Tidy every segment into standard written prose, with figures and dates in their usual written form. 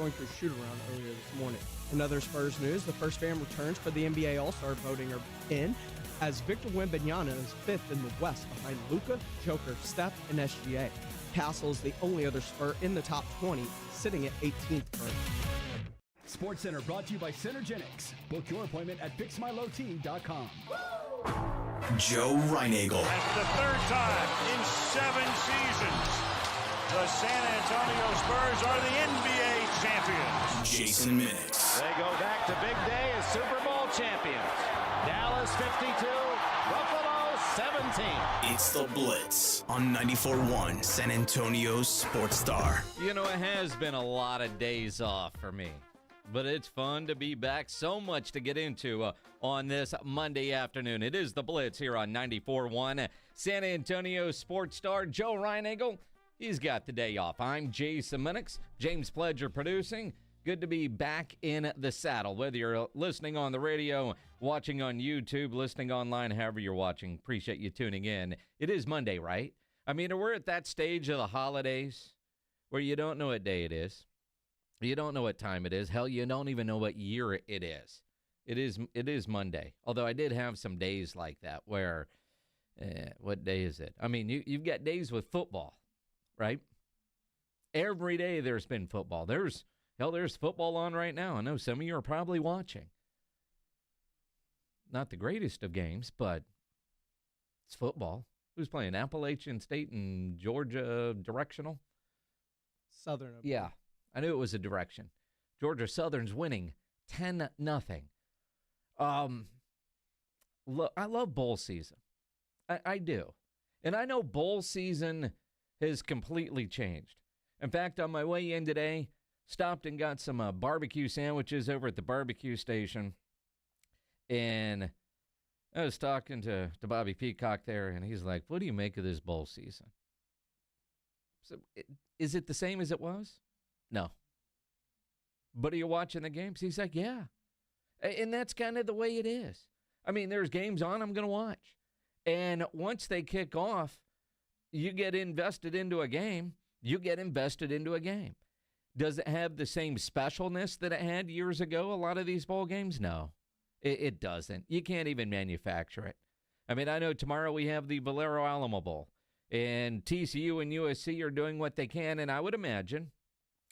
going through shoot-around earlier this morning. In other Spurs news, the first fan returns for the NBA All-Star voting are in, as Victor Wembanyama is 5th in the West behind Luka, Joker, Steph, and SGA. Castle is the only other Spur in the top 20, sitting at 18th currently. SportsCenter brought to you by Synergenics. Book your appointment at fixmylowteam.com. Joe Reinagel. And for the third time in 7 seasons, the San Antonio Spurs are the NBA champions. Jason Minix. They go back to big day as Super Bowl champions. Dallas 52, Buffalo 17. It's the Blitz on 94.1 San Antonio's Sports Star. You know, it has been a lot of days off for me, but it's fun to be back. So much to get into on this Monday afternoon. It is the Blitz here on 94.1 San Antonio Sports Star. Joe Reinagel, he's got the day off. I'm Jason Minix. James Pledger producing. Good to be back in the saddle, whether you're listening on the radio, watching on YouTube, listening online, however you're watching. Appreciate you tuning in. It is Monday, right? I mean, we're at that stage of the holidays where you don't know what day it is. You don't know what time it is. Hell, you don't even know what year it is. It is Monday. Although I did have some days like that where, what day is it? I mean, you've got days with football, right? Every day there's been football. There's football on right now. I know some of you are probably watching. Not the greatest of games, but it's football. Who's playing? Appalachian State and Georgia directional? Southern. Yeah, I knew it was a direction. Georgia Southern's winning 10-0. Look, I love bowl season. I do. And I know bowl season has completely changed. In fact, on my way in today, stopped and got some barbecue sandwiches over at the barbecue station. And I was talking to Bobby Peacock there, and he's like, what do you make of this bowl season? So, is it the same as it was? No. But are you watching the games? He's like, yeah. And that's kind of the way it is. I mean, there's games on I'm going to watch. And once they kick off, you get invested into a game. Does it have the same specialness that it had years ago, a lot of these bowl games? No, it doesn't. You can't even manufacture it. I mean, I know tomorrow we have the Valero Alamo Bowl, and TCU and USC are doing what they can, and I would imagine,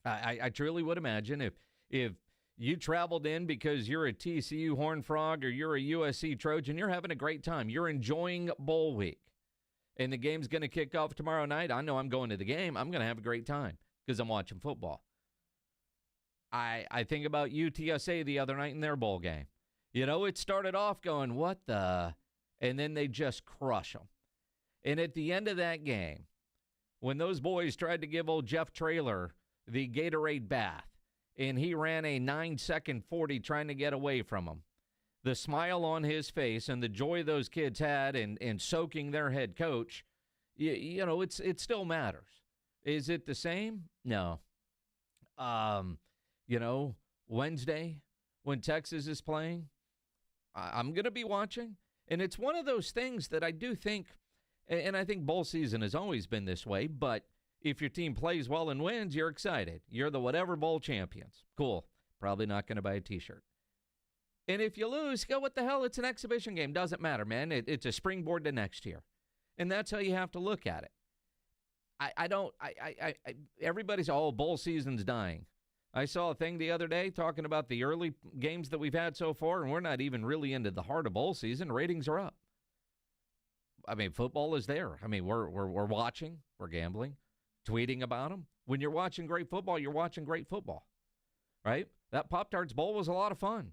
I truly would imagine, if you traveled in because you're a TCU Horned Frog or you're a USC Trojan, you're having a great time. You're enjoying bowl week, and the game's going to kick off tomorrow night. I know I'm going to the game. I'm going to have a great time because I'm watching football. I think about UTSA the other night in their bowl game. You know, it started off going, what the? And then they just crush them. And at the end of that game, when those boys tried to give old Jeff Traylor the Gatorade bath, and he ran a 9-second 40 trying to get away from him, the smile on his face and the joy those kids had in soaking their head coach, you know, it still matters. Is it the same? No. You know, Wednesday when Texas is playing, I'm going to be watching. And it's one of those things that I do think, and I think bowl season has always been this way, but if your team plays well and wins, you're excited. You're the whatever bowl champions. Cool. Probably not going to buy a T-shirt. And if you lose, go, what the hell? It's an exhibition game. Doesn't matter, man. It's a springboard to next year. And that's how you have to look at it. Everybody's, bowl season's dying. I saw a thing the other day talking about the early games that we've had so far, and we're not even really into the heart of bowl season. Ratings are up. I mean, football is there. I mean, we're watching, we're gambling, tweeting about them. When you're watching great football, you're watching great football, right? That Pop-Tarts Bowl was a lot of fun.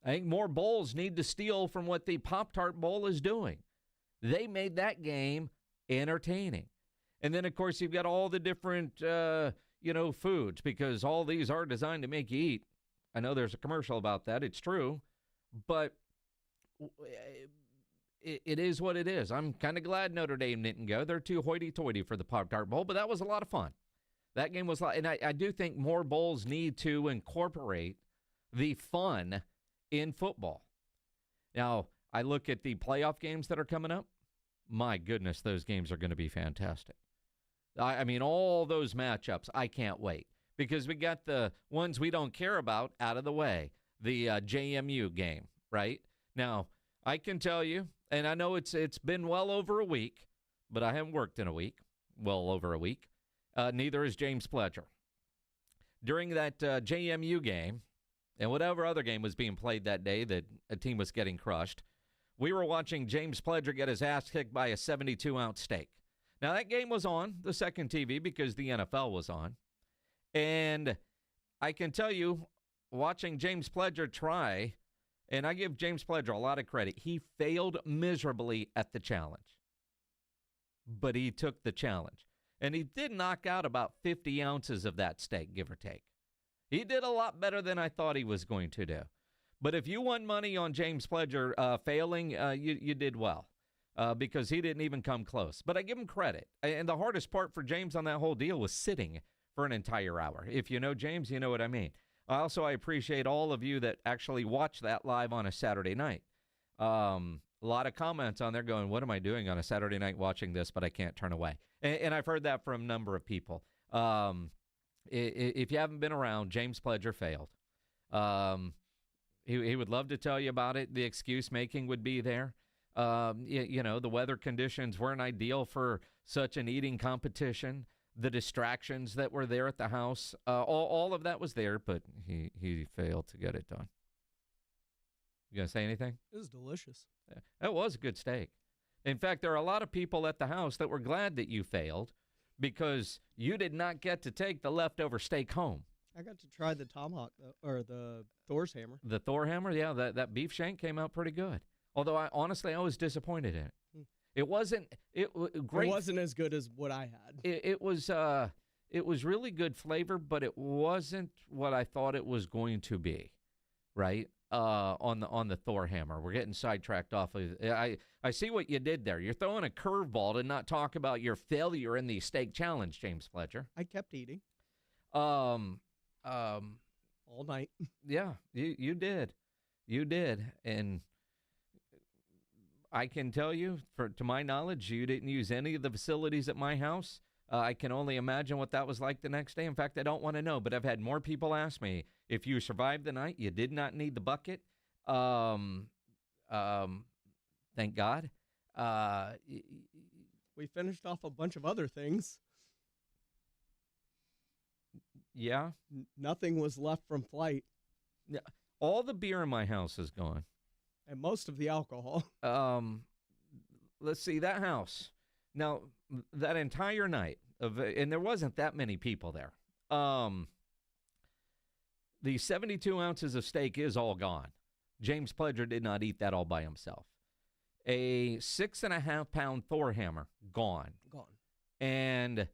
I think more bowls need to steal from what the Pop-Tart Bowl is doing. They made that game entertaining. And then, of course, you've got all the different, foods, because all these are designed to make you eat. I know there's a commercial about that. It's true. But it is what it is. I'm kind of glad Notre Dame didn't go. They're too hoity-toity for the Pop-Tart Bowl, but that was a lot of fun. That game was a lot. And I do think more bowls need to incorporate the fun in football. Now, I look at the playoff games that are coming up. My goodness, those games are going to be fantastic. I mean, all those matchups, I can't wait. because we got the ones we don't care about out of the way. The JMU game, right? Now, I can tell you, and I know it's been well over a week, but I haven't worked in a week, well over a week. Neither is James Pledger. During that JMU game, and whatever other game was being played that day that a team was getting crushed, we were watching James Pledger get his ass kicked by a 72-ounce steak. Now, that game was on the second TV because the NFL was on. And I can tell you, watching James Pledger try, and I give James Pledger a lot of credit, he failed miserably at the challenge. But he took the challenge. And he did knock out about 50 ounces of that steak, give or take. He did a lot better than I thought he was going to do. But if you won money on James Pledger failing, you did well because he didn't even come close. But I give him credit. And the hardest part for James on that whole deal was sitting for an entire hour. If you know James, you know what I mean. Also, I appreciate all of you that actually watch that live on a Saturday night. A lot of comments on there going, what am I doing on a Saturday night watching this, but I can't turn away. And I've heard that from a number of people. If you haven't been around, James Pledger failed. He would love to tell you about it. The excuse making would be there. The weather conditions weren't ideal for such an eating competition. The distractions that were there at the house, all of that was there, but he failed to get it done. You going to say anything? It was delicious. It was a good steak. In fact, there are a lot of people at the house that were glad that you failed because you did not get to take the leftover steak home. I got to try the tomahawk, or the Thor's hammer. The Thor hammer, yeah, that beef shank came out pretty good. Although, I was disappointed in it. It wasn't great. It wasn't as good as what I had. It was really good flavor, but it wasn't what I thought it was going to be, right? On the Thor hammer. We're getting sidetracked off of I see what you did there. You're throwing a curveball to not talk about your failure in the steak challenge, James Pledger. I kept eating. All night. Yeah, you did. You did. And I can tell you, to my knowledge, you didn't use any of the facilities at my house. I can only imagine what that was like the next day. In fact, I don't want to know, but I've had more people ask me, if you survived the night, you did not need the bucket. Thank God. We finished off a bunch of other things. Yeah. Nothing was left from flight. Yeah. All the beer in my house is gone. And most of the alcohol. Let's see, that house. Now, that entire night, and there wasn't that many people there, the 72 ounces of steak is all gone. James Pledger did not eat that all by himself. A 6.5-pound Thor hammer, gone. And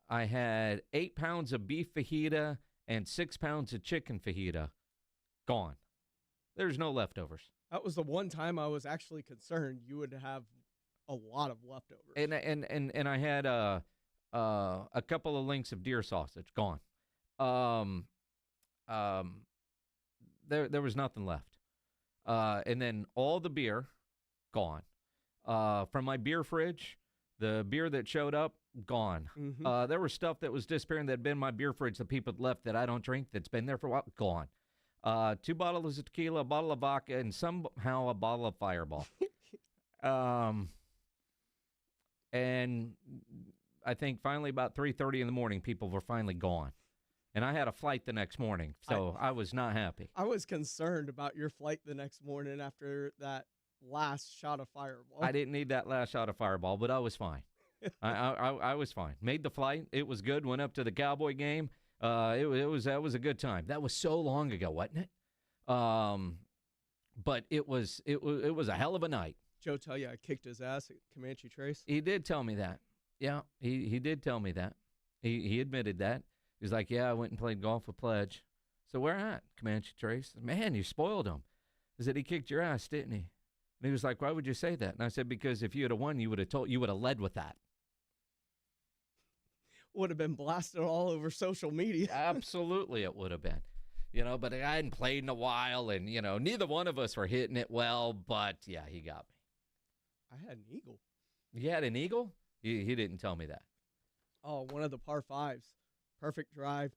I had 8 pounds of beef fajita and 6 pounds of chicken fajita, gone. There's no leftovers. That was the one time I was actually concerned you would have a lot of leftovers. And I had a couple of links of deer sausage, gone. There was nothing left. And then all the beer, gone. From my beer fridge, the beer that showed up, gone. Mm-hmm. There was stuff that was disappearing that had been in my beer fridge that people had left that I don't drink that's been there for a while, gone. 2 bottles of tequila, a bottle of vodka, and somehow a bottle of Fireball. And I think finally about 3:30 in the morning, people were finally gone. And I had a flight the next morning, so I was not happy. I was concerned about your flight the next morning after that last shot of Fireball. I didn't need that last shot of Fireball, but I was fine. I was fine. Made the flight. It was good. Went up to the Cowboy game. That was a good time. That was so long ago, wasn't it? But it was a hell of a night. Joe tell you I kicked his ass at Comanche Trace? He did tell me that. Yeah, he did tell me that. He admitted that. He's like, yeah, I went and played golf with Pledge. So where at? Comanche Trace. Man, you spoiled him. I said, he kicked your ass, didn't he? And he was like, why would you say that? And I said, because if you had won, you would have led with that. Would have been blasted all over social media. Absolutely, it would have been. But I hadn't played in a while, and, neither one of us were hitting it well, but, yeah, he got me. I had an eagle. You had an eagle? He didn't tell me that. Oh, one of the par fives. Perfect drive.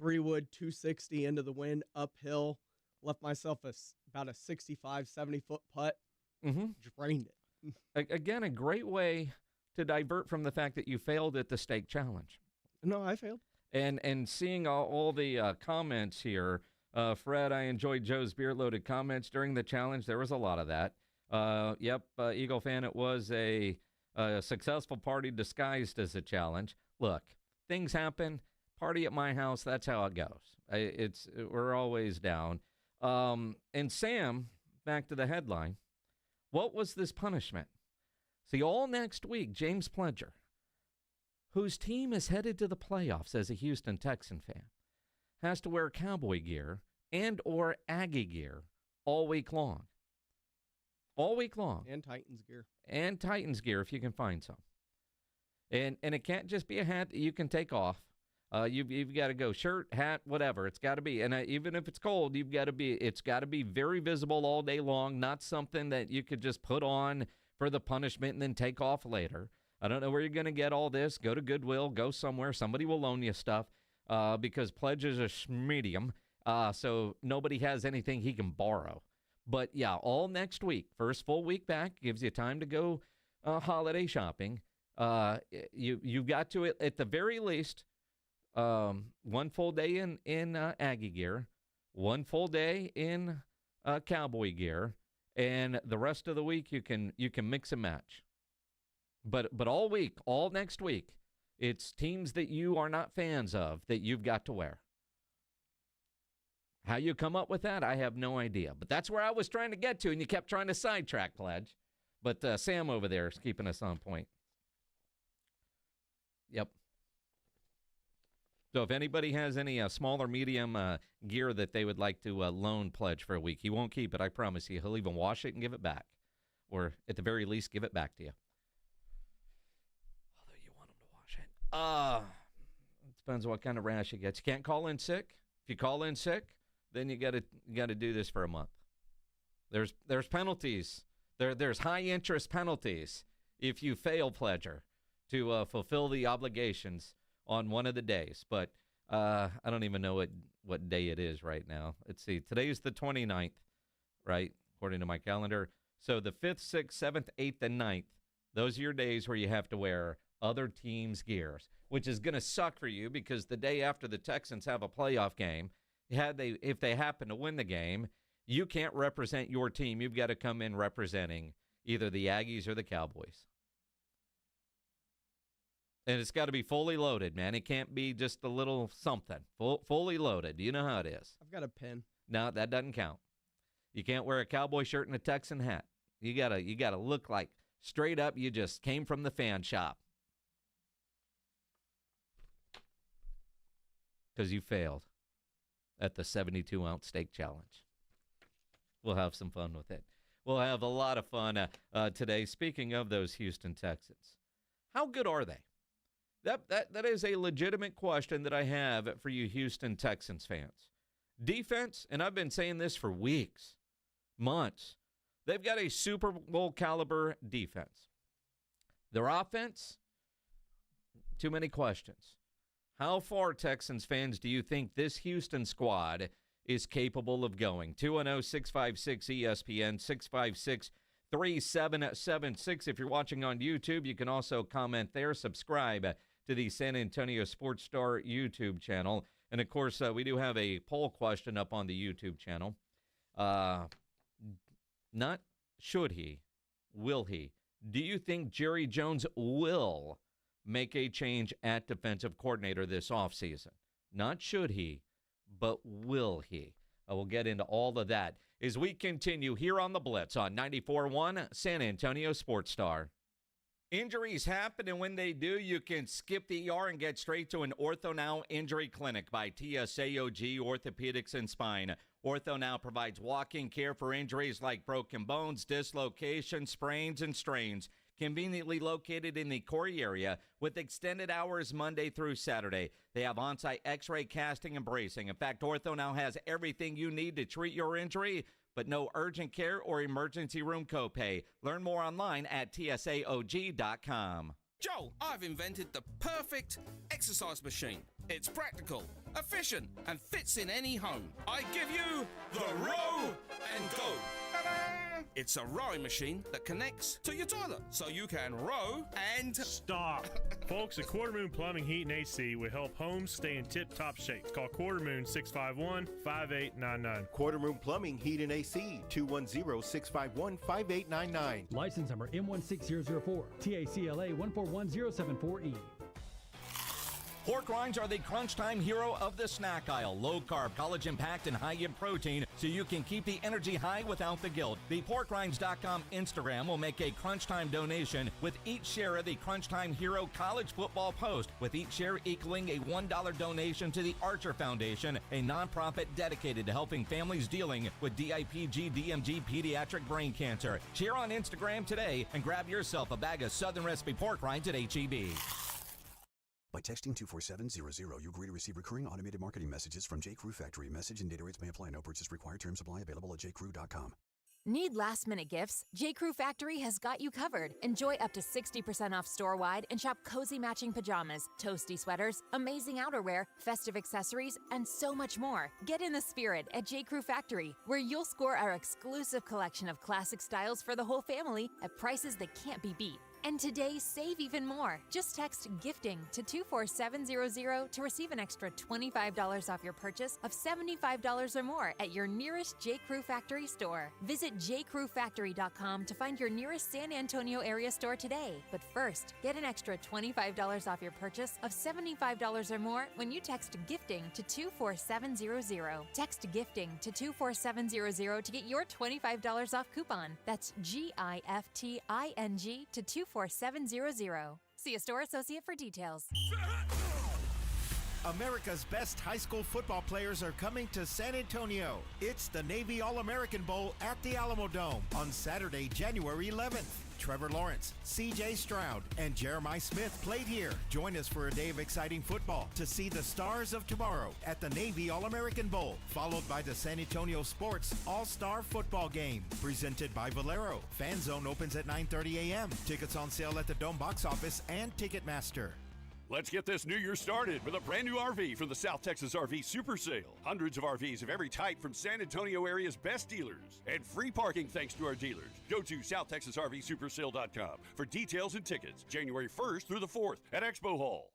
3-wood 260 into the wind, uphill. Left myself about a 65, 70-foot putt. Drained it. Again, a great way to divert from the fact that you failed at the stake challenge. No, I failed. And seeing all the comments here, Fred, I enjoyed Joe's beer-loaded comments during the challenge. There was a lot of that. Eagle fan, it was a successful party disguised as a challenge. Look, things happen. Party at my house, that's how it goes. We're always down. And Sam, back to the headline, what was this punishment? See, all next week, James Pledger, whose team is headed to the playoffs as a Houston Texan fan, has to wear Cowboy gear and or Aggie gear all week long. All week long. And Titans gear. And Titans gear if you can find some. And it can't just be a hat that you can take off. You've got to go shirt, hat, whatever. It's got to be. And even if it's cold, it's got to be very visible all day long, not something that you could just put on for the punishment and then take off later. I don't know where you're going to get all this. Go to Goodwill. Go somewhere. Somebody will loan you stuff because Pledge is a medium, so nobody has anything he can borrow. But, yeah, all next week, first full week back, gives you time to go holiday shopping. You've got to, at the very least, one full day in Aggie gear, one full day in Cowboy gear, and the rest of the week you can mix and match. But all week, all next week, it's teams that you are not fans of that you've got to wear. How you come up with that, I have no idea. But that's where I was trying to get to, and you kept trying to sidetrack, Pledge. But Sam over there is keeping us on point. Yep. So if anybody has any small or medium gear that they would like to loan Pledge for a week, he won't keep it, I promise you. He'll even wash it and give it back. Or at the very least, give it back to you. Although you want him to wash it. It depends on what kind of rash you get. You can't call in sick. If you call in sick, then you got to do this for a month. There's penalties. There's high interest penalties if you fail, Pledger, to fulfill the obligations on one of the days. But I don't even know what day it is right now. Let's see. Today is the 29th, right, according to my calendar. So the 5th, 6th, 7th, 8th, and 9th, those are your days where you have to wear other teams' gears, which is going to suck for you because the day after the Texans have a playoff game, if they happen to win the game, you can't represent your team. You've got to come in representing either the Aggies or the Cowboys. And it's got to be fully loaded, man. It can't be just a little something. Fully loaded. You know how it is. I've got a pin. No, that doesn't count. You can't wear a Cowboy shirt and a Texan hat. You gotta look like straight up you just came from the fan shop. Because you failed at the 72-ounce steak challenge. We'll have some fun with it. We'll have a lot of fun today. Speaking of those Houston Texans, how good are they? That is a legitimate question that I have for you Houston Texans fans. Defense, and I've been saying this for weeks, months, they've got a Super Bowl caliber defense. Their offense, too many questions. How far, Texans fans, do you think this Houston squad is capable of going? 210-656-ESPN, 656-3776. If you're watching on YouTube, you can also comment there. Subscribe to the San Antonio Sports Star YouTube channel. And, of course, we do have a poll question up on the YouTube channel. Not should he, will he? Do you think Jerry Jones will make a change at defensive coordinator this offseason? Not should he, but will he? We'll get into all of that as we continue here on the Blitz on 94.1 San Antonio Sports Star. Injuries happen, and when they do, you can skip the ER and get straight to an Ortho Now Injury Clinic by TSAOG Orthopedics and Spine. Ortho Now provides walk-in care for injuries like broken bones, dislocations, sprains, and strains. Conveniently located in the Corey area with extended hours Monday through Saturday. They have on-site x-ray, casting, and bracing. In fact, Ortho now has everything you need to treat your injury, but no urgent care or emergency room copay. Learn more online at tsaog.com. Joe, I've invented the perfect exercise machine. It's practical, efficient, and fits in any home. I give you the Row and Go. Ta-da! It's a rowing machine that connects to your toilet, so you can row and... Stop. Folks, at Quarter Moon Plumbing, Heat, and AC will help homes stay in tip-top shape. Call Quarter Moon 651-5899. Quarter Moon Plumbing, Heat, and AC, 210-651-5899. License number M16004, TACLA 141074E. Pork rinds are the crunch time hero of the snack aisle. Low carb, collagen packed, and high in protein, so you can keep the energy high without the guilt. The porkrinds.com Instagram will make a crunch time donation with each share of the Crunch Time Hero College Football Post, with each share equaling a $1 donation to the Archer Foundation, a nonprofit dedicated to helping families dealing with DIPG, DMG, pediatric brain cancer. Share on Instagram today and grab yourself a bag of Southern Recipe pork rinds at HEB. By texting 24700, you agree to receive recurring automated marketing messages from J.Crew Factory. Message and data rates may apply. No purchase required. Terms apply. Available at jcrew.com. Need last-minute gifts? J.Crew Factory has got you covered. Enjoy up to 60% off store-wide and shop cozy matching pajamas, toasty sweaters, amazing outerwear, festive accessories, and so much more. Get in the spirit at J.Crew Factory, where you'll score our exclusive collection of classic styles for the whole family at prices that can't be beat. And today, save even more. Just text GIFTING to 24700 to receive an extra $25 off your purchase of $75 or more at your nearest J.Crew Factory store. Visit jcrewfactory.com to find your nearest San Antonio area store today. But first, get an extra $25 off your purchase of $75 or more when you text GIFTING to 24700. Text GIFTING to 24700 to get your $25 off coupon. That's GIFTING to 24700. See a store associate for details. America's best high school football players are coming to San Antonio. It's the Navy All-American Bowl at the Alamo Dome on Saturday, January 11th. Trevor Lawrence, C.J. Stroud, and Jeremiah Smith played here. Join us for a day of exciting football to see the stars of tomorrow at the Navy All-American Bowl, followed by the San Antonio Sports All-Star Football Game, presented by Valero. Fan Zone opens at 9:30 a.m. Tickets on sale at the Dome box office and Ticketmaster. Let's get this new year started with a brand new RV from the South Texas RV Super Sale. Hundreds of RVs of every type from San Antonio area's best dealers. And free parking thanks to our dealers. Go to SouthTexasRVSupersale.com for details and tickets. January 1st through the 4th at Expo Hall.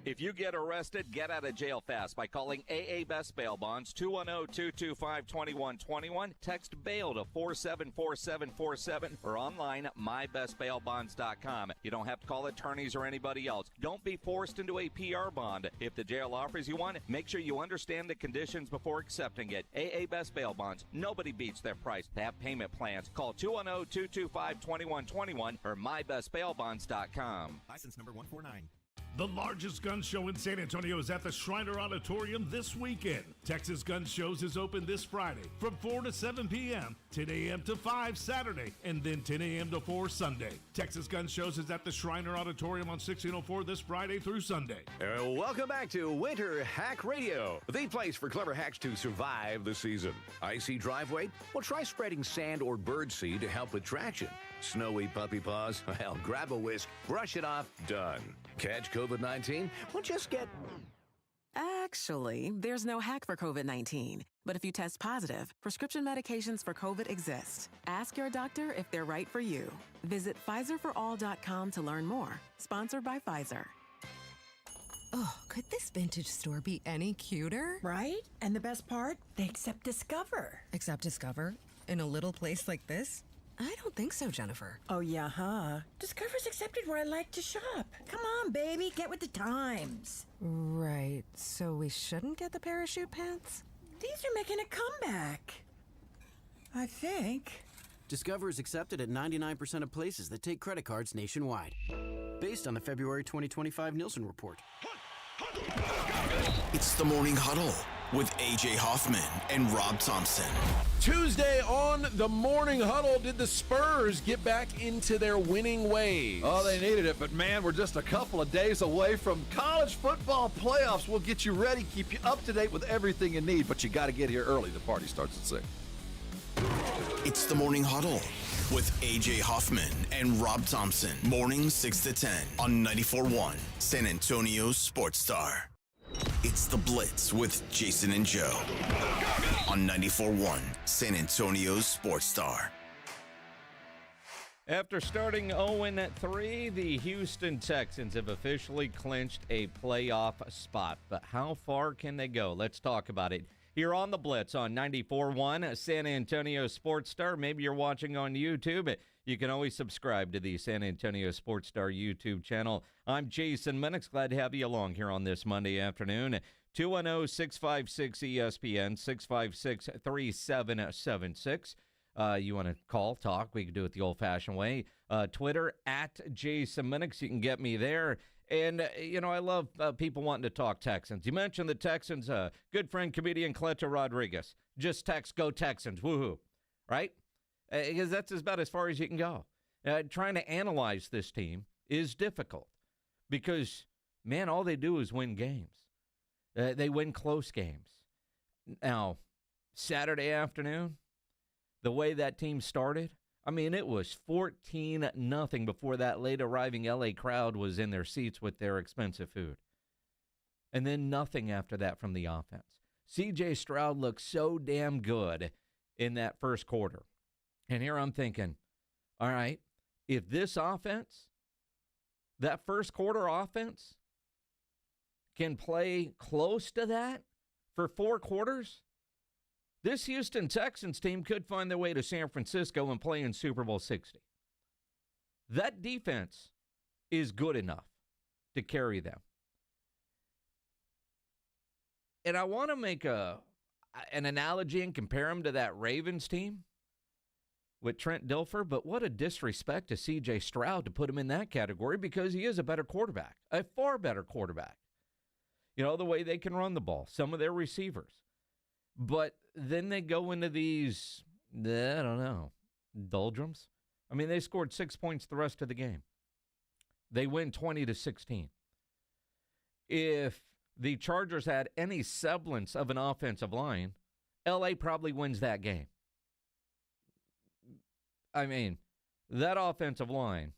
If you get arrested, get out of jail fast by calling AA Best Bail Bonds, 210-225-2121. Text bail to 474747 or online at mybestbailbonds.com. You don't have to call attorneys or anybody else. Don't be forced into a PR bond. If the jail offers you one, make sure you understand the conditions before accepting it. AA Best Bail Bonds. Nobody beats their price. They have payment plans. Call 210-225-2121 or mybestbailbonds.com. License number 149. The largest gun show in San Antonio is at the Shriner Auditorium this weekend. Texas Gun Shows is open this Friday from 4 to 7 p.m., 10 a.m. to 5 Saturday, and then 10 a.m. to 4 Sunday. Texas Gun Shows is at the Shriner Auditorium on 1604 this Friday through Sunday. Welcome back to Winter Hack Radio, the place for clever hacks to survive the season. Icy driveway? Well, try spreading sand or birdseed to help with traction. Snowy puppy paws? Well, grab a whisk, brush it off, done. Catch COVID-19? Well, just get... Actually, there's no hack for COVID-19. But if you test positive, prescription medications for COVID exist. Ask your doctor if they're right for you. Visit PfizerForAll.com to learn more. Sponsored by Pfizer. Oh, could this vintage store be any cuter? Right? And the best part? They accept Discover. Accept Discover? In a little place like this? I don't think so, Jennifer. Oh, yeah, huh? Discover's accepted where I like to shop. Come on, baby, get with the times. Right, so we shouldn't get the parachute pants? These are making a comeback. I think. Discover is accepted at 99% of places that take credit cards nationwide. Based on the February 2025 Nielsen report. It's the Morning Huddle with A.J. Hoffman and Rob Thompson. Tuesday on the Morning Huddle, did the Spurs get back into their winning ways? Oh, they needed it, but man, we're just a couple of days away from college football playoffs. We'll get you ready, keep you up to date with everything you need, but you got to get here early. The party starts at 6. It's the Morning Huddle with A.J. Hoffman and Rob Thompson. Morning 6 to 10 on 94.1 San Antonio Sports Star. It's the Blitz with Jason and Joe on 94.1 San Antonio Sports Star. After starting 0-3, the Houston Texans have officially clinched a playoff spot. But how far can they go? Let's talk about it here on the Blitz on 94.1 San Antonio Sports Star. Maybe you're watching on YouTube. You can always subscribe to the San Antonio Sports Star YouTube channel. I'm Jason Minix. Glad to have you along here on this Monday afternoon. 210-656-ESPN, 656-3776. You want to call, talk, we can do it the old-fashioned way. Twitter, at Jason Minix. You can get me there. And, I love people wanting to talk Texans. You mentioned the Texans. Good friend, comedian Cleto Rodriguez. Just text, go Texans, woohoo, right? Because that's about as far as you can go. Trying to analyze this team is difficult because, man, all they do is win games. They win close games. Now, Saturday afternoon, the way that team started, I mean, it was 14-0 before that late arriving LA crowd was in their seats with their expensive food. And then nothing after that from the offense. C.J. Stroud looked so damn good in that first quarter. And here I'm thinking, all right, if this offense, that first quarter offense, can play close to that for 4 quarters, this Houston Texans team could find their way to San Francisco and play in Super Bowl 60. That defense is good enough to carry them. And I want to make an analogy and compare them to that Ravens team with Trent Dilfer, but what a disrespect to C.J. Stroud to put him in that category because he is a better quarterback, a far better quarterback. The way they can run the ball, some of their receivers. But then they go into these, I don't know, doldrums. I mean, they scored 6 points the rest of the game. They win 20-16. If the Chargers had any semblance of an offensive line, L.A. probably wins that game. I mean, that offensive line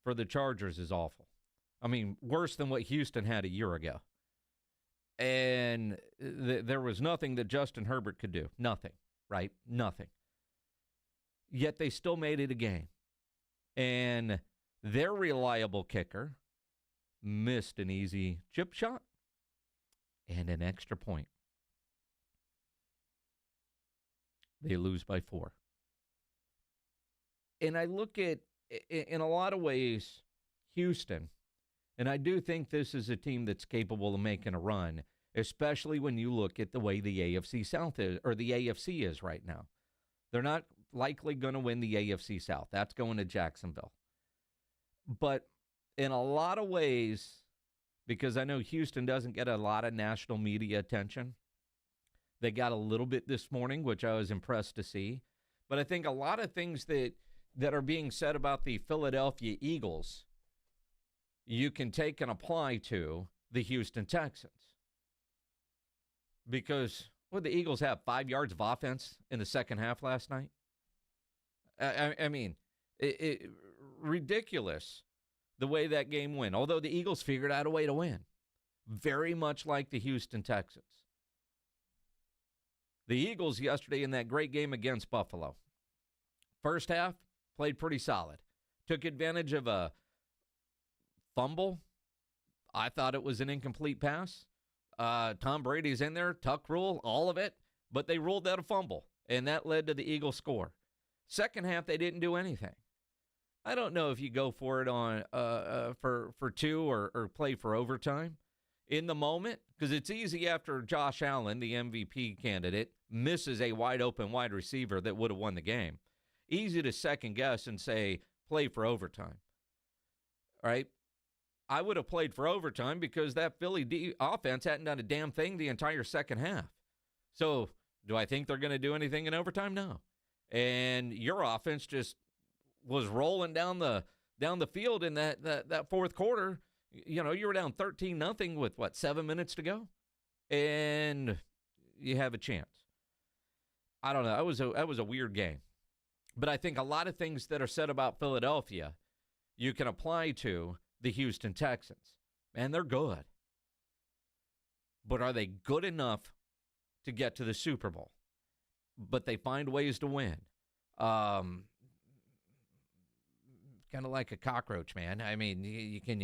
for the Chargers is awful. I mean, worse than what Houston had a year ago. And there was nothing that Justin Herbert could do. Nothing, right? Nothing. Yet they still made it a game. And their reliable kicker missed an easy chip shot and an extra point. They lose by 4. And I look at, in a lot of ways, Houston, and I do think this is a team that's capable of making a run, especially when you look at the way the AFC South is, or the AFC is right now. They're not likely going to win the AFC South. That's going to Jacksonville. But in a lot of ways, because I know Houston doesn't get a lot of national media attention, they got a little bit this morning, which I was impressed to see. But I think a lot of things that are being said about the Philadelphia Eagles, you can take and apply to the Houston Texans. Because, the Eagles have 5 yards of offense in the second half last night? I mean, ridiculous the way that game went. Although the Eagles figured out a way to win. Very much like the Houston Texans. The Eagles yesterday in that great game against Buffalo. First half, played pretty solid. Took advantage of a fumble. I thought it was an incomplete pass. Tom Brady's in there, tuck rule, all of it. But they ruled that a fumble, and that led to the Eagles score. Second half, they didn't do anything. I don't know if you go for it on for 2 or play for overtime in the moment, because it's easy after Josh Allen, the MVP candidate, misses a wide-open wide receiver that would have won the game. Easy to second-guess and say, play for overtime. All right? I would have played for overtime because that Philly offense hadn't done a damn thing the entire second half. So do I think they're going to do anything in overtime? No. And your offense just was rolling down the field in that fourth quarter. You were down 13-0 with, 7 minutes to go? And you have a chance. I don't know. That was a weird game. But I think a lot of things that are said about Philadelphia you can apply to the Houston Texans. Man, they're good. But are they good enough to get to the Super Bowl? But they find ways to win. Kind of like a cockroach, man. I mean, can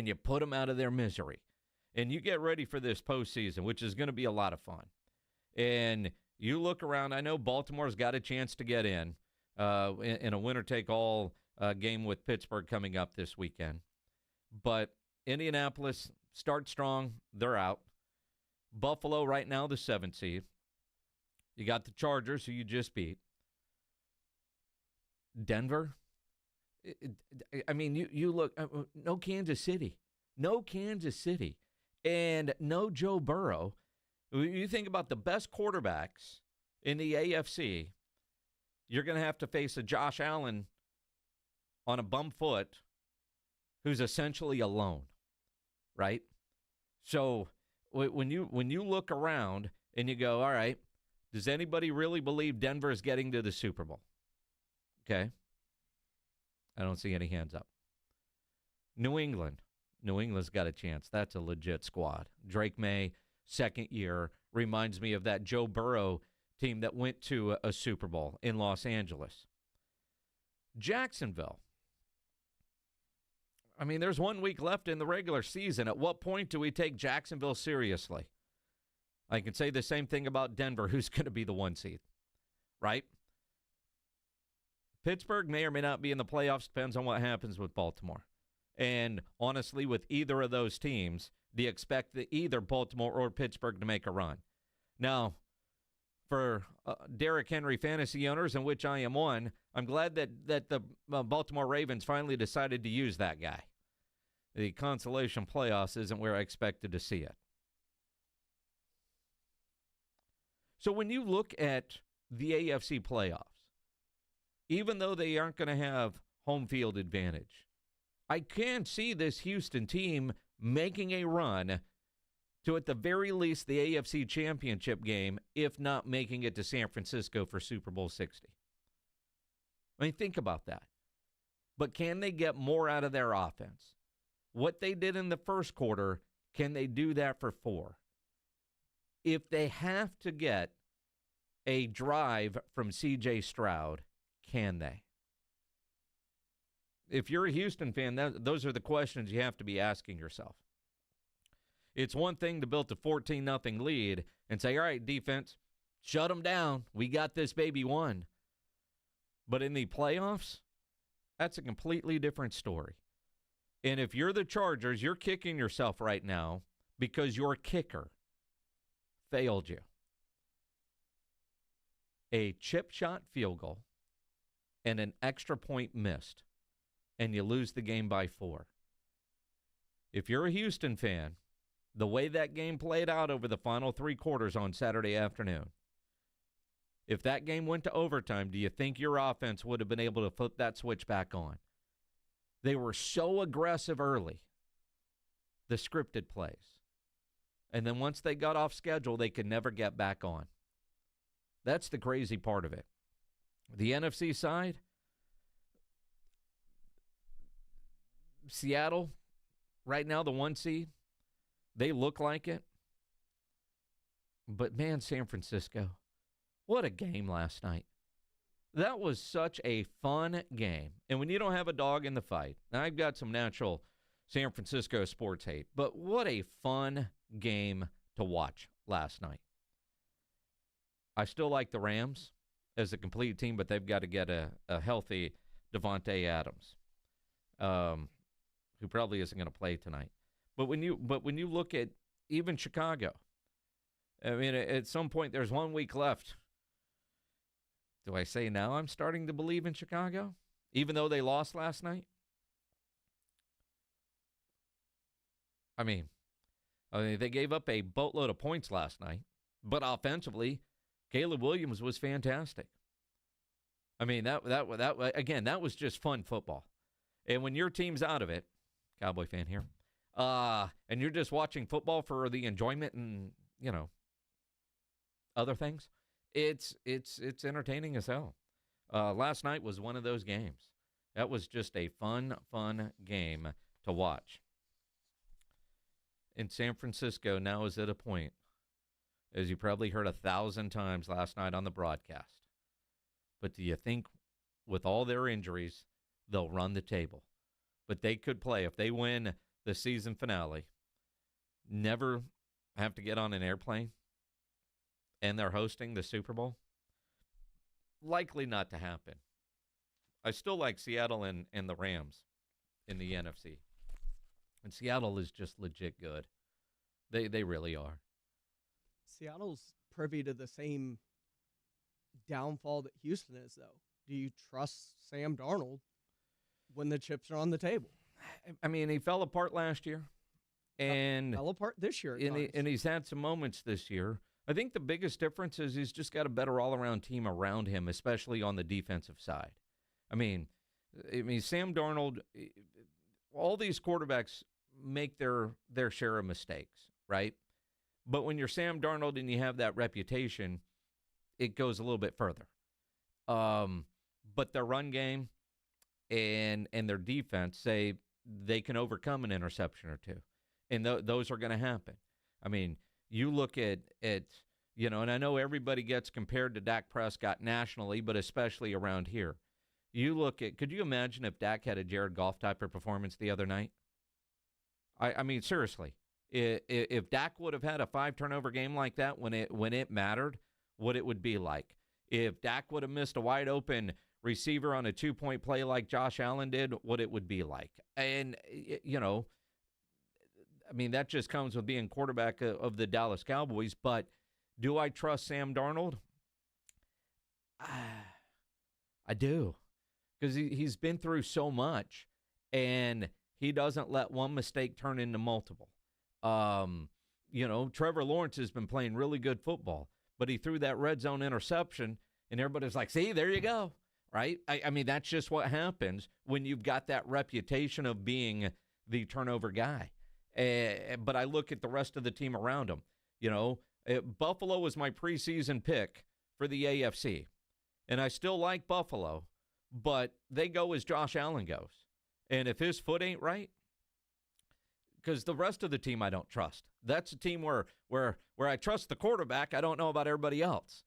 you put them out of their misery? And you get ready for this postseason, which is going to be a lot of fun. And you look around. I know Baltimore's got a chance to get in a winner-take-all game with Pittsburgh coming up this weekend. But Indianapolis starts strong. They're out. Buffalo right now, the 7th seed. You got the Chargers, who you just beat. Denver. I mean, you look, no Kansas City. No Kansas City. And no Joe Burrow. You think about the best quarterbacks in the AFC, you're going to have to face a Josh Allen on a bum foot who's essentially alone, right? So when you look around and you go, all right, does anybody really believe Denver is getting to the Super Bowl? Okay. I don't see any hands up. New England. New England's got a chance. That's a legit squad. Drake May, second year, reminds me of that Joe Burrow team that went to a Super Bowl in Los Angeles. Jacksonville. I mean, there's 1 week left in the regular season. At what point do we take Jacksonville seriously? I can say the same thing about Denver, who's going to be the 1 seed, right? Pittsburgh may or may not be in the playoffs. Depends on what happens with Baltimore. And honestly, with either of those teams, do you expect either Baltimore or Pittsburgh to make a run? Now, for Derrick Henry fantasy owners, in which I am one, I'm glad that the Baltimore Ravens finally decided to use that guy. The consolation playoffs isn't where I expected to see it. So when you look at the AFC playoffs, even though they aren't going to have home field advantage, I can see this Houston team making a run to, at the very least, the AFC Championship game, if not making it to San Francisco for Super Bowl 60. I mean, think about that. But can they get more out of their offense? What they did in the first quarter, can they do that for 4? If they have to get a drive from C.J. Stroud, can they? If you're a Houston fan, those are the questions you have to be asking yourself. It's one thing to build a 14-0 lead and say, all right, defense, shut them down. We got this baby won. But in the playoffs, that's a completely different story. And if you're the Chargers, you're kicking yourself right now because your kicker failed you. A chip shot field goal and an extra point missed, and you lose the game by 4. If you're a Houston fan, the way that game played out over the final 3 quarters on Saturday afternoon, if that game went to overtime, do you think your offense would have been able to flip that switch back on? They were so aggressive early, the scripted plays. And then once they got off schedule, they could never get back on. That's the crazy part of it. The NFC side, Seattle, right now the 1 seed, they look like it. But, man, San Francisco, what a game last night. That was such a fun game. And when you don't have a dog in the fight, now I've got some natural San Francisco sports hate, but what a fun game to watch last night. I still like the Rams as a complete team, but they've got to get a healthy Devontae Adams, who probably isn't going to play tonight. But when you look at even Chicago, I mean, at some point there's 1 week left. Do I say now I'm starting to believe in Chicago, even though they lost last night? I mean, they gave up a boatload of points last night, but offensively, Caleb Williams was fantastic. I mean, that again, that was just fun football. And when your team's out of it, Cowboy fan here, and you're just watching football for the enjoyment and, other things, It's entertaining as hell. Last night was one of those games. That was just a fun game to watch. In San Francisco now is at a point, as you probably heard 1,000 times last night on the broadcast. But do you think with all their injuries, they'll run the table? But they could play. If they win the season finale, never have to get on an airplane, and they're hosting the Super Bowl? Likely not to happen. I still like Seattle and the Rams in the NFC. And Seattle is just legit good. They really are. Seattle's privy to the same downfall that Houston is, though. Do you trust Sam Darnold when the chips are on the table? I mean, he fell apart last year. And fell apart this year. And he's had some moments this year. I think the biggest difference is he's just got a better all-around team around him, especially on the defensive side. I mean, Sam Darnold, all these quarterbacks make their share of mistakes, right? But when you're Sam Darnold and you have that reputation, it goes a little bit further. But their run game and their defense say they can overcome an interception or two. And those are going to happen. I mean, you look at and I know everybody gets compared to Dak Prescott nationally, but especially around here. You look at, could you imagine if Dak had a Jared Goff type of performance the other night? I mean, seriously, if Dak would have had a 5-turnover game like that when it mattered, what it would be like. If Dak would have missed a wide open receiver on a 2-point play like Josh Allen did, what it would be like. And, I mean, that just comes with being quarterback of the Dallas Cowboys. But do I trust Sam Darnold? I do. Because he's been through so much, and he doesn't let one mistake turn into multiple. Trevor Lawrence has been playing really good football, but he threw that red zone interception, and everybody's like, see, there you go, right? I mean, that's just what happens when you've got that reputation of being the turnover guy. But I look at the rest of the team around him. Buffalo was my preseason pick for the AFC, and I still like Buffalo, but they go as Josh Allen goes. And if his foot ain't right, because the rest of the team I don't trust. That's a team where I trust the quarterback. I don't know about everybody else.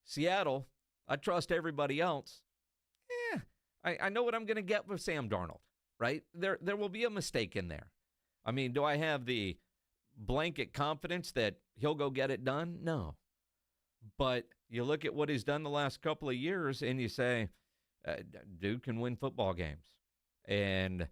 Seattle, I trust everybody else. I know what I'm going to get with Sam Darnold, right? There will be a mistake in there. I mean, do I have the blanket confidence that he'll go get it done? No. But you look at what he's done the last couple of years, and you say, dude can win football games. But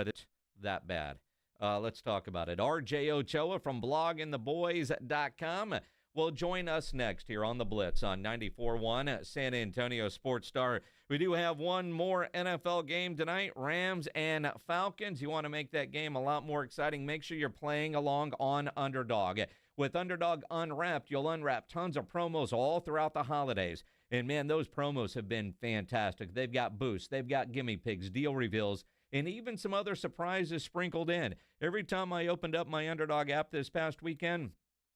it's that bad. Let's talk about it. RJ Ochoa from bloggingtheboys.com will join us next here on The Blitz on 94.1 San Antonio Sports Star. We do have one more NFL game tonight, Rams and Falcons. You want to make that game a lot more exciting, make sure you're playing along on Underdog. With Underdog Unwrapped, you'll unwrap tons of promos all throughout the holidays. And, man, those promos have been fantastic. They've got boosts, they've got gimme pigs, deal reveals, and even some other surprises sprinkled in. Every time I opened up my Underdog app this past weekend,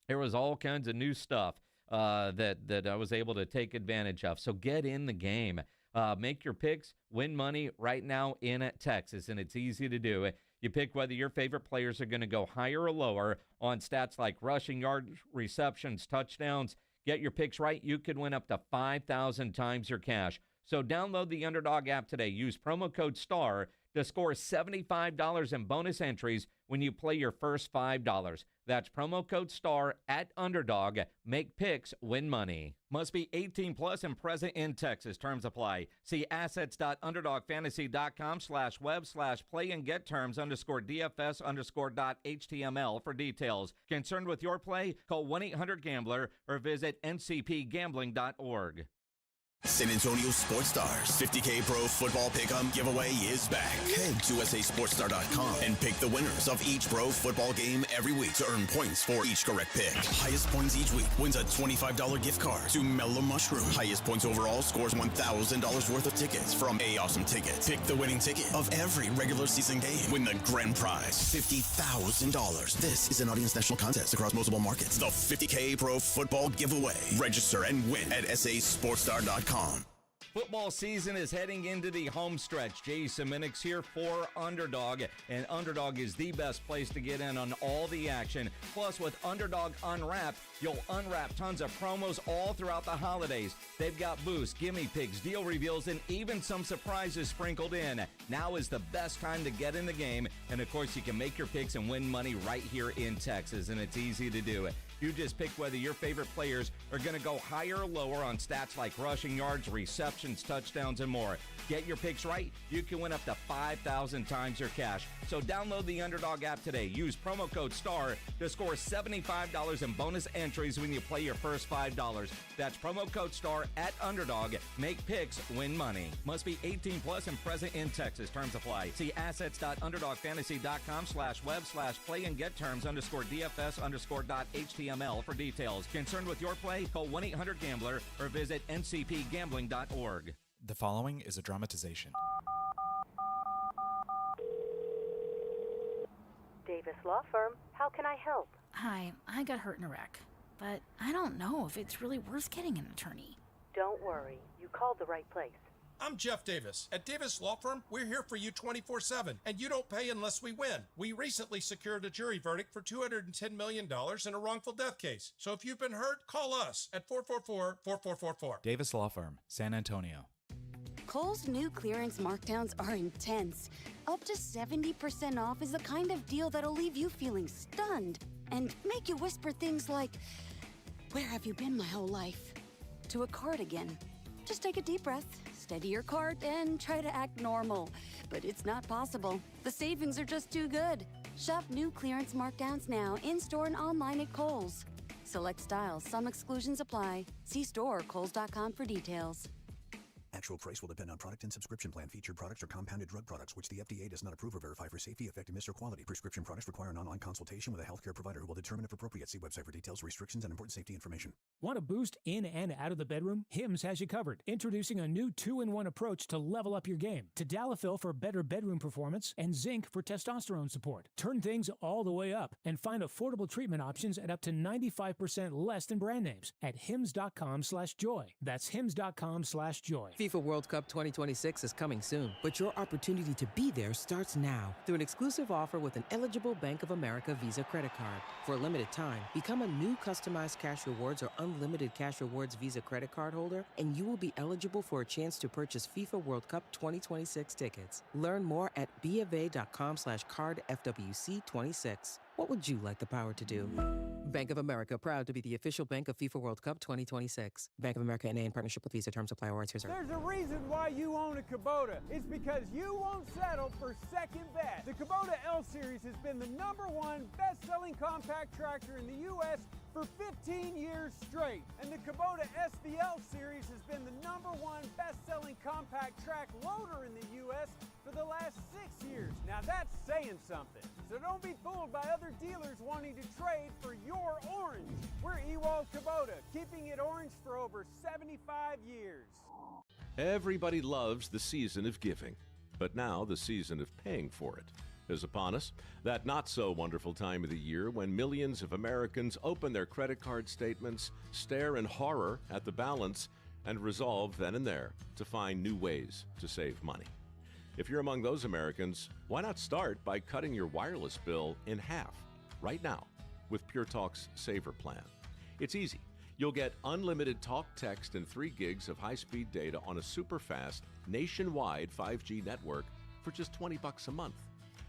there was all kinds of new stuff that I was able to take advantage of. So get in the game. Make your picks, win money right now in Texas, and it's easy to do. You pick whether your favorite players are going to go higher or lower on stats like rushing yards, receptions, touchdowns. Get your picks right. You could win up to 5,000 times your cash. So download the Underdog app today. Use promo code STAR to score $75 in bonus entries when you play your first $5. That's promo code STAR at Underdog. Make picks, win money. Must be 18 plus and present in Texas. Terms apply. See assets.underdogfantasy.com/web/play and get terms _DFS_.html for details. Concerned with your play? Call 1-800-GAMBLER or visit ncpgambling.org. San Antonio Sports Stars 50K Pro Football Pick'em giveaway is back. Head to sasportstar.com and pick the winners of each pro football game every week to earn points for each correct pick. Highest points each week wins a $25 gift card to Mellow Mushroom. Highest points overall scores $1,000 worth of tickets from A Awesome Tickets. Pick the winning ticket of every regular season game. Win the grand prize, $50,000. This is an Audience National contest across multiple markets. The 50K Pro Football Giveaway. Register and win at sasportstar.com. Football season is heading into the home stretch. Jason Minix here for Underdog, and Underdog is the best place to get in on all the action. Plus, with Underdog Unwrapped, you'll unwrap tons of promos all throughout the holidays. They've got boosts, gimme picks, deal reveals, and even some surprises sprinkled in. Now is the best time to get in the game, and of course, you can make your picks and win money right here in Texas, and it's easy to do. You just pick whether your favorite players are going to go higher or lower on stats like rushing yards, receptions, touchdowns, and more. Get your picks right, you can win up to 5,000 times your cash. So download the Underdog app today. Use promo code STAR to score $75 in bonus entries when you play your first $5. That's promo code STAR at Underdog. Make picks, win money. Must be 18 plus and present in Texas. Terms apply. See assets.underdogfantasy.com/web/play and get terms _DFS_.html for details. Concerned with your play? Call 1-800-GAMBLER or visit ncpgambling.org. The following is a dramatization. Davis Law Firm, how can I help? Hi, I got hurt in Iraq, but I don't know if it's really worth getting an attorney. Don't worry, you called the right place. I'm Jeff Davis. At Davis Law Firm, we're here for you 24/7, and you don't pay unless we win. We recently secured a jury verdict for $210 million in a wrongful death case. So if you've been hurt, call us at 444-4444. Davis Law Firm, San Antonio. Kohl's new clearance markdowns are intense. Up to 70% off is the kind of deal that'll leave you feeling stunned and make you whisper things like, "Where have you been my whole life?" to a cardigan. Just take a deep breath, steady your cart, and try to act normal. But it's not possible. The savings are just too good. Shop new clearance markdowns now, in-store and online at Kohl's. Select styles, some exclusions apply. See store or kohls.com for details. Actual price will depend on product and subscription plan. Featured products are compounded drug products, which the FDA does not approve or verify for safety, effectiveness, or quality. Prescription products require an online consultation with a healthcare provider who will determine if appropriate. See website for details, restrictions, and important safety information. Want a boost in and out of the bedroom? Hims has you covered. Introducing a new 2-in-1 approach to level up your game. Tadalafil for better bedroom performance and zinc for testosterone support. Turn things all the way up and find affordable treatment options at up to 95% less than brand names at hims.com/joy. That's hims.com/joy. FIFA World Cup 2026 is coming soon, but your opportunity to be there starts now through an exclusive offer with an eligible Bank of America Visa credit card. For a limited time, become a new customized cash rewards or unlimited cash rewards Visa credit card holder, and you will be eligible for a chance to purchase FIFA World Cup 2026 tickets. Learn more at BofA.com/cardFWC26. What would you like the power to do? Bank of America, proud to be the official bank of FIFA World Cup 2026. Bank of America NA in partnership with Visa. Terms apply. Warranties reserved. There's a reason why you own a Kubota. It's because you won't settle for second best. The Kubota L Series has been the #1 best-selling compact tractor in the U.S. for 15 years straight. And the Kubota SVL Series has been the #1 best-selling compact track loader in the U.S. for the last 6 years. Now that's saying something. So don't be fooled by other dealers wanting to trade for your orange. We're Ewald Kubota, keeping it orange for over 75 years. Everybody loves the season of giving, but now the season of paying for it is upon us. That not-so-wonderful time of the year when millions of Americans open their credit card statements, stare in horror at the balance, and resolve then and there to find new ways to save money. If you're among those Americans, why not start by cutting your wireless bill in half right now with Pure Talk's Saver Plan? It's easy. You'll get unlimited talk, text, and 3 gigs of high-speed data on a super-fast, nationwide 5G network for just $20 a month.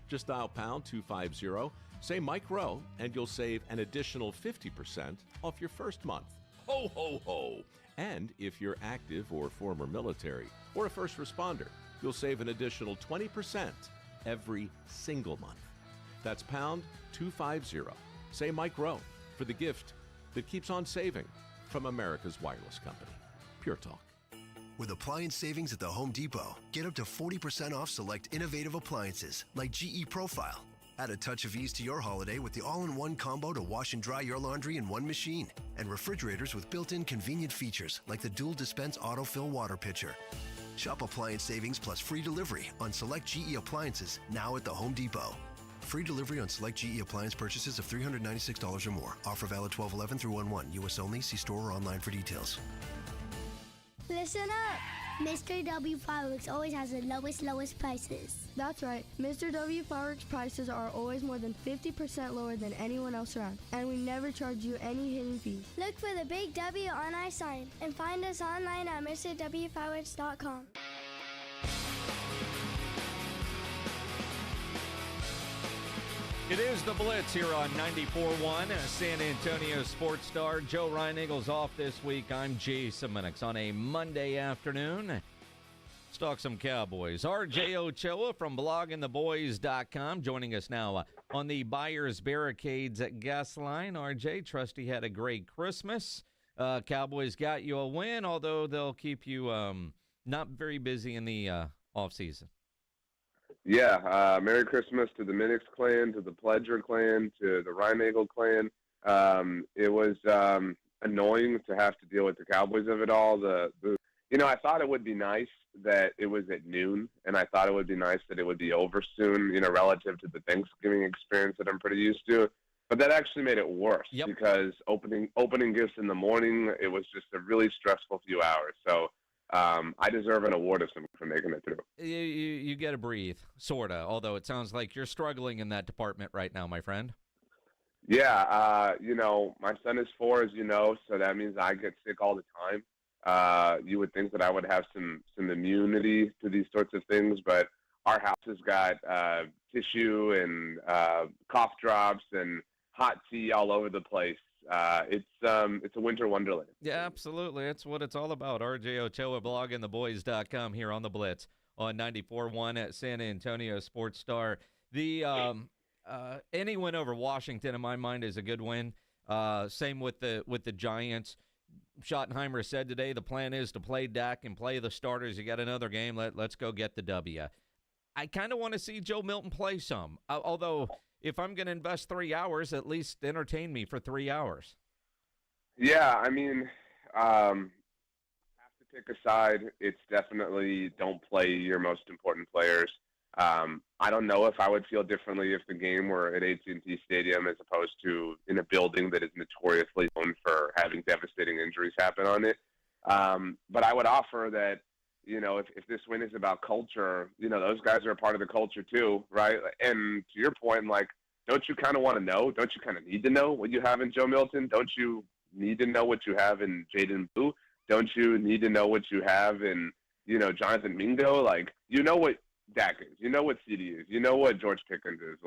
Just dial pound 250, say Mike Rowe, and you'll save an additional 50% off your first month. Ho, ho, ho! And if you're active or former military or a first responder, you'll save an additional 20% every single month. That's pound 250. Say Mike Rowe for the gift that keeps on saving from America's wireless company, Pure Talk. With appliance savings at the Home Depot, get up to 40% off select innovative appliances like GE Profile. Add a touch of ease to your holiday with the all-in-one combo to wash and dry your laundry in one machine. And refrigerators with built-in convenient features like the dual dispense autofill water pitcher. Shop appliance savings plus free delivery on select GE appliances now at the Home Depot. Free delivery on select GE appliance purchases of $396 or more. Offer valid 12/11 through 1/1. U.S. only. See store or online for details. Listen up! Mr. W Fireworks always has the lowest prices. That's right. Mr. W Fireworks prices are always more than 50% lower than anyone else around, and we never charge you any hidden fees. Look for the big W on our sign and find us online at MrWFireworks.com. It is the Blitz here on 94.1 San Antonio Sports Star. Joe Reinagel's off this week. I'm Jason Minix on a Monday afternoon. Let's talk some Cowboys. RJ Ochoa from bloggingtheboys.com joining us now on the Buyers Barricades guest line. RJ, trust he had a great Christmas. Cowboys got you a win, although they'll keep you not very busy in the offseason. Yeah, Merry Christmas to the Minix clan, to the Pledger clan, to the Reinagel clan. It was annoying to have to deal with the Cowboys of it all. I thought it would be nice that it was at noon, and I thought it would be nice that it would be over soon, relative to the Thanksgiving experience that I'm pretty used to. But that actually made it worse because opening gifts in the morning, it was just a really stressful few hours. So I deserve an award of some for making it through. You get to breathe, sort of, although it sounds like you're struggling in that department right now, my friend. Yeah, my son is 4, as you know, so that means I get sick all the time. You would think that I would have some immunity to these sorts of things, but our house has got tissue and cough drops and hot tea all over the place. It's a winter wonderland. Yeah, absolutely. That's what it's all about. RJ Ochoa, bloggingtheboys.com here on the Blitz on 94.1 at San Antonio Sports Star. The any win over Washington, in my mind, is a good win. Same with the Giants. Schottenheimer said today the plan is to play Dak and play the starters. You got another game. Let's go get the W. I kind of want to see Joe Milton play some, although if I'm going to invest 3 hours, at least entertain me for 3 hours. Yeah, I mean, have to pick a side. It's definitely don't play your most important players. I don't know if I would feel differently if the game were at AT&T Stadium as opposed to in a building that is notoriously known for having devastating injuries happen on it. But I would offer that, if this win is about culture, those guys are a part of the culture too, right? And to your point, don't you kind of want to know? Don't you kind of need to know what you have in Joe Milton? Don't you need to know what you have in Jaden Blue? Don't you need to know what you have in, Jonathan Mingo? You know what Dak is. You know what CD is. You know what George Pickens is.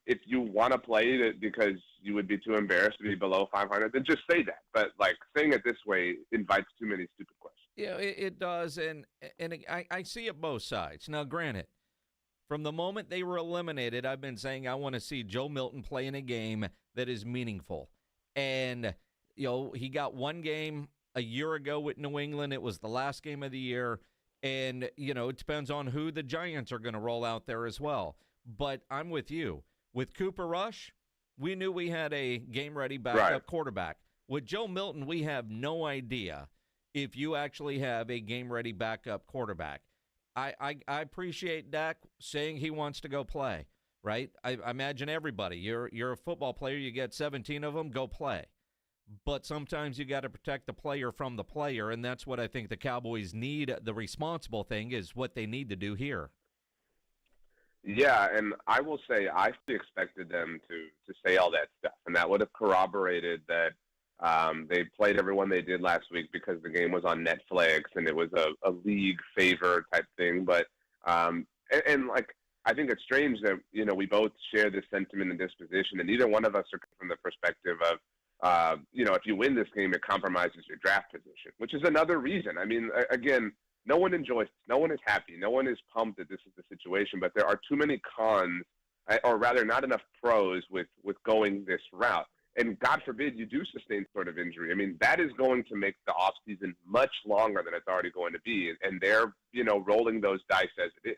If you want to play it because you would be too embarrassed to be below 500, then just say that. But, saying it this way invites too many stupid questions. Yeah, it does, and I see it both sides. Now, granted, from the moment they were eliminated, I've been saying I want to see Joe Milton play in a game that is meaningful. And, he got one game a year ago with New England. It was the last game of the year. And, it depends on who the Giants are going to roll out there as well. But I'm with you. With Cooper Rush, we knew we had a game-ready backup quarterback. With Joe Milton, we have no idea if you actually have a game-ready backup quarterback. I appreciate Dak saying he wants to go play, right? I imagine everybody. You're a football player. You get 17 of them, go play. But sometimes you got to protect the player from the player, and that's what I think the Cowboys need. The responsible thing is what they need to do here. Yeah, and I will say I expected them to say all that stuff, and that would have corroborated that they played everyone they did last week because the game was on Netflix and it was a league favor type thing. But I think it's strange that we both share this sentiment and disposition, and neither one of us are from the perspective of if you win this game, it compromises your draft position, which is another reason. I mean, again, no one enjoys this. No one is happy. No one is pumped that this is the situation, but there are too many cons, or rather not enough pros with going this route. and God forbid you do sustain sort of injury. I mean, that is going to make the offseason much longer than it's already going to be. And they're, rolling those dice as it is.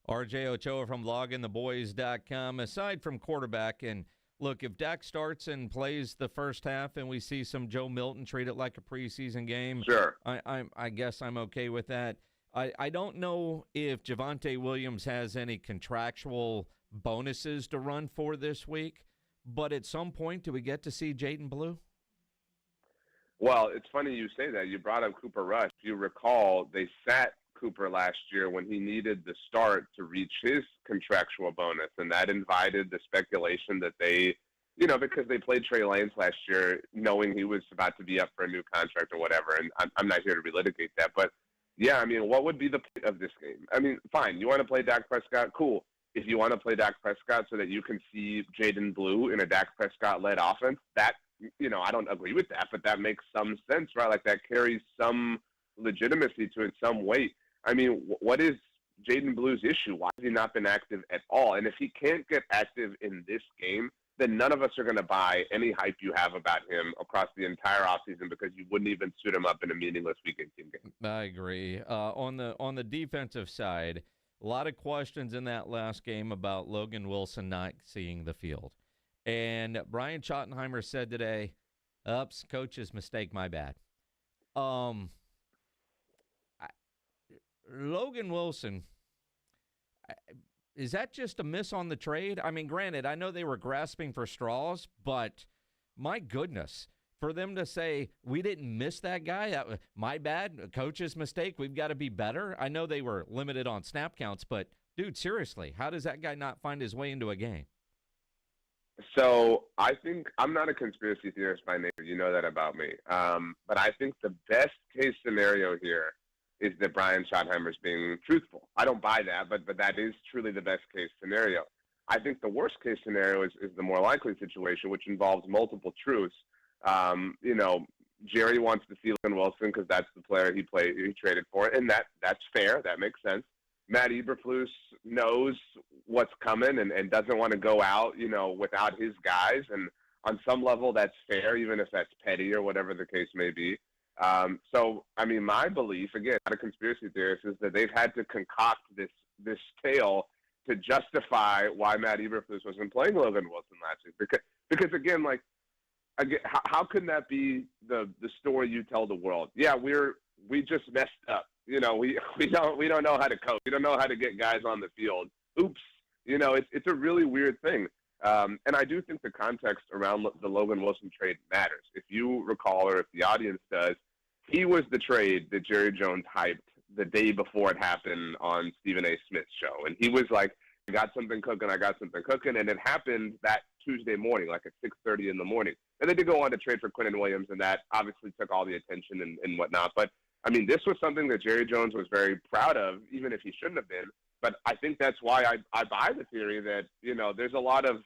RJ Ochoa from logintheboys.com. Aside from quarterback, and look, if Dak starts and plays the first half and we see some Joe Milton treat it like a preseason game, sure. I guess I'm okay with that. I don't know if Javonte Williams has any contractual bonuses to run for this week, but at some point, do we get to see Jaden Blue? Well, it's funny you say that. You brought up Cooper Rush. If you recall, they sat Cooper last year when he needed the start to reach his contractual bonus, and that invited the speculation that they, because they played Trey Lance last year knowing he was about to be up for a new contract or whatever, and I'm not here to relitigate that, but yeah, I mean, what would be the point of this game? I mean, fine, you want to play Dak Prescott? Cool. If you want to play Dak Prescott so that you can see Jaden Blue in a Dak Prescott-led offense, that, I don't agree with that, but that makes some sense, right? Like, that carries some legitimacy to it, some weight. I mean, what is Jaden Blue's issue? Why has he not been active at all? And if he can't get active in this game, then none of us are going to buy any hype you have about him across the entire offseason because you wouldn't even suit him up in a meaningless Week 18 game. I agree. On the defensive side, a lot of questions in that last game about Logan Wilson not seeing the field. And Brian Schottenheimer said today, "Oops, coach's mistake, my bad." Logan Wilson, is that just a miss on the trade? I mean, granted, I know they were grasping for straws, but my goodness, for them to say, we didn't miss that guy, my bad, coach's mistake, we've got to be better. I know they were limited on snap counts, but, dude, seriously, how does that guy not find his way into a game? So I think I'm not a conspiracy theorist by nature. You know that about me. But I think the best case scenario here is that Brian Schottenheimer's being truthful. I don't buy that, but that is truly the best case scenario. I think the worst case scenario is the more likely situation, which involves multiple truths. Jerry wants to see Logan Wilson because that's the player he traded for, and that's fair. That makes sense. Matt Eberflus knows what's coming and doesn't want to go out, without his guys. And on some level, that's fair, even if that's petty or whatever the case may be. So, I mean, my belief, again, not a conspiracy theorist, is that they've had to concoct this tale to justify why Matt Eberflus wasn't playing Logan Wilson last week. Because again, how can that be the story you tell the world? Yeah, we just messed up. We don't know how to coach. We don't know how to get guys on the field. Oops. It's a really weird thing. And I do think the context around the Logan Wilson trade matters. If you recall, or if the audience does, he was the trade that Jerry Jones hyped the day before it happened on Stephen A. Smith's show. And he was like, I got something cooking. And it happened that Tuesday morning, like at 6:30 in the morning. And they did go on to trade for Quinnen Williams, and that obviously took all the attention and whatnot. But, I mean, this was something that Jerry Jones was very proud of, even if he shouldn't have been. But I think that's why I buy the theory that, there's a lot of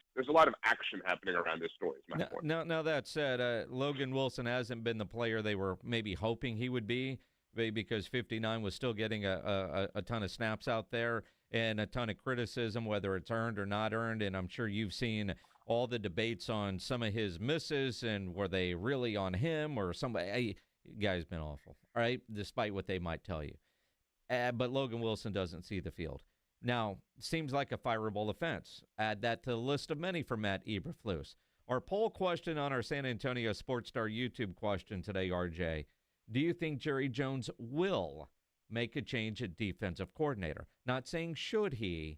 action happening around this story. Now that said, Logan Wilson hasn't been the player they were maybe hoping he would be, because 59 was still getting a ton of snaps out there and a ton of criticism, whether it's earned or not earned. And I'm sure you've seen all the debates on some of his misses and were they really on him or somebody. Hey, guy's been awful, all right, despite what they might tell you. But Logan Wilson doesn't see the field. Now, seems like a fireable offense. Add that to the list of many for Matt Eberflus. Our poll question on our San Antonio Sports Star YouTube question today, RJ, do you think Jerry Jones will make a change at defensive coordinator? Not saying should he,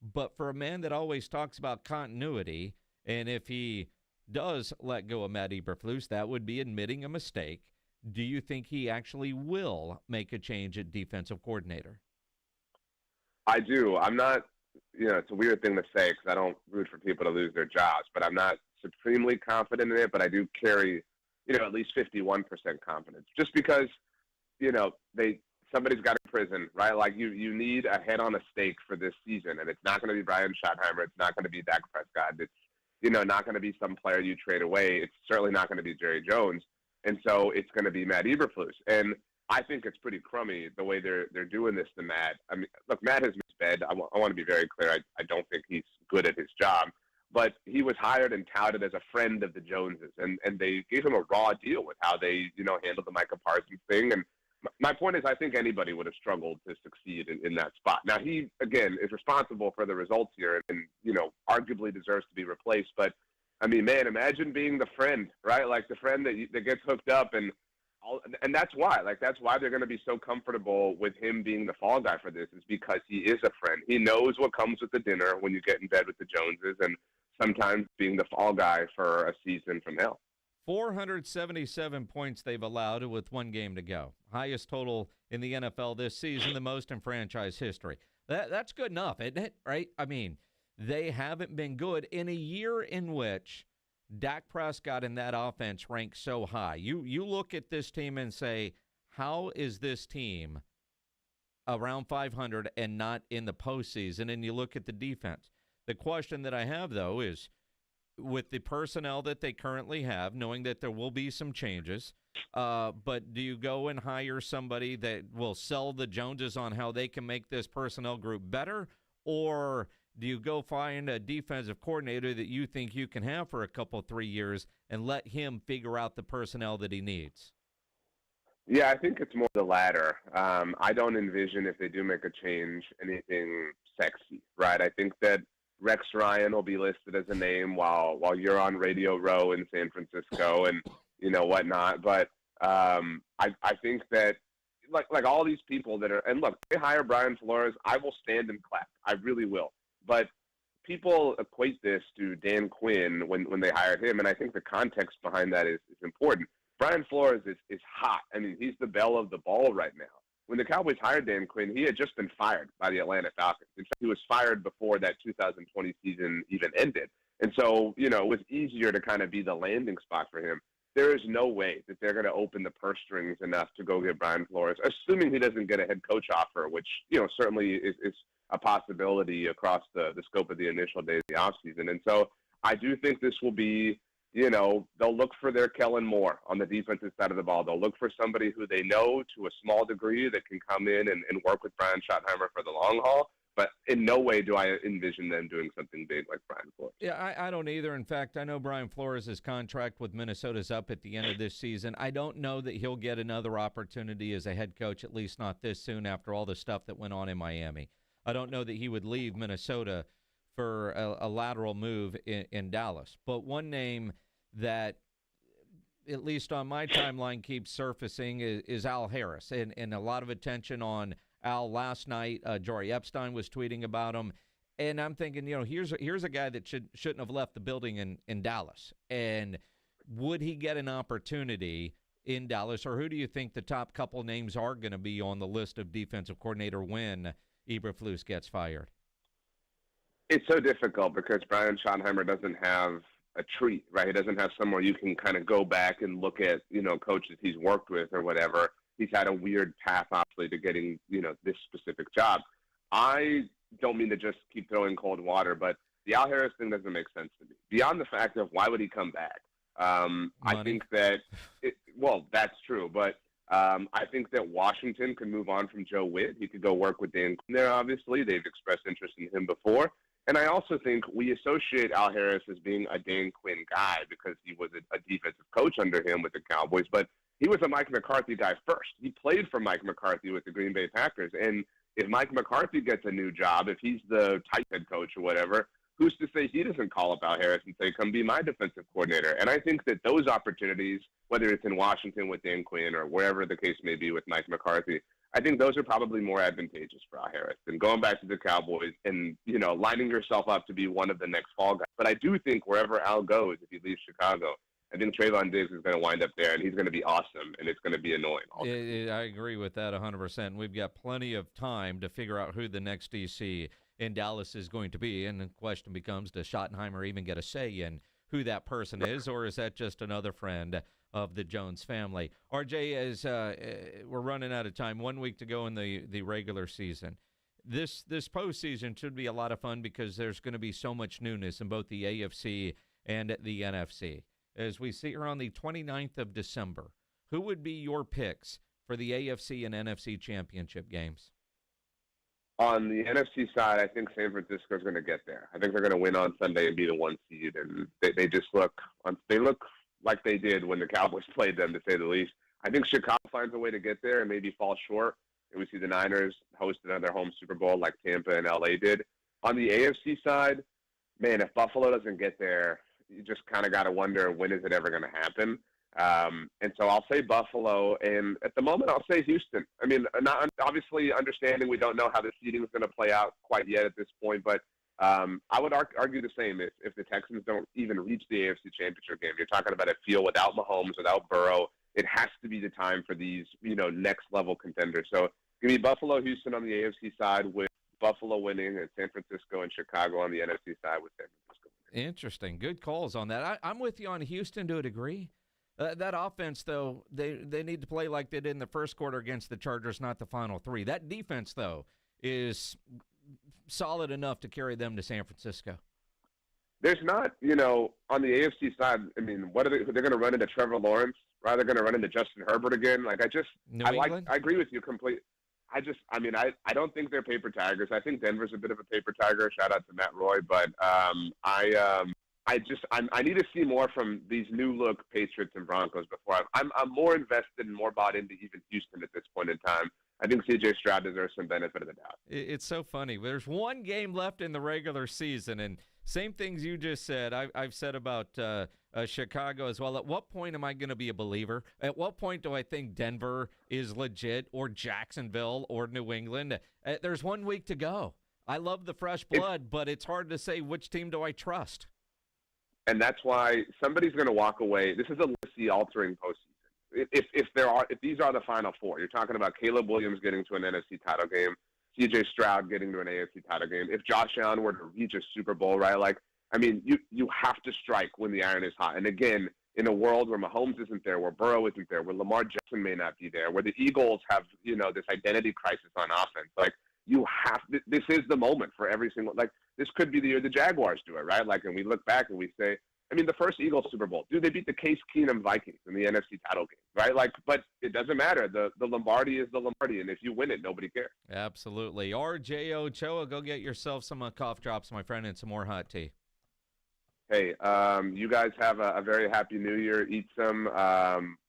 but for a man that always talks about continuity, and if he does let go of Matt Eberflus, that would be admitting a mistake. Do you think he actually will make a change at defensive coordinator? I do. I'm not, it's a weird thing to say because I don't root for people to lose their jobs, but I'm not supremely confident in it, but I do carry, at least 51% confidence. Just because, somebody's got in prison, right? Like you need a head on a stake for this season, and it's not going to be Brian Schottenheimer. It's not going to be Dak Prescott. It's, not going to be some player you trade away. It's certainly not going to be Jerry Jones. And so it's going to be Matt Eberflus. And I think it's pretty crummy the way they're doing this to Matt. I mean, look, Matt has missped. I want to be very clear. I don't think he's good at his job. but he was hired and touted as a friend of the Joneses, and they gave him a raw deal with how they, handled the Micah Parsons thing. And my point is, I think anybody would have struggled to succeed in that spot. Now, he, again, is responsible for the results here and arguably deserves to be replaced. But, I mean, man, imagine being the friend, right? Like the friend that gets hooked up and that's why. Like, that's why they're going to be so comfortable with him being the fall guy for this, is because he is a friend. He knows what comes with the dinner when you get in bed with the Joneses, and sometimes being the fall guy for a season from hell. 477 points they've allowed with one game to go. Highest total in the NFL this season, the most in franchise history. That's good enough, isn't it? Right? I mean, they haven't been good in a year in which Dak Prescott and that offense ranked so high. You look at this team and say, how is this team around 500 and not in the postseason? And you look at the defense. The question that I have, though, is with the personnel that they currently have, knowing that there will be some changes, but do you go and hire somebody that will sell the Joneses on how they can make this personnel group better, or do you go find a defensive coordinator that you think you can have for a couple, 3 years and let him figure out the personnel that he needs? Yeah, I think it's more the latter. I don't envision, if they do make a change, anything sexy, right? I think that Rex Ryan will be listed as a name while you're on Radio Row in San Francisco and, whatnot. But I think that, like all these people that are – and look, they hire Brian Flores, I will stand and clap. I really will. But people equate this to Dan Quinn when they hired him, and I think the context behind that is important. Brian Flores is hot. I mean, he's the belle of the ball right now. When the Cowboys hired Dan Quinn, he had just been fired by the Atlanta Falcons. In fact, he was fired before that 2020 season even ended. And so, it was easier to kind of be the landing spot for him. There is no way that they're going to open the purse strings enough to go get Brian Flores, assuming he doesn't get a head coach offer, which, certainly is a possibility across the scope of the initial days of the offseason. And so I do think this will be, they'll look for their Kellen Moore on the defensive side of the ball. They'll look for somebody who they know to a small degree that can come in and work with Brian Schottenheimer for the long haul. But in no way do I envision them doing something big like Brian Flores. Yeah, I don't either. In fact, I know Brian Flores' contract with Minnesota's up at the end of this season. I don't know that he'll get another opportunity as a head coach, at least not this soon after all the stuff that went on in Miami. I don't know that he would leave Minnesota for a lateral move in Dallas. But one name that, at least on my timeline, keeps surfacing is Al Harris. And a lot of attention on Al last night. Jory Epstein was tweeting about him. And I'm thinking, here's a guy that shouldn't have left the building in Dallas. And would he get an opportunity in Dallas? Or who do you think the top couple names are going to be on the list of defensive coordinator when Eberflus gets fired? It's so difficult because Brian Schottenheimer doesn't have a tree, right? He doesn't have somewhere you can kind of go back and look at, coaches he's worked with or whatever. He's had a weird path, obviously, to getting, this specific job. I don't mean to just keep throwing cold water, but the Al Harris thing doesn't make sense to me. Beyond the fact of why would he come back? I think that, that's true, but I think that Washington could move on from Joe Witt. He could go work with Dan Quinn there, obviously. They've expressed interest in him before. And I also think we associate Al Harris as being a Dan Quinn guy because he was a defensive coach under him with the Cowboys, but he was a Mike McCarthy guy first. He played for Mike McCarthy with the Green Bay Packers. And if Mike McCarthy gets a new job, if he's the tight head coach or whatever, who's to say he doesn't call up Al Harris and say, come be my defensive coordinator? And I think that those opportunities, whether it's in Washington with Dan Quinn or wherever the case may be with Mike McCarthy, I think those are probably more advantageous for Al Harris than going back to the Cowboys and, lining yourself up to be one of the next fall guys. But I do think wherever Al goes, if he leaves Chicago, I think Trayvon Diggs is going to wind up there, and he's going to be awesome, and it's going to be annoying. I agree with that 100%. We've got plenty of time to figure out who the next DC in Dallas is going to be, and the question becomes, does Schottenheimer even get a say in who that person is, or is that just another friend of the Jones family? RJ, as we're running out of time, 1 week to go in the regular season. This postseason should be a lot of fun because there's going to be so much newness in both the AFC and the NFC. As we see here on the 29th of December, who would be your picks for the AFC and NFC championship games? On the NFC side, I think San Francisco is going to get there. I think they're going to win on Sunday and be the 1 seed, and they just look like they did when the Cowboys played them, to say the least. I think Chicago finds a way to get there and maybe fall short, and we see the Niners host another home Super Bowl like Tampa and LA did. On the AFC side, man, if Buffalo doesn't get there, you just kind of got to wonder, when is it ever going to happen? And so I'll say Buffalo, and at the moment I'll say Houston. I mean, not obviously understanding we don't know how the seeding is going to play out quite yet at this point, but I would argue the same. If the Texans don't even reach the AFC Championship game, you're talking about a field without Mahomes, without Burrow. It has to be the time for these, next level contenders. So give me Buffalo, Houston on the AFC side, with Buffalo winning, and San Francisco and Chicago on the NFC side with San Francisco winning. Interesting. Good calls on that. I'm with you on Houston to a degree. That offense, though, they need to play like they did in the first quarter against the Chargers, not the final three. That defense, though, is solid enough to carry them to San Francisco. There's not, on the AFC side, I mean, what are they're going to run into Trevor Lawrence, right? They're going to run into Justin Herbert again. I agree with you completely. I don't think they're paper tigers. I think Denver's a bit of a paper tiger. Shout out to Matt Roy, but I need to see more from these new look Patriots and Broncos before I'm more invested and more bought into even Houston at this point in time. I think C.J. Stroud deserves some benefit of the doubt. It's so funny. There's one game left in the regular season, and same things you just said, I've said about Chicago as well. At what point am I going to be a believer? At what point do I think Denver is legit, or Jacksonville, or New England? There's 1 week to go. I love the fresh blood, but it's hard to say which team do I trust. And that's why somebody's going to walk away. This is a legacy-altering postseason. If these are the Final Four, you're talking about Caleb Williams getting to an NFC title game, C.J. Stroud getting to an AFC title game. If Josh Allen were to reach a Super Bowl, right? You have to strike when the iron is hot. And again, in a world where Mahomes isn't there, where Burrow isn't there, where Lamar Jackson may not be there, where the Eagles have, this identity crisis on offense, this is the moment for every single, this could be the year the Jaguars do it, right? And we look back and we say, the first Eagles Super Bowl, they beat the Case Keenum Vikings in the NFC title game, right? But it doesn't matter. The Lombardi is the Lombardi, and if you win it, nobody cares. Absolutely. RJ Ochoa, go get yourself some cough drops, my friend, and some more hot tea. Hey, you guys have a very happy New Year. Eat some,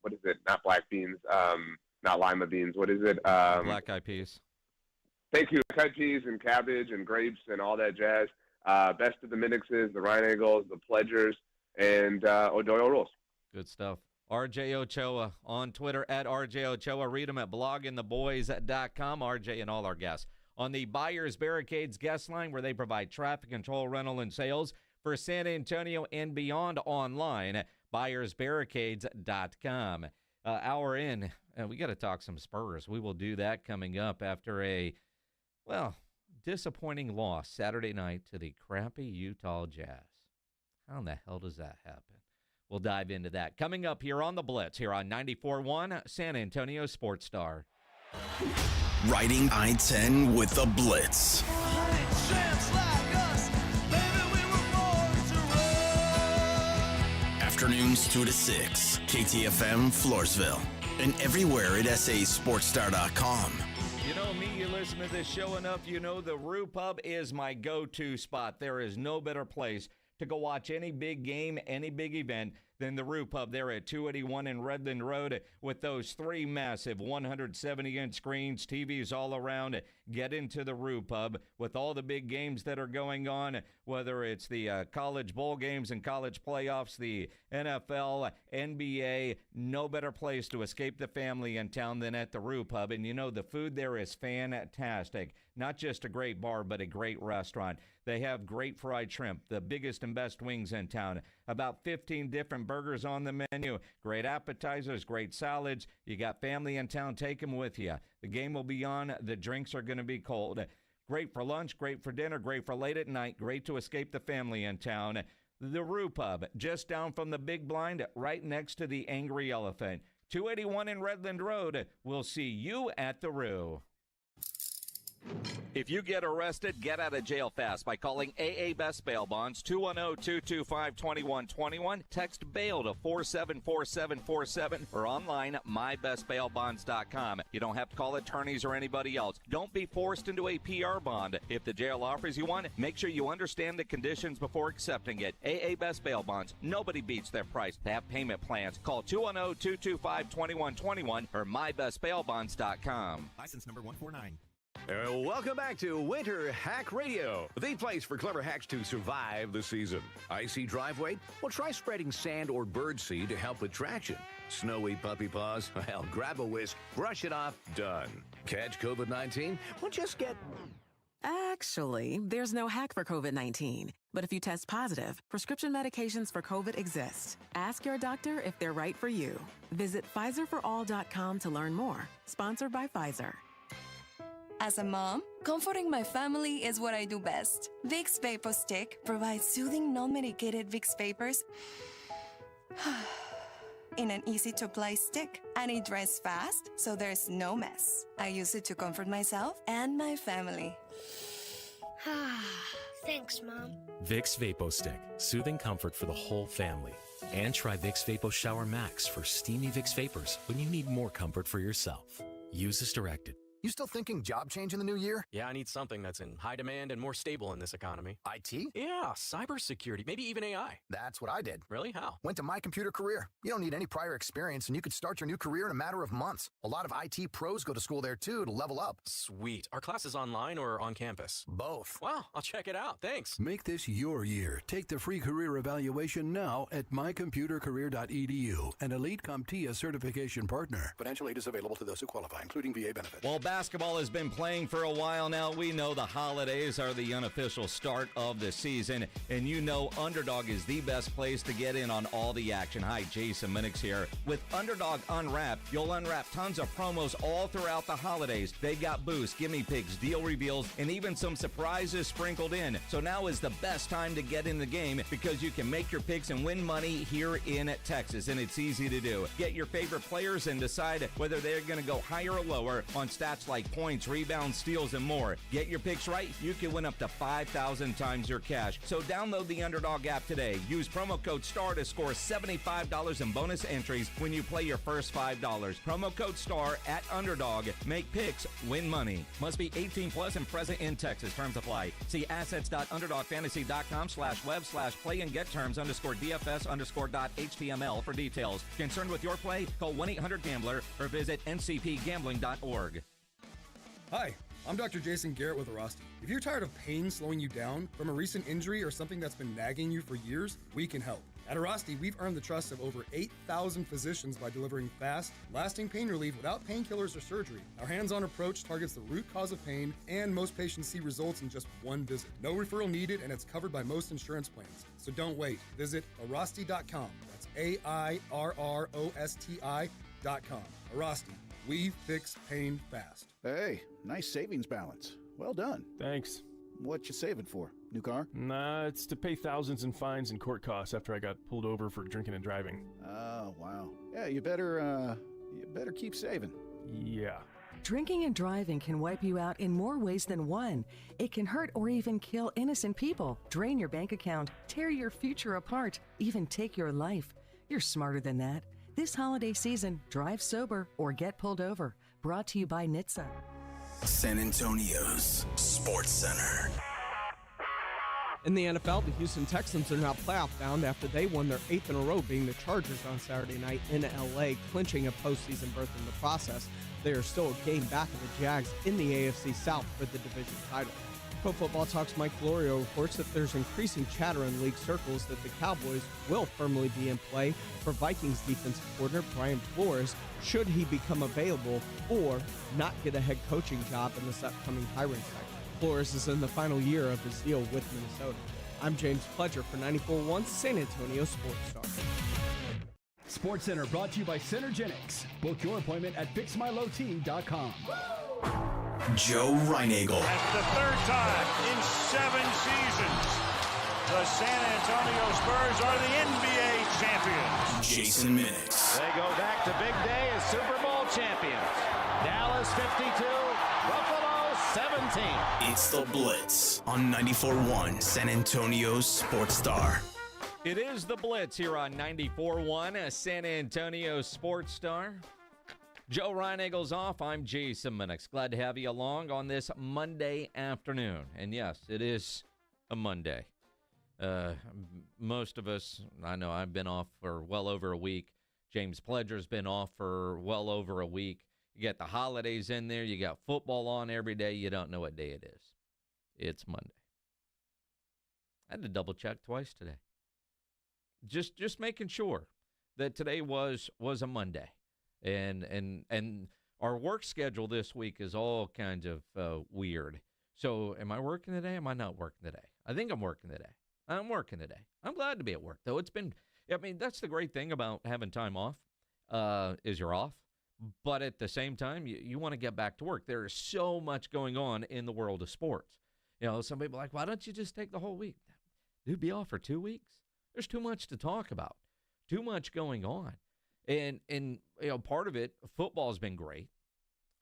what is it? Not black beans, not lima beans. What is it? Black-eyed peas. Thank you. Cut peas and cabbage and grapes and all that jazz. Best of the Minixes, the Ryan Eagles, the Pledgers, and Odoyo Rules. Good stuff. RJ Ochoa on Twitter, at RJ Ochoa. Read him at bloggingtheboys.com. RJ and all our guests on the Buyers Barricades guest line, where they provide traffic control, rental, and sales for San Antonio and beyond online, buyersbarricades.com. Hour in, we got to talk some Spurs. We will do that coming up after a, disappointing loss Saturday night to the crappy Utah Jazz. How in the hell does that happen? We'll dive into that coming up here on The Blitz, here on 94.1 San Antonio Sports Star. Riding I-10 with The Blitz. Afternoons 2 to 6, KTFM Floresville, and everywhere at sasportstar.com. You know me, you listen to this show enough, you know the Rue Pub is my go-to spot. There is no better place to go watch any big game, any big event than the Rue Pub there at 281 in Redland Road, with those 3 massive 170-inch screens, TVs all around. Get into the Rue Pub with all the big games that are going on, whether it's the college bowl games and college playoffs, the NFL, NBA. No better place to escape the family in town than at the Rue Pub. And you know, the food there is fantastic. Not just a great bar, but a great restaurant. They have great fried shrimp, the biggest and best wings in town, about 15 different burgers on the menu, great appetizers, great salads. You got family in town, take them with you. The game will be on, the drinks are going to be cold. Great for lunch, great for dinner, great for late at night, great to escape the family in town. The Rue Pub, just down from the Big Blind, right next to the Angry Elephant. 281 in Redland Road. We'll see you at the Rue. If you get arrested, get out of jail fast by calling AA Best Bail Bonds, 210-225-2121. Text bail to 474747 or online mybestbailbonds.com. You don't have to call attorneys or anybody else. Don't be forced into a PR bond. If the jail offers you one, make sure you understand the conditions before accepting it. AA Best Bail Bonds. Nobody beats their price. They have payment plans. Call 210-225-2121 or mybestbailbonds.com. License number 149. Welcome back to Winter Hack Radio, the place for clever hacks to survive the season. Icy driveway? Well, try spreading sand or birdseed to help with traction. Snowy puppy paws? Well, grab a whisk, brush it off, done. Catch COVID-19? Well, just get... Actually, there's no hack for COVID-19. But if you test positive, prescription medications for COVID exist. Ask your doctor if they're right for you. Visit PfizerForAll.com to learn more. Sponsored by Pfizer. As a mom, comforting my family is what I do best. Vicks Vapor Stick provides soothing, non-medicated Vicks Vapors in an easy-to-apply stick, and it dries fast, so there's no mess. I use it to comfort myself and my family. Thanks, Mom. Vicks Vapo Stick, soothing comfort for the whole family. And try Vicks Vapo Shower Max for steamy Vicks Vapors when you need more comfort for yourself. Use as directed. You still thinking job change in the new year? Yeah, I need something that's in high demand and more stable in this economy. IT? Yeah, cybersecurity, maybe even AI. That's what I did. Really? How? Went to My Computer Career. You don't need any prior experience, and you could start your new career in a matter of months. A lot of IT pros go to school there, too, to level up. Sweet. Are classes online or on campus? Both. Wow, I'll check it out. Thanks. Make this your year. Take the free career evaluation now at mycomputercareer.edu, an Elite CompTIA certification partner. Financial aid is available to those who qualify, including VA benefits. While basketball has been playing for a while now, we know the holidays are the unofficial start of the season, and you know Underdog is the best place to get in on all the action. Hi, Jason Minix here. With Underdog Unwrapped, you'll unwrap tons of promos all throughout the holidays. They've got boosts, gimme picks, deal reveals, and even some surprises sprinkled in. So now is the best time to get in the game because you can make your picks and win money here in Texas, and it's easy to do. Get your favorite players and decide whether they're going to go higher or lower on stats like points, rebounds, steals, and more. Get your picks right, you can win up to 5,000 times your cash. So download the Underdog app today. Use promo code STAR to score $75 in bonus entries when you play your first $5. Promo code STAR at Underdog. Make picks, win money. Must be 18 plus and present in Texas. Terms apply. See assets.underdogfantasy.com/web/play and get terms _DFS_.html for details. Concerned with your play? Call 1-800-GAMBLER or visit ncpgambling.org. Hi, I'm Dr. Jason Garrett with Arasti. If you're tired of pain slowing you down from a recent injury or something that's been nagging you for years, we can help. At Arasti, we've earned the trust of over 8,000 physicians by delivering fast, lasting pain relief without painkillers or surgery. Our hands-on approach targets the root cause of pain, and most patients see results in just one visit. No referral needed, and it's covered by most insurance plans. So don't wait. Visit Arasti.com. That's AIRROSTI.com. Arasti. We fix pain fast. Hey, nice savings balance. Well done. Thanks. What you saving for? New car? Nah, it's to pay thousands in fines and court costs after I got pulled over for drinking and driving. Oh, wow. Yeah, you better keep saving. Yeah. Drinking and driving can wipe you out in more ways than one. It can hurt or even kill innocent people, drain your bank account, tear your future apart, even take your life. You're smarter than that. This holiday season, drive sober or get pulled over. Brought to you by NHTSA. San Antonio's Sports Center. In the NFL, the Houston Texans are now playoff bound after they won their 8th in a row, beating the Chargers on Saturday night in L.A., clinching a postseason berth in the process. They are still a game back of the Jags in the AFC South for the division title. Pro Football Talk's Mike Florio reports that there's increasing chatter in league circles that the Cowboys will firmly be in play for Vikings defensive coordinator Brian Flores should he become available or not get a head coaching job in this upcoming hiring cycle. Flores is in the final year of his deal with Minnesota. I'm James Pledger for 94.1 San Antonio Sports Star. Sports Center brought to you by Synergenics. Book your appointment at fixmylowt.com. Joe Reinagle. That's the third time in 7 seasons, the San Antonio Spurs are the NBA champions. Jason Minix. They go back to big day as Super Bowl champions. Dallas 52, Buffalo 17. It's the Blitz on 94.1 San Antonio's Sports Star. It is the Blitz here on 94.1 San Antonio Sports Star. Joe Reinagel's off. I'm Jason Minix. Glad to have you along on this Monday afternoon. And yes, it is a Monday. Most of us, I know I've been off for well over a week. James Pledger's been off for well over a week. You got the holidays in there. You got football on every day. You don't know what day it is. It's Monday. I had to double check twice today. Just making sure that today was a Monday. And our work schedule this week is all kinds of weird. So am I working today? Am I not working today? I think I'm working today. I'm working today. I'm glad to be at work, though. That's the great thing about having time off, is you're off. But at the same time, you want to get back to work. There is so much going on in the world of sports. You know, some people are like, why don't you just take the whole week? Dude, be off for 2 weeks? There's too much to talk about. Too much going on. And you know, part of it, football's been great.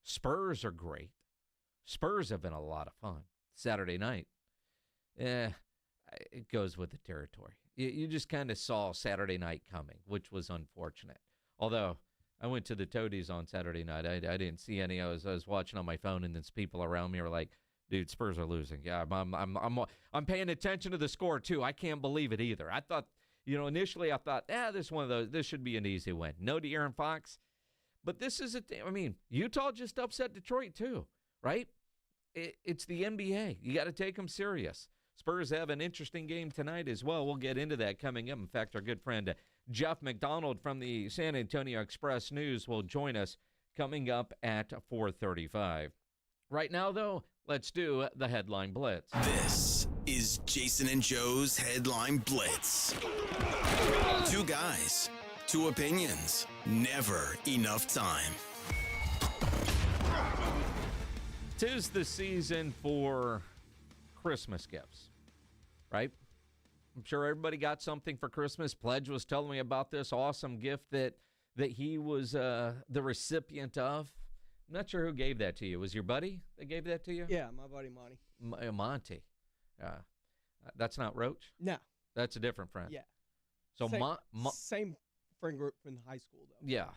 Spurs are great. Spurs have been a lot of fun. Saturday night. It goes with the territory. You just kind of saw Saturday night coming, which was unfortunate. Although I went to the Toadies on Saturday night. I didn't see any. I was watching on my phone, and then people around me were like, "Dude, Spurs are losing." Yeah, I'm paying attention to the score too. I can't believe it either. I thought, you know, initially I thought, this is one of those. This should be an easy win. No De'Aaron Fox, but this is Utah just upset Detroit too, right? It's the NBA. You got to take them serious. Spurs have an interesting game tonight as well. We'll get into that coming up. In fact, our good friend Jeff McDonald from the San Antonio Express News will join us coming up at 4:35. Right now, though, let's do the Headline Blitz. This is Jason and Joe's Headline Blitz. Two guys, two opinions, never enough time. 'Tis the season for Christmas gifts, right? I'm sure everybody got something for Christmas. Pledge was telling me about this awesome gift that he was the recipient of. I'm not sure who gave that to you. Was your buddy that gave that to you? Yeah, my buddy Monty. Monty. That's not Roach? No. That's a different friend. Yeah. So same friend group from high school, though. Yeah.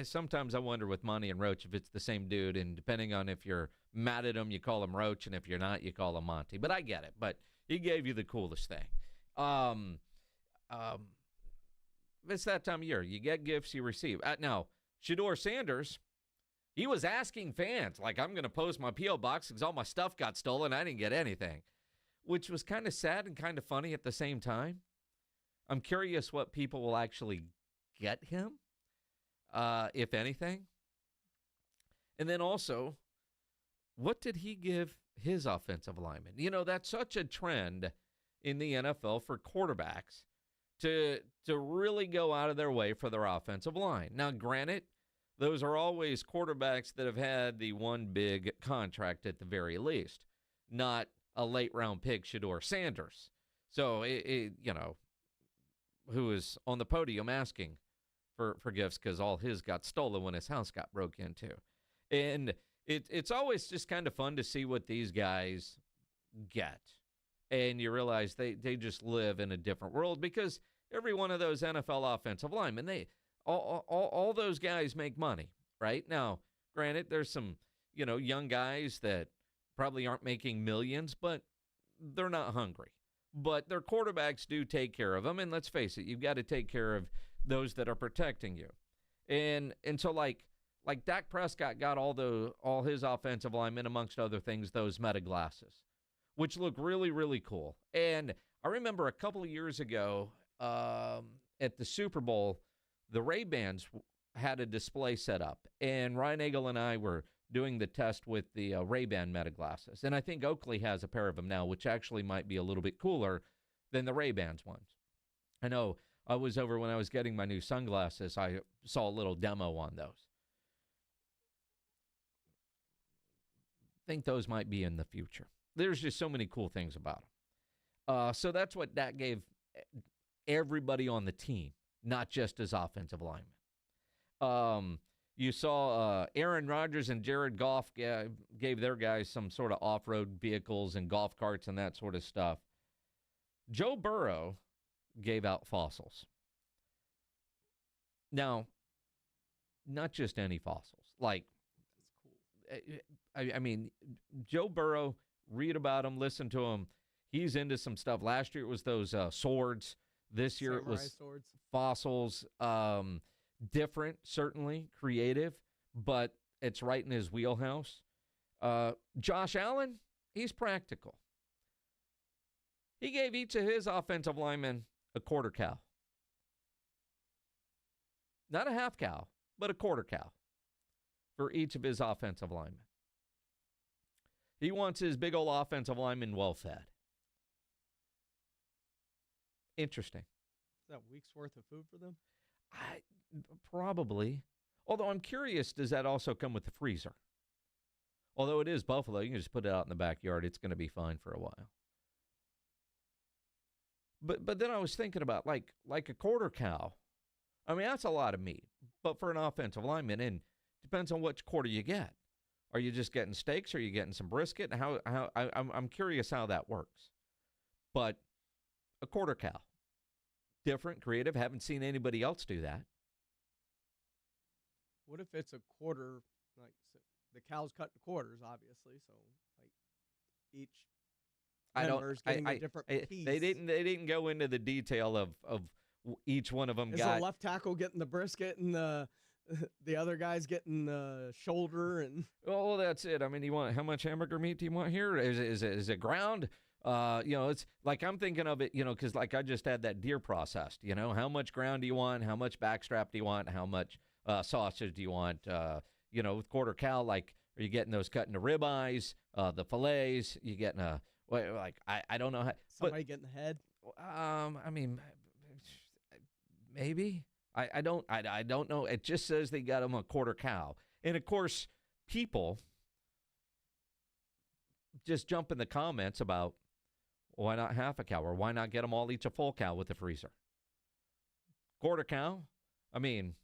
Sometimes I wonder with Monty and Roach if it's the same dude, and depending on if you're mad at him, you call him Roach, and if you're not, you call him Monty. But I get it. But he gave you the coolest thing. It's that time of year. You get gifts, you receive. Now, Shedeur Sanders, he was asking fans, like, I'm going to post my P.O. box because all my stuff got stolen. I didn't get anything, which was kind of sad and kind of funny at the same time. I'm curious what people will actually get him, if anything. And then also, what did he give his offensive lineman? You know, that's such a trend in the NFL for quarterbacks to really go out of their way for their offensive line. Now, granted, those are always quarterbacks that have had the one big contract at the very least, not a late-round pick, Shedeur Sanders. So, who is on the podium asking for gifts because all his got stolen when his house got broke into. And it's always just kind of fun to see what these guys get. And you realize they just live in a different world because every one of those NFL offensive linemen, all those guys make money, right? Now, granted, there's some, young guys that probably aren't making millions, but they're not hungry. But their quarterbacks do take care of them, and let's face it, you've got to take care of those that are protecting you. And so like Dak Prescott got all his offensive linemen, amongst other things, those Meta glasses, which look really, really cool. And I remember a couple of years ago at the Super Bowl, the Ray-Bans had a display set up, and Ryan Eagle and I were doing the test with the Ray-Ban Meta glasses. And I think Oakley has a pair of them now, which actually might be a little bit cooler than the Ray-Bans ones. I know I was over when I was getting my new sunglasses. I saw a little demo on those. I think those might be in the future. There's just so many cool things about them. So that's what Dak gave everybody on the team, not just his offensive linemen. You saw Aaron Rodgers and Jared Goff gave their guys some sort of off-road vehicles and golf carts and that sort of stuff. Joe Burrow gave out fossils. Now, not just any fossils. Like, that's cool. I mean, Joe Burrow, read about him, listen to him. He's into some stuff. Last year it was those swords. This year it was swords. Fossils. Different, certainly, creative, but it's right in his wheelhouse. Josh Allen, he's practical. He gave each of his offensive linemen a quarter cow. Not a half cow, but a quarter cow for each of his offensive linemen. He wants his big old offensive linemen well fed. Interesting. Is that a week's worth of food for them? Probably. Although I'm curious, does that also come with the freezer? Although it is Buffalo, you can just put it out in the backyard. It's going to be fine for a while. But then I was thinking about like a quarter cow. I mean, that's a lot of meat. But for an offensive lineman, and depends on which quarter you get. Are you just getting steaks? Or are you getting some brisket? And I'm curious how that works. But a quarter cow. Different, creative. Haven't seen anybody else do that. What if it's a quarter, like the cow's cut in quarters, obviously, so like each member's getting a different piece. They didn't go into the detail of each one of them. Is the left tackle getting the brisket and the other guy's getting the shoulder and? Well, that's it. I mean, how much hamburger meat do you want here? Is it ground? It's like I'm thinking of it, because like I just had that deer processed. How much ground do you want? How much backstrap do you want? How much sausage do you want? With quarter cow, like, are you getting those cut into ribeyes, the fillets? You getting I don't know how. Somebody getting the head? I mean, maybe. I don't know. It just says they got them a quarter cow, and of course, people just jump in the comments about why not half a cow, or why not get them all each a full cow with the freezer? Quarter cow? I mean,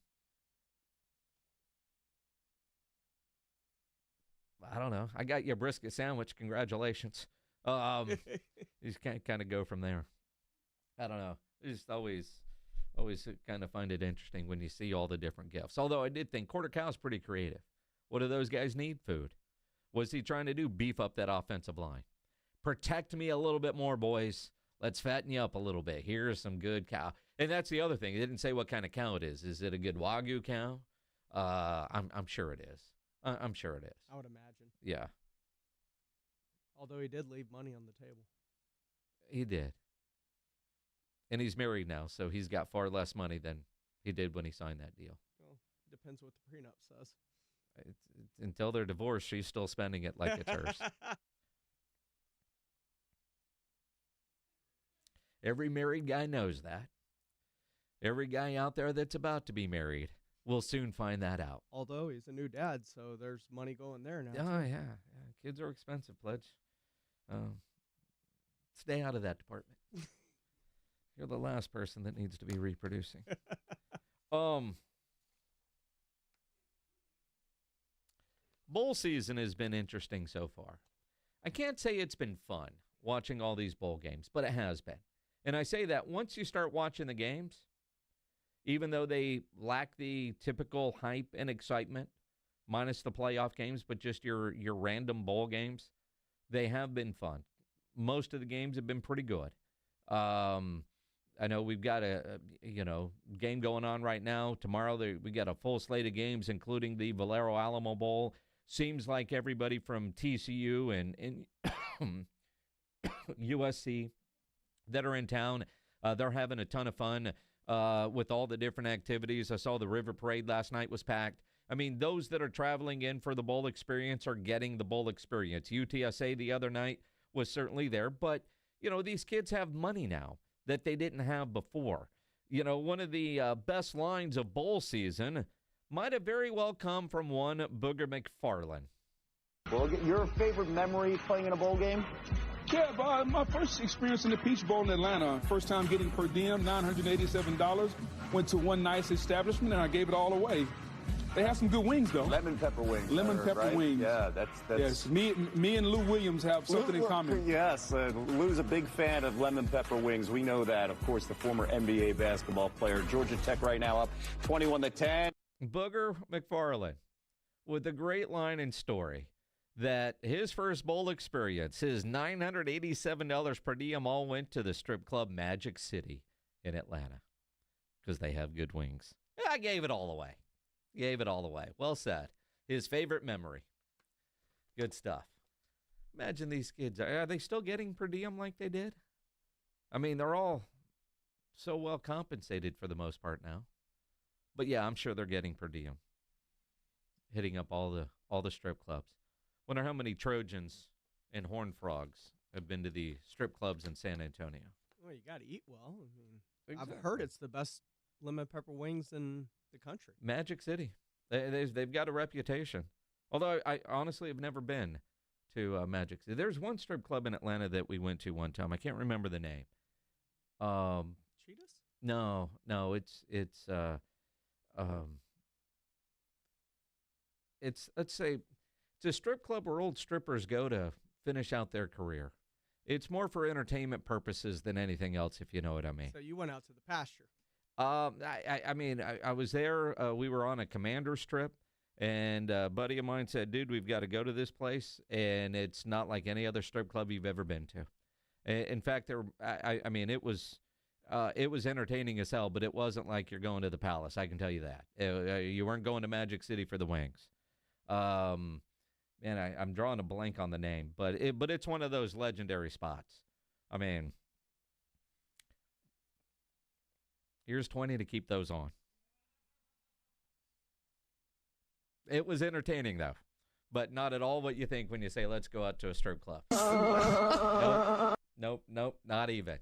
I don't know. I got you a brisket sandwich. Congratulations. You just kind of go from there. I don't know. I just always kind of find it interesting when you see all the different gifts. Although I did think quarter cow is pretty creative. What do those guys need? Food. What's he trying to do? Beef up that offensive line. Protect me a little bit more, boys. Let's fatten you up a little bit. Here's some good cow. And that's the other thing. He didn't say what kind of cow it is. Is it a good Wagyu cow? I'm sure it is. I'm sure it is. I would imagine. Yeah. Although he did leave money on the table. He did. And he's married now, so he's got far less money than he did when he signed that deal. Well, depends what the prenup says. Until they're divorced, she's still spending it like it's hers. Every married guy knows that. Every guy out there that's about to be married will soon find that out. Although he's a new dad, so there's money going there now. Oh, yeah. Kids are expensive, Pledge. Stay out of that department. You're the last person that needs to be reproducing. Bowl season has been interesting so far. I can't say it's been fun watching all these bowl games, but it has been. And I say that once you start watching the games, even though they lack the typical hype and excitement, minus the playoff games, but just your random bowl games, they have been fun. Most of the games have been pretty good. I know we've got a game going on right now. Tomorrow we got a full slate of games, including the Valero Alamo Bowl. Seems like everybody from TCU and USC that are in town, they're having a ton of fun with all the different activities. I saw the River Parade last night was packed. I mean, those that are traveling in for the bowl experience are getting the bowl experience. UTSA the other night was certainly there, but, these kids have money now that they didn't have before. One of the best lines of bowl season might have very well come from one Booger McFarland. Well, your favorite memory playing in a bowl game? Yeah, my first experience in the Peach Bowl in Atlanta. First time getting per diem, $987. Went to one nice establishment, and I gave it all away. They have some good wings, though. Lemon pepper wings. Lemon pepper right? wings. Yeah, that's. Yes, me and Lou Williams have something in common. Yes, Lou's a big fan of lemon pepper wings. We know that. Of course, the former NBA basketball player. Georgia Tech right now up 21-10. Booger McFarland with a great line and story that his first bowl experience, his $987 per diem, all went to the strip club Magic City in Atlanta because they have good wings. I gave it all away. Well said. His favorite memory. Good stuff. Imagine these kids. Are they still getting per diem like they did? I mean, they're all so well compensated for the most part now. But yeah, I'm sure they're getting per diem. Hitting up all the strip clubs. Wonder how many Trojans and Horned Frogs have been to the strip clubs in San Antonio. Well, you got to eat well. I mean, Exactly. I've heard it's the best lemon pepper wings in the country. Magic City. They've got a reputation. Although I honestly have never been to Magic City. There's one strip club in Atlanta that we went to one time. I can't remember the name. Cheetahs? No, it's let's say it's a strip club where old strippers go to finish out their career. It's more for entertainment purposes than anything else, if you know what I mean. So you went out to the pasture. I was there. We were on a commander's trip, and a buddy of mine said, dude, we've got to go to this place, and it's not like any other strip club you've ever been to. In fact, it was entertaining as hell, but it wasn't like you're going to the Palace. I can tell you that. You weren't going to Magic City for the wings. Man, I'm drawing a blank on the name, but it's one of those legendary spots. I mean, here's 20 to keep those on. It was entertaining, though, but not at all what you think when you say, let's go out to a strip club. Nope, not even.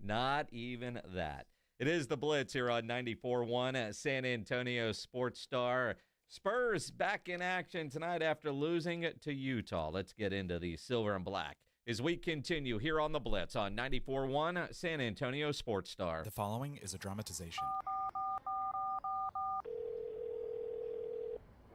Not even that. It is the Blitz here on 94.1 at San Antonio Sports Star. Spurs back in action tonight after losing to Utah. Let's get into the silver and black as we continue here on the Blitz on 94.1 San Antonio Sports Star. The following is a dramatization.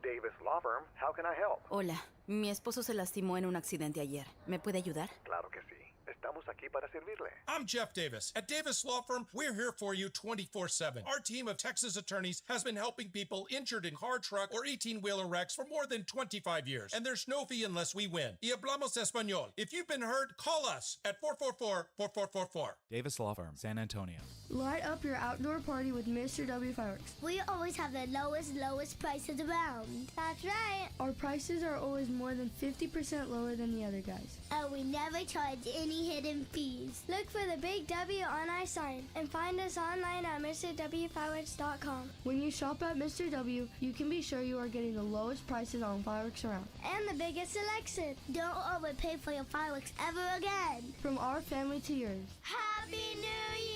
Davis Law Firm, how can I help? Hola, mi esposo se lastimó en un accidente ayer. ¿Me puede ayudar? Claro que sí. Estamos aquí para servirle. I'm Jeff Davis. At Davis Law Firm, we're here for you 24/7. Our team of Texas attorneys has been helping people injured in car, truck, or 18-wheeler wrecks for more than 25 years. And there's no fee unless we win. Y hablamos español. If you've been hurt, call us at 444-4444. Davis Law Firm, San Antonio. Light up your outdoor party with Mr. W Fireworks. We always have the lowest prices around. That's right. Our prices are always more than 50% lower than the other guys. And we never charge any hidden fees. Look for the big W on our sign and find us online at MrWFireworks.com. When you shop at Mr. W, you can be sure you are getting the lowest prices on fireworks around. And the biggest selection. Don't overpay for your fireworks ever again. From our family to yours. Happy New Year!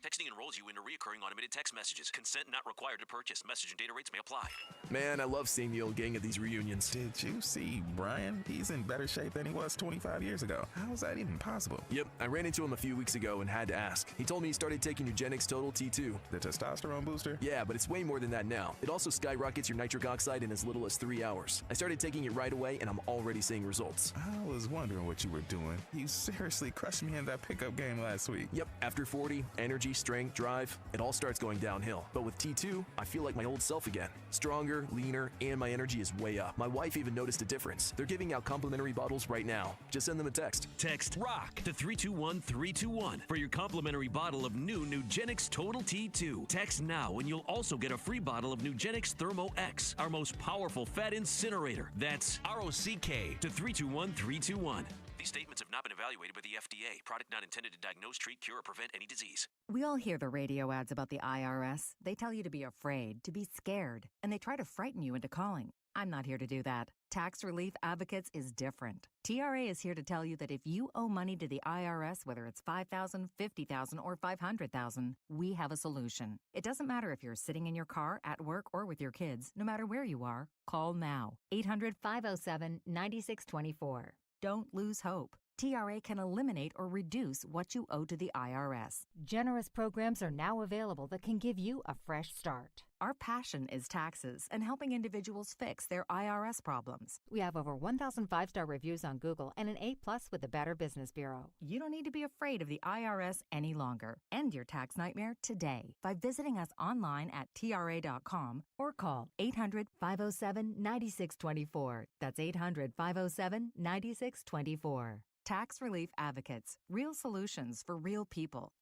Texting enrolls you into recurring automated text messages. Consent not required to purchase. Message and data rates may apply. Man, I love seeing the old gang at these reunions. Did you see Brian? He's in better shape than he was 25 years ago. How is that even possible? Yep, I ran into him a few weeks ago and had to ask. He told me he started taking Nugenix Total T2. The testosterone booster? Yeah, but it's way more than that now. It also skyrockets your nitric oxide in as little as 3 hours. I started taking it right away and I'm already seeing results. I was wondering what you were doing. You seriously crushed me in that pickup game last week. Yep, after 40, energy, strength, drive, it all starts going downhill. But with T2, I feel like my old self again. Stronger, leaner, and my energy is way up. My wife even noticed a difference. They're giving out complimentary bottles right now. Just send them a text. Text ROCK to 321-321 for your complimentary bottle of new Nugenix Total T2. Text now and you'll also get a free bottle of Nugenix Thermo X, our most powerful fat incinerator. That's ROCK to 321-321. These statements have not been evaluated by the FDA. Product not intended to diagnose, treat, cure, or prevent any disease. We all hear the radio ads about the IRS. They tell you to be afraid, to be scared, and they try to frighten you into calling. I'm not here to do that. Tax Relief Advocates is different. TRA is here to tell you that if you owe money to the IRS, whether it's $5,000, $50,000, or $500,000, we have a solution. It doesn't matter if you're sitting in your car, at work, or with your kids. No matter where you are, call now. 800-507-9624. Don't lose hope. TRA can eliminate or reduce what you owe to the IRS. Generous programs are now available that can give you a fresh start. Our passion is taxes and helping individuals fix their IRS problems. We have over 1,000 5-star reviews on Google and an A+ with the Better Business Bureau. You don't need to be afraid of the IRS any longer. End your tax nightmare today by visiting us online at TRA.com or call 800-507-9624. That's 800-507-9624. Tax Relief Advocates. Real solutions for real people.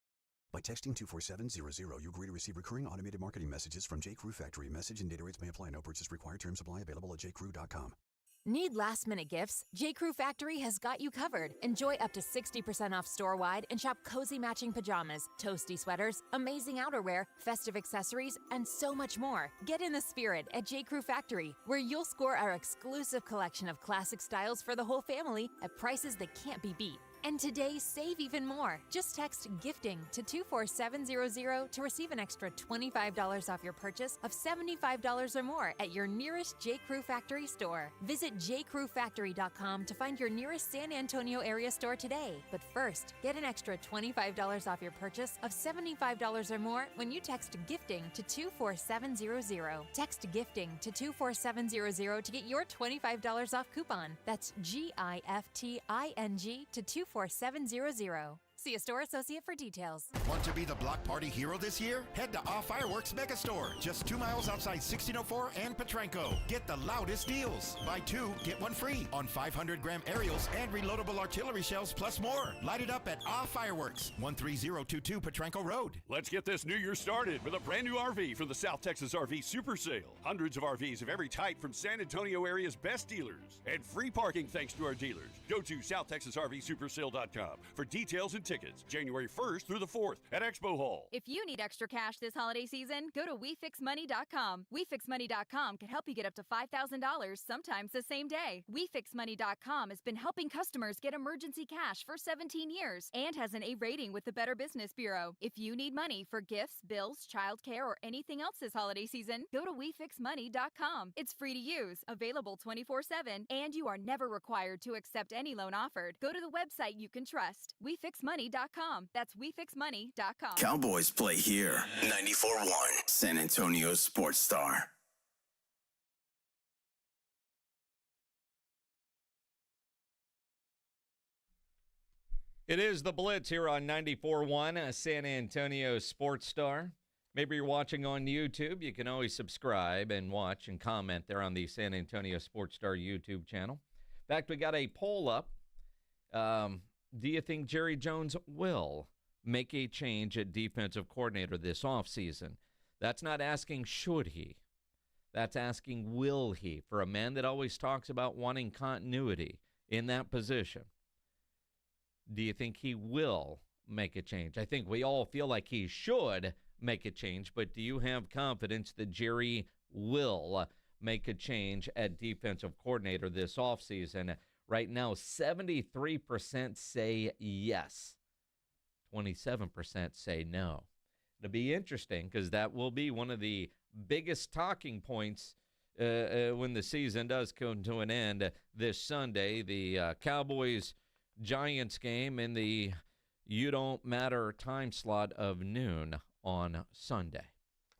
By texting 24700, you agree to receive recurring automated marketing messages from J.Crew Factory. Message and data rates may apply. No purchase required. Terms apply. Available at jcrew.com. Need last-minute gifts? J.Crew Factory has got you covered. Enjoy up to 60% off store-wide and shop cozy matching pajamas, toasty sweaters, amazing outerwear, festive accessories, and so much more. Get in the spirit at J.Crew Factory, where you'll score our exclusive collection of classic styles for the whole family at prices that can't be beat. And today, save even more. Just text GIFTING to 24700 to receive an extra $25 off your purchase of $75 or more at your nearest J.Crew Factory store. Visit jcrewfactory.com to find your nearest San Antonio area store today. But first, get an extra $25 off your purchase of $75 or more when you text GIFTING to 24700. Text GIFTING to 24700 to get your $25 off coupon. That's GIFTING to 24700. See a store associate for details. Want to be the block party hero this year? Head to Off Fireworks Megastore, just 2 miles outside 1604 and Petranco. Get the loudest deals. Buy 2, get 1 free on 500-gram aerials and reloadable artillery shells plus more. Light it up at Off Fireworks, 13022 Petranco Road. Let's get this new year started with a brand new RV from the South Texas RV Super Sale. Hundreds of RVs of every type from San Antonio area's best dealers. And free parking thanks to our dealers. Go to SouthTexasRVSupersale.com for details and tickets. January 1st through the 4th at Expo Hall. If you need extra cash this holiday season, go to WeFixMoney.com. WeFixMoney.com can help you get up to $5,000, sometimes the same day. WeFixMoney.com has been helping customers get emergency cash for 17 years and has an A rating with the Better Business Bureau. If you need money for gifts, bills, childcare, or anything else this holiday season, go to WeFixMoney.com. It's free to use, available 24/7, and you are never required to accept any loan offered. Go to the website you can trust. WeFixMoney.com. That's WeFixMoney.com. Cowboys play here. 94.1 San Antonio Sports Star. It is the Blitz here on 94.1 San Antonio Sports Star. Maybe you're watching on YouTube. You can always subscribe and watch and comment there on the San Antonio Sports Star YouTube channel. In fact, we got a poll up. Do you think Jerry Jones will make a change at defensive coordinator this offseason? That's not asking should he. That's asking will he, for a man that always talks about wanting continuity in that position. Do you think he will make a change? I think we all feel like he should make a change, but do you have confidence that Jerry will make a change at defensive coordinator this offseason? Right now, 73% say yes. 27% say no. It'll be interesting because that will be one of the biggest talking points when the season does come to an end this Sunday. The Cowboys-Giants game in the You Don't Matter time slot of noon on Sunday.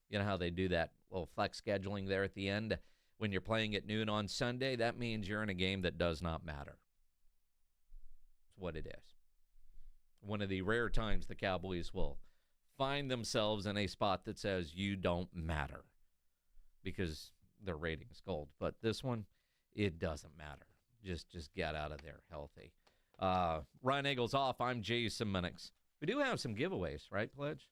You know how they do that little flex scheduling there at the end? When you're playing at noon on Sunday, that means you're in a game that does not matter. That's what it is. One of the rare times the Cowboys will find themselves in a spot that says you don't matter because their rating's gold. But this one, it doesn't matter. Just get out of there healthy. Ryan Eagles off. I'm Jason Minix. We do have some giveaways, right, Pledge?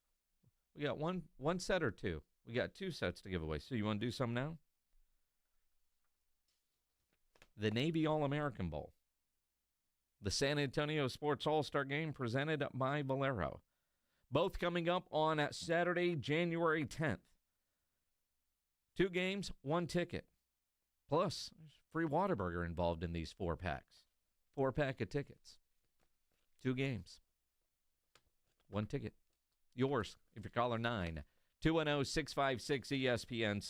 We got one set or two. We got 2 sets to give away. So you want to do some now? The Navy All-American Bowl. The San Antonio Sports All-Star Game presented by Valero. Both coming up on Saturday, January 10th. 2 games, 1 ticket. Plus, there's free Whataburger involved in these 4-packs. 4-pack of tickets. 2 games. 1 ticket. Yours if you're caller 9. 210-656-ESPN,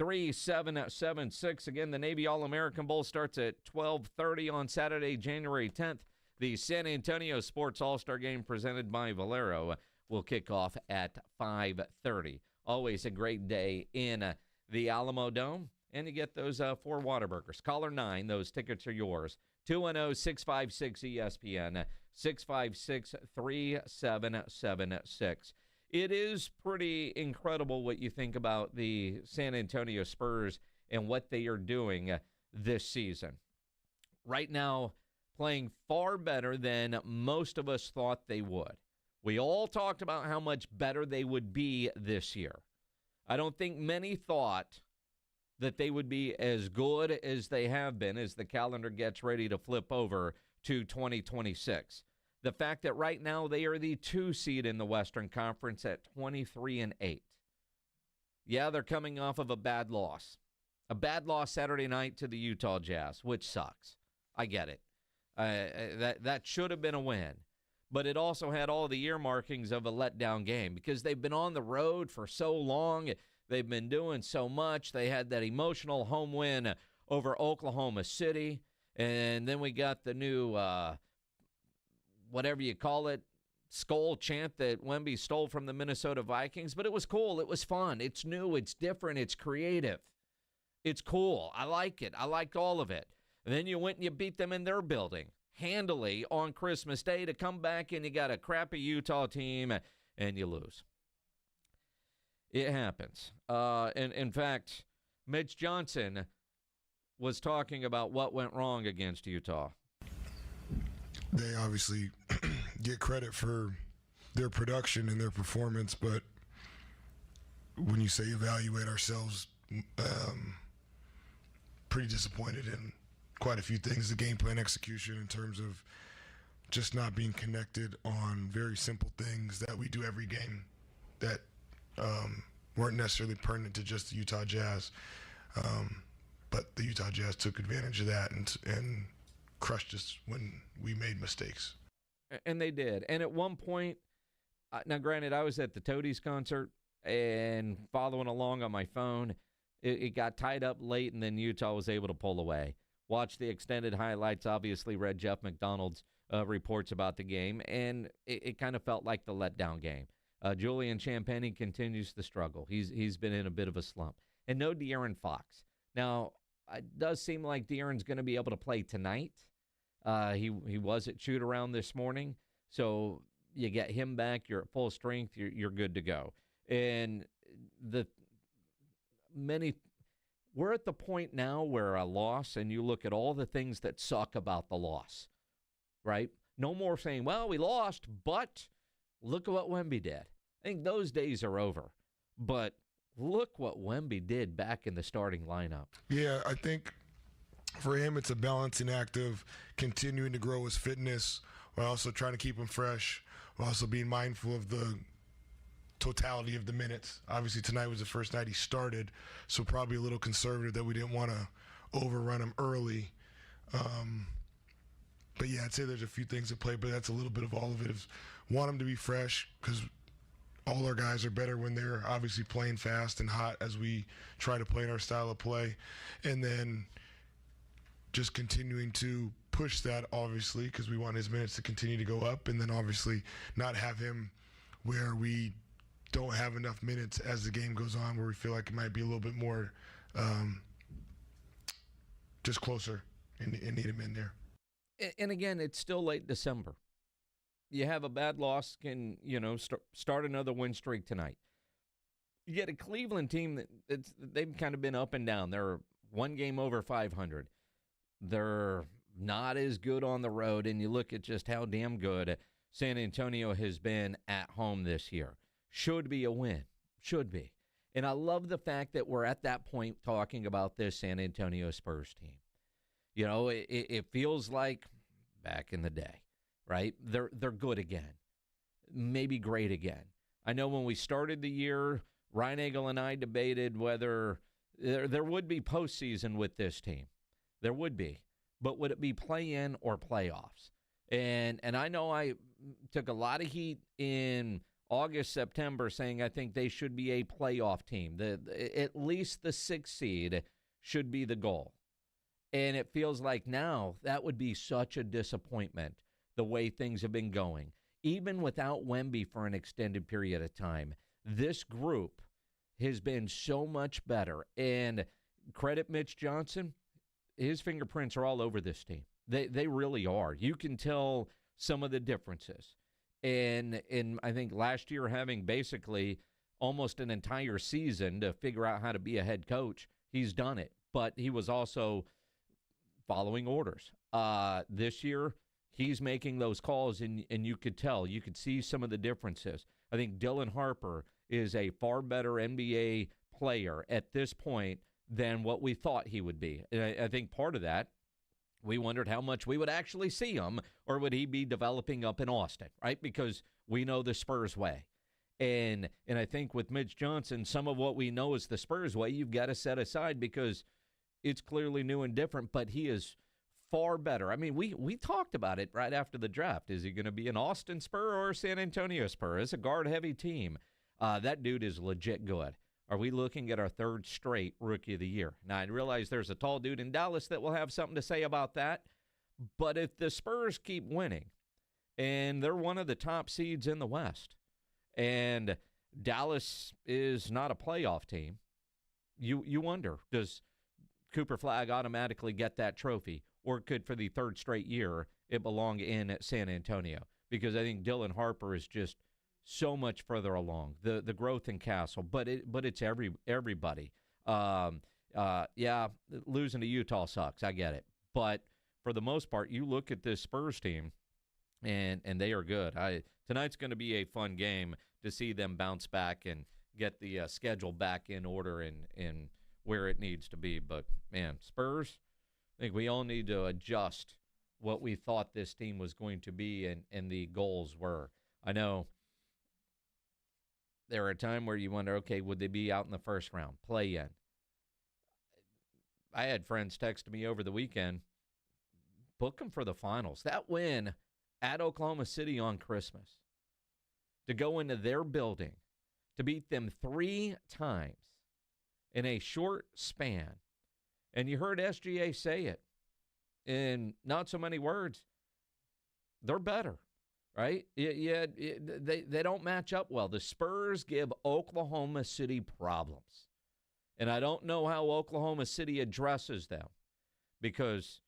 3776. Again, the Navy All-American Bowl starts at 12:30 on Saturday, January 10th. The San Antonio Sports All-Star Game presented by Valero will kick off at 5:30. Always a great day in the Alamo Dome. And you get those 4 Whataburgers. Caller 9, those tickets are yours. 210-656-ESPN, 656-3776. It is pretty incredible what you think about the San Antonio Spurs and what they are doing this season. Right now, playing far better than most of us thought they would. We all talked about how much better they would be this year. I don't think many thought that they would be as good as they have been as the calendar gets ready to flip over to 2026. The fact that right now they are the 2 seed in the Western Conference at 23-8. Yeah, they're coming off of a bad loss. A bad loss Saturday night to the Utah Jazz, which sucks. I get it. That should have been a win. But it also had all the earmarkings of a letdown game because they've been on the road for so long. They've been doing so much. They had that emotional home win over Oklahoma City. And then we got the new, whatever you call it, skull chant that Wemby stole from the Minnesota Vikings. But it was cool. It was fun. It's new. It's different. It's creative. It's cool. I like it. I liked all of it. And then you went and you beat them in their building handily on Christmas Day to come back and you got a crappy Utah team and you lose. It happens. And in fact, Mitch Johnson was talking about what went wrong against Utah. They obviously get credit for their production and their performance, but when you say evaluate ourselves, pretty disappointed in quite a few things. The game plan execution in terms of just not being connected on very simple things that we do every game that weren't necessarily pertinent to just the Utah Jazz. But the Utah Jazz took advantage of that and crushed us when we made mistakes. And they did. And at one point, now granted, I was at the Toadies concert and following along on my phone. It got tied up late, and then Utah was able to pull away. Watched the extended highlights, obviously read Jeff McDonald's reports about the game, and it kind of felt like the letdown game. Julian Champagnie continues to struggle. He's been in a bit of a slump. And no De'Aaron Fox. Now, it does seem like De'Aaron's going to be able to play tonight. He was at shoot-around this morning, so you get him back. You're at full strength. You're good to go. And we're at the point now where a loss, and you look at all the things that suck about the loss, right? No more saying, well, we lost, but look at what Wemby did. I think those days are over. But look what Wemby did back in the starting lineup. Yeah, I think for him it's a balancing act of continuing to grow his fitness while also trying to keep him fresh, while also being mindful of the totality of the minutes. Obviously tonight was the first night he started, so probably a little conservative that we didn't want to overrun him early. But yeah, I'd say there's a few things at play, but that's a little bit of all of it. Want him to be fresh because all our guys are better when they're obviously playing fast and hot as we try to play in our style of play. And then just continuing to push that, obviously, because we want his minutes to continue to go up, and then obviously not have him where we don't have enough minutes as the game goes on, where we feel like it might be a little bit more just closer and need him in there. And again, it's still late December. You have a bad loss, can start another win streak tonight. You get a Cleveland team they've kind of been up and down. They're one game over 500. They're not as good on the road, and you look at just how damn good San Antonio has been at home this year. Should be a win. Should be. And I love the fact that we're at that point talking about this San Antonio Spurs team. You know, it feels like back in the day, right? They're good again. Maybe great again. I know when we started the year, Ryan Eagle and I debated whether there would be postseason with this team. There would be. But would it be play-in or playoffs? And I know I took a lot of heat in August, September, saying I think they should be a playoff team. At least the 6th seed should be the goal. And it feels like now that would be such a disappointment, the way things have been going. Even without Wemby for an extended period of time, this group has been so much better. And credit Mitch Johnson, his fingerprints are all over this team. They really are. You can tell some of the differences. And I think last year having basically almost an entire season to figure out how to be a head coach, he's done it. But he was also following orders. This year, he's making those calls, and you could tell. You could see some of the differences. I think Dylan Harper is a far better NBA player at this point than what we thought he would be. And I think part of that, we wondered how much we would actually see him, or would he be developing up in Austin, right? Because we know the Spurs way. And I think with Mitch Johnson, some of what we know is the Spurs way, you've got to set aside because it's clearly new and different, but he is far better. I mean, we talked about it right after the draft. Is he going to be an Austin Spur or a San Antonio Spur? It's a guard-heavy team. That dude is legit good. Are we looking at our 3rd straight Rookie of the Year? Now, I realize there's a tall dude in Dallas that will have something to say about that, but if the Spurs keep winning, and they're one of the top seeds in the West, and Dallas is not a playoff team, you wonder, does Cooper Flagg automatically get that trophy? Or could, for the 3rd straight year, it belong in San Antonio? Because I think Dylan Harper is just so much further along. The growth in Castle, but it's everybody. Yeah, losing to Utah sucks. I get it. But for the most part, you look at this Spurs team, and they are good. Tonight's going to be a fun game to see them bounce back and get the schedule back in order and where it needs to be. But, man, Spurs, I think we all need to adjust what we thought this team was going to be and the goals were. I know there are a time where you wonder, okay, would they be out in the first round, play in? I had friends text me over the weekend, book them for the finals. That win at Oklahoma City on Christmas, to go into their building, to beat them 3 times in a short span. And you heard SGA say it in not so many words. They're better, right? They don't match up well. The Spurs give Oklahoma City problems. And I don't know how Oklahoma City addresses them, because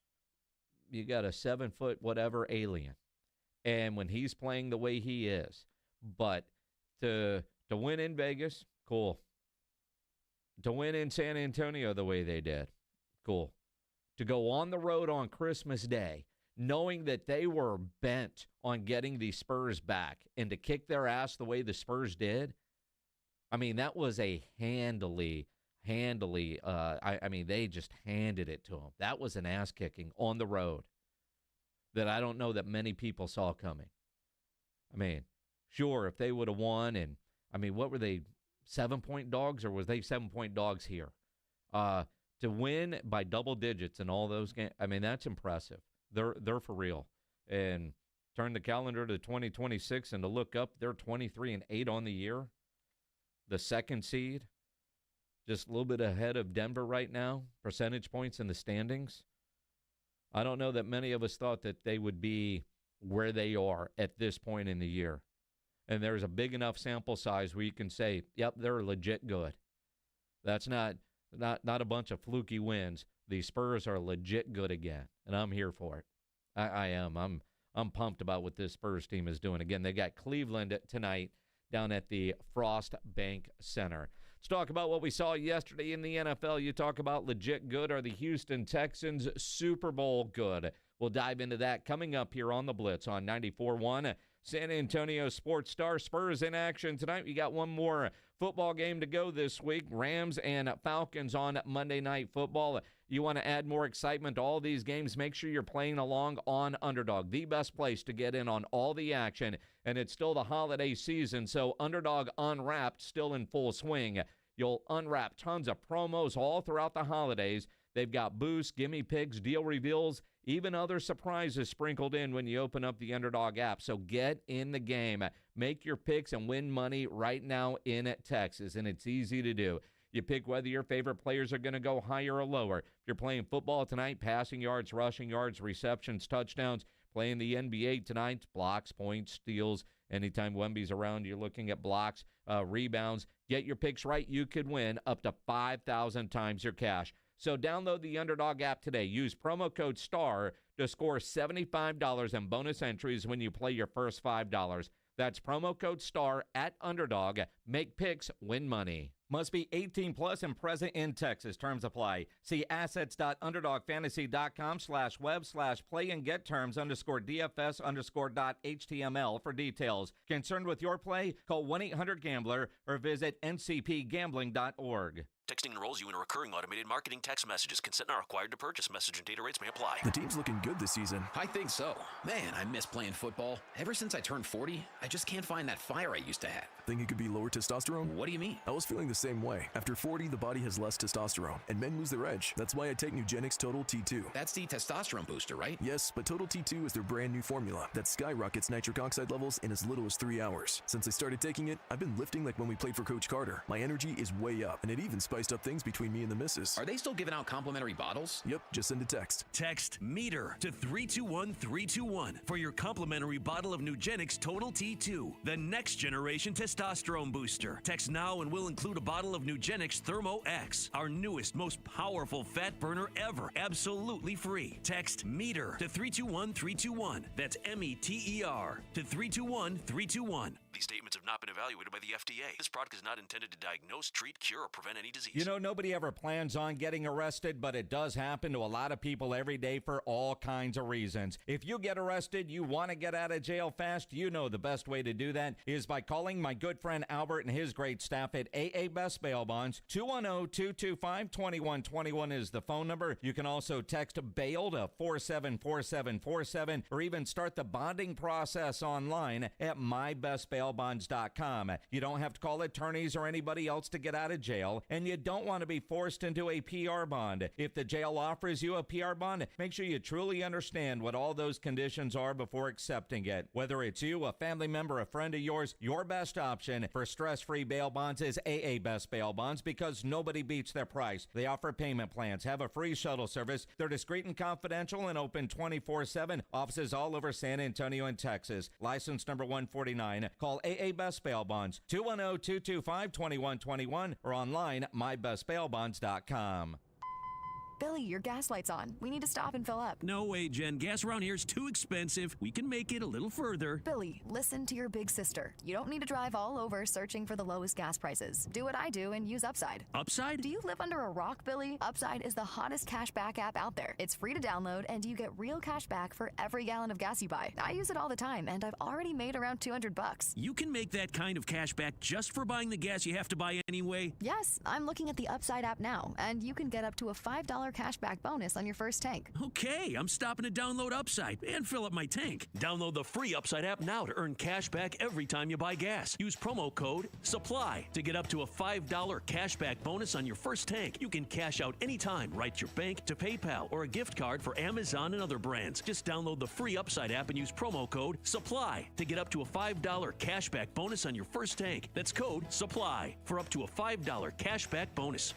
you got a 7-foot whatever alien. And when he's playing the way he is, but to win in Vegas, cool. To win in San Antonio the way they did, cool. To go on the road on Christmas Day, knowing that they were bent on getting the Spurs back, and to kick their ass the way the Spurs did, I mean, that was a handily, I mean, they just handed it to them. That was an ass-kicking on the road that I don't know that many people saw coming. I mean, sure, if they would have won, and, I mean, what were they, 7-point dogs, or was they 7-point dogs here? To win by double digits in all those games, I mean, that's impressive. They're for real. And turn the calendar to 2026, and to look up, they're 23-8 on the year. The 2nd seed, just a little bit ahead of Denver right now, percentage points in the standings. I don't know that many of us thought that they would be where they are at this point in the year. And there's a big enough sample size where you can say, yep, they're legit good. That's not a bunch of fluky wins. The Spurs are legit good again, and I'm here for it. I am. I'm pumped about what this Spurs team is doing. Again, they got Cleveland tonight down at the Frost Bank Center. Let's talk about what we saw yesterday in the NFL. You talk about legit good. Are the Houston Texans Super Bowl good? We'll dive into that coming up here on the Blitz on 94.1 San Antonio Sports Star. Spurs in action tonight. We got one more football game to go this week. Rams and Falcons on Monday Night Football. You want to add more excitement to all these games, make sure you're playing along on Underdog, the best place to get in on all the action. And it's still the holiday season, so Underdog Unwrapped still in full swing. You'll unwrap tons of promos all throughout the holidays. They've got boosts, gimme picks, deal reveals, even other surprises sprinkled in when you open up the Underdog app. So get in the game. Make your picks and win money right now in Texas, and it's easy to do. You pick whether your favorite players are going to go higher or lower. If you're playing football tonight, passing yards, rushing yards, receptions, touchdowns. Playing the NBA tonight, blocks, points, steals. Anytime Wemby's around, you're looking at blocks, rebounds. Get your picks right. You could win up to 5,000 times your cash. So download the Underdog app today. Use promo code STAR to score $75 in bonus entries when you play your first $5. That's promo code STAR at Underdog. Make picks, win money. Must be 18 plus and present in Texas. Terms apply. See assets.underdogfantasy.com/web/play and get terms _DFS_.html for details. Concerned with your play? Call 1-800-GAMBLER or visit ncpgambling.org. Texting enrolls you in recurring automated marketing text messages. Consent not required to purchase. Message and data rates may apply. The team's looking good this season. I think so. Man, I miss playing football. Ever since I turned 40, I just can't find that fire I used to have. Think it could be lower testosterone? What do you mean? I was feeling the same way. After 40, the body has less testosterone, and men lose their edge. That's why I take Nugenix Total T2. That's the testosterone booster, right? Yes, but Total T2 is their brand new formula that skyrockets nitric oxide levels in as little as 3 hours. Since I started taking it, I've been lifting like when we played for Coach Carter. My energy is way up, and it even spiced up things between me and the missus. Are they still giving out complimentary bottles? Yep, just send a text. Text METER to 321-321 for your complimentary bottle of Nugenix Total T2, the next generation testosterone booster. Text now and we'll include a bottle of Nugenix Thermo X, our newest, most powerful fat burner ever, absolutely free. Text METER to 321-321. That's METER to 321-321. These statements have not been evaluated by the FDA. This product is not intended to diagnose, treat, cure, or prevent any disease. You know, nobody ever plans on getting arrested, but it does happen to a lot of people every day for all kinds of reasons. If you get arrested, you want to get out of jail fast, you know the best way to do that is by calling my good friend Albert and his great staff at AA Best Bail Bonds. 210-225-2121 is the phone number. You can also text BAIL to 474747 or even start the bonding process online at mybestbailbonds.com. You don't have to call attorneys or anybody else to get out of jail, and you don't want to be forced into a PR bond. If the jail offers you a PR bond, make sure you truly understand what all those conditions are before accepting it. Whether it's you, a family member, a friend of yours, your best option for stress-free bail bonds is AA Best Bail Bonds because nobody beats their price. They offer payment plans, have a free shuttle service. They're discreet and confidential and open 24/7. Offices all over San Antonio and Texas. License number 149. Call AA Best Bail Bonds, 210-225-2121 or online, mybestbailbonds.com. Billy, your gas light's on. We need to stop and fill up. No way, Jen. Gas around here is too expensive. We can make it a little further. Billy, listen to your big sister. You don't need to drive all over searching for the lowest gas prices. Do what I do and use Upside. Upside? Do you live under a rock, Billy? Upside is the hottest cash back app out there. It's free to download, and you get real cash back for every gallon of gas you buy. I use it all the time, and I've already made around $200. You can make that kind of cash back just for buying the gas you have to buy anyway? Yes, I'm looking at the Upside app now, and you can get up to a $5 cashback bonus on your first tank. Okay, I'm stopping to download Upside and fill up my tank. Download the free Upside app now to earn cash back every time you buy gas. Use promo code SUPPLY to get up to a $5 cashback bonus on your first tank. You can cash out anytime, right to your bank, to PayPal, or a gift card for Amazon and other brands. Just download the free Upside app and use promo code SUPPLY to get up to a $5 cashback bonus on your first tank. That's code SUPPLY for up to a $5 cashback bonus.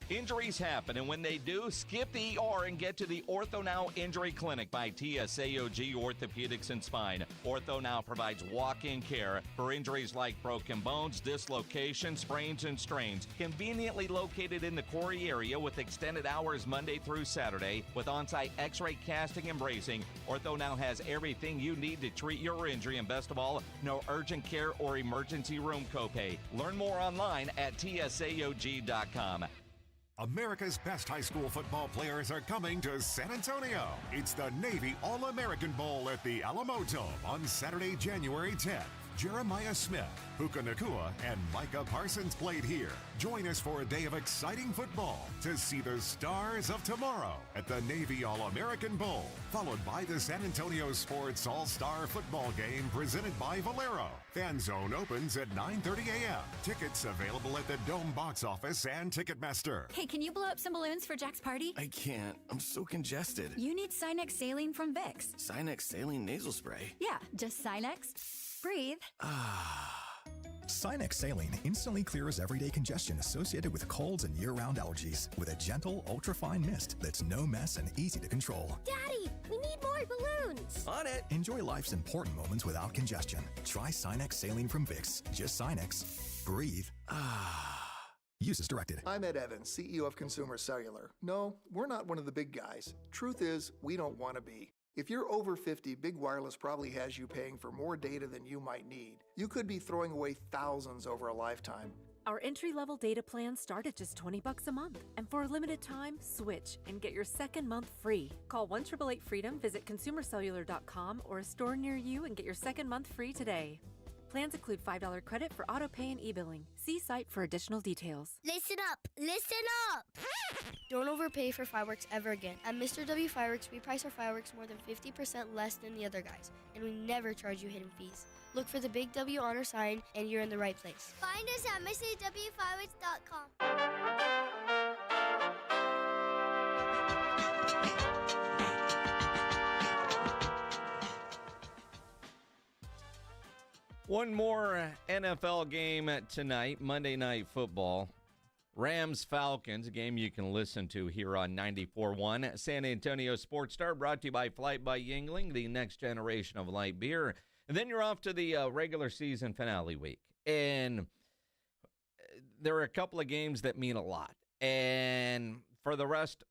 Injuries happen, and when they do, skip the ER and get to the Ortho Now Injury Clinic by TSAOG Orthopedics and Spine. Ortho Now provides walk-in care for injuries like broken bones, dislocations, sprains, and strains. Conveniently located in the Quarry area with extended hours Monday through Saturday with on-site x-ray casting and bracing, Ortho Now has everything you need to treat your injury, and best of all, no urgent care or emergency room copay. Learn more online at tsaog.com. America's best high school football players are coming to San Antonio. It's the Navy All-American Bowl at the Alamo Dome on Saturday, January 10th. Jeremiah Smith, Puka Nakua, and Micah Parsons played here. Join us for a day of exciting football to see the stars of tomorrow at the Navy All-American Bowl, followed by the San Antonio Sports All-Star Football Game presented by Valero. Fan Zone opens at 9:30 a.m. Tickets available at the Dome box office and Ticketmaster. Hey, can you blow up some balloons for Jack's party? I can't. I'm so congested. You need Sinex Saline from Vicks. Sinex Saline Nasal Spray? Yeah, just Sinex. breathe. Sinex saline instantly clears everyday congestion associated with colds and year-round allergies with a gentle, ultra-fine mist that's no mess and easy to control. Daddy, we need more balloons. On it! Enjoy life's important moments without congestion. Try Sinex saline from Vicks. Just Sinex. Breathe. Use as directed. I'm Ed Evans, CEO of Consumer Cellular. No, we're not one of the big guys. Truth is, we don't want to be. If you're over 50, Big Wireless probably has you paying for more data than you might need. You could be throwing away thousands over a lifetime. Our entry-level data plans start at just $20 a month. And for a limited time, switch and get your second month free. Call 1-888-FREEDOM, visit consumercellular.com or a store near you and get your second month free today. Plans include $5 credit for auto pay and e-billing. See site for additional details. Listen up! Listen up! Don't overpay for fireworks ever again. At Mr. W Fireworks, we price our fireworks more than 50% less than the other guys, and we never charge you hidden fees. Look for the Big W honor sign, and you're in the right place. Find us at MrWFireworks.com. One more NFL game tonight, Monday Night Football. Rams-Falcons, a game you can listen to here on 94.1 San Antonio Sports Star, brought to you by Flight by Yingling, the next generation of light beer. And then you're off to the regular season finale week. And there are a couple of games that mean a lot. And for the rest,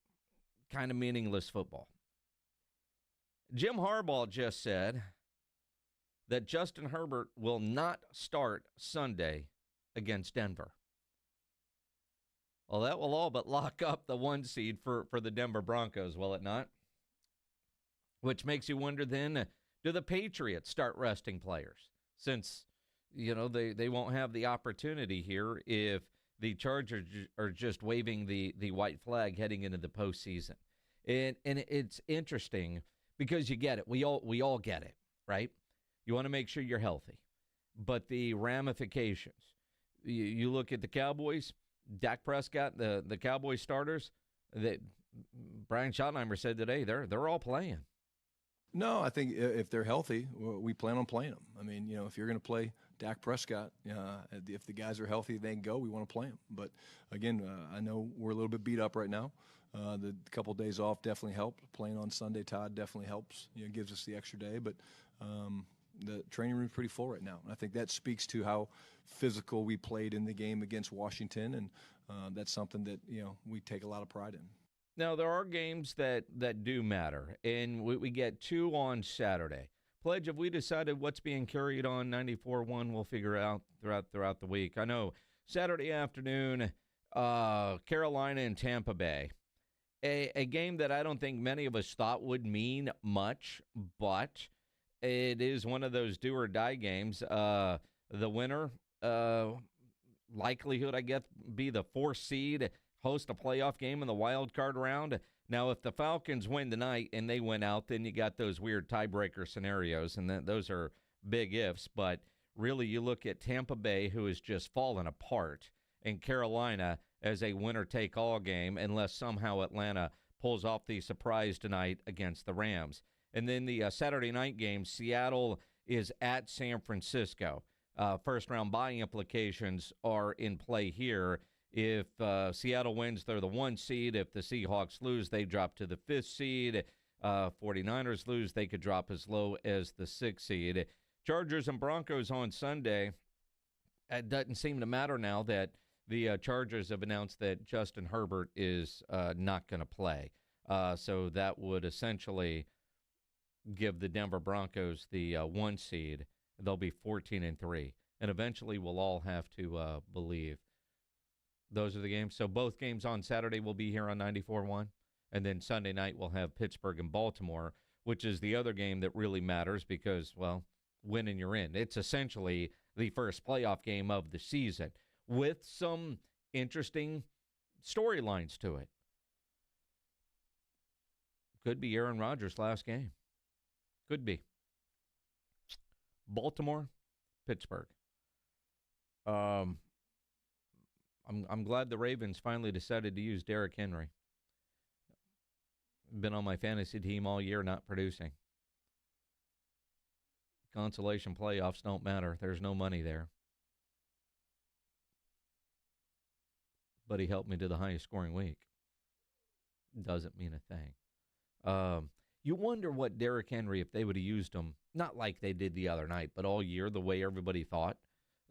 kind of meaningless football. Jim Harbaugh just said that Justin Herbert will not start Sunday against Denver. Well, that will all but lock up the 1 seed for the Denver Broncos, will it not? Which makes you wonder then, do the Patriots start resting players? Since, they won't have the opportunity here if the Chargers are just waving the white flag heading into the postseason. And it's interesting because you get it. We all get it, right? You want to make sure you're healthy. But the ramifications, you look at the Cowboys, Dak Prescott, the Cowboys starters, Brian Schottenheimer said today, they're all playing. No, I think if they're healthy, we plan on playing them. I mean, if you're going to play Dak Prescott, if the guys are healthy, they can go, we want to play them. But, again, I know we're a little bit beat up right now. The couple of days off definitely helped. Playing on Sunday, Todd, definitely helps. Gives us the extra day. But the training room is pretty full right now. And I think that speaks to how physical we played in the game against Washington, and that's something that we take a lot of pride in. Now, there are games that do matter, and we get 2 on Saturday. Pledge, have we decided what's being carried on 94.1? We'll figure out throughout the week. I know Saturday afternoon, Carolina and Tampa Bay. A game that I don't think many of us thought would mean much, but it is one of those do-or-die games. The winner, likelihood, I guess, be the 4th seed, host a playoff game in the wild card round. Now, if the Falcons win tonight and they win out, then you got those weird tiebreaker scenarios, and those are big ifs. But really, you look at Tampa Bay, who has just fallen apart, and Carolina as a winner-take-all game, unless somehow Atlanta pulls off the surprise tonight against the Rams. And then the Saturday night game, Seattle is at San Francisco. First-round bye implications are in play here. If Seattle wins, they're the 1 seed. If the Seahawks lose, they drop to the 5th seed. 49ers lose, they could drop as low as the 6th seed. Chargers and Broncos on Sunday. It doesn't seem to matter now that the Chargers have announced that Justin Herbert is not going to play. So that would essentially give the Denver Broncos the 1 seed. They'll be 14-3. And eventually we'll all have to believe. Those are the games. So both games on Saturday will be here on 94.1. And then Sunday night we'll have Pittsburgh and Baltimore, which is the other game that really matters because, well, win and you're in. It's essentially the first playoff game of the season with some interesting storylines to it. Could be Aaron Rodgers' last game. Could be. Baltimore, Pittsburgh. I'm glad the Ravens finally decided to use Derrick Henry. Been on my fantasy team all year, not producing. consolation playoffs don't matter. There's no money there. But he helped me to the highest scoring week. Doesn't mean a thing. You wonder what Derrick Henry, if they would have used him, not like they did the other night, but all year, the way everybody thought,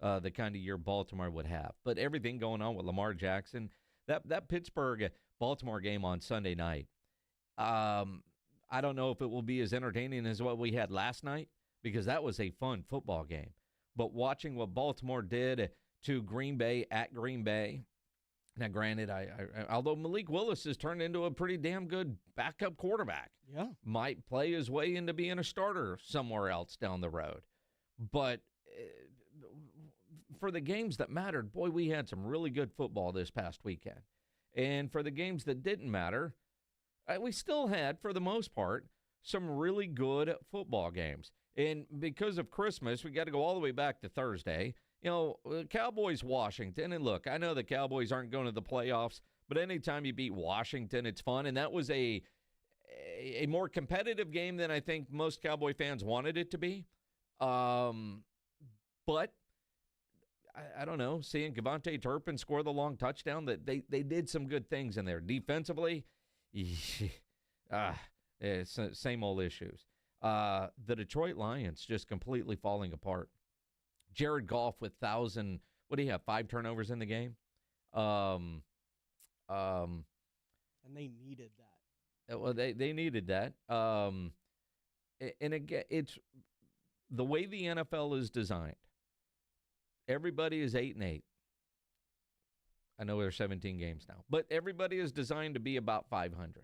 the kind of year Baltimore would have. But everything going on with Lamar Jackson, that Pittsburgh-Baltimore game on Sunday night, I don't know if it will be as entertaining as what we had last night, because that was a fun football game. But watching what Baltimore did to Green Bay at Green Bay, now granted, although Malik Willis has turned into a pretty damn good backup quarterback, might play his way into being a starter somewhere else down the road. But for the games that mattered, boy, we had some really good football this past weekend. And for the games that didn't matter, we still had, for the most part, some really good football games. And because of Christmas, we got to go all the way back to Thursday. You know, Cowboys-Washington, and look, I know the Cowboys aren't going to the playoffs, but anytime you beat Washington, it's fun. And that was a more competitive game than I think most Cowboy fans wanted it to be. But I don't know, seeing Devontae Turpin score the long touchdown, that they did some good things in there. Defensively, it's same old issues. The Detroit Lions just completely falling apart. Jared Goff with 5 turnovers in the game? And they needed that. Well, they needed that. And again, it's the way the NFL is designed. Everybody is 8-8. I know there's 17 games now, but everybody is designed to be about 500.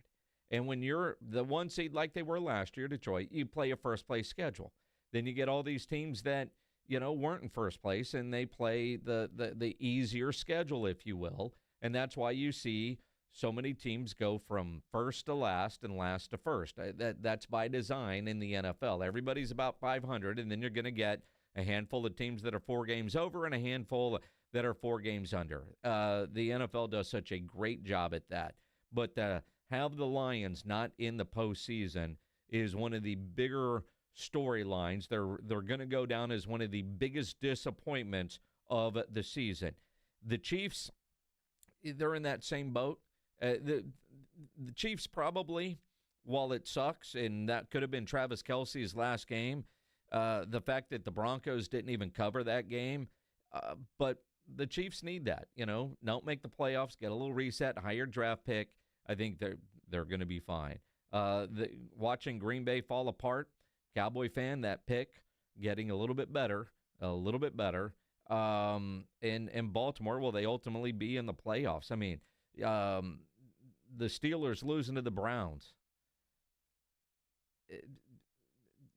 And when you're the one seed like they were last year, Detroit, you play a first-place schedule. Then you get all these teams that, weren't in first place, and they play the easier schedule, if you will. And that's why you see so many teams go from first to last and last to first. That's by design in the NFL. Everybody's about 500, and then you're going to get a handful of teams that are 4 games over and a handful that are 4 games under. The NFL does such a great job at that. But have the Lions not in the postseason is one of the bigger storylines. They're going to go down as one of the biggest disappointments of the season. The Chiefs, they're in that same boat. The Chiefs probably, while it sucks, and that could have been Travis Kelce's last game, the fact that the Broncos didn't even cover that game, but the Chiefs need that. Don't make the playoffs, get a little reset, higher draft pick. I think they're going to be fine. Watching Green Bay fall apart, Cowboy fan, that pick getting a little bit better. And Baltimore, will they ultimately be in the playoffs? I mean, the Steelers losing to the Browns.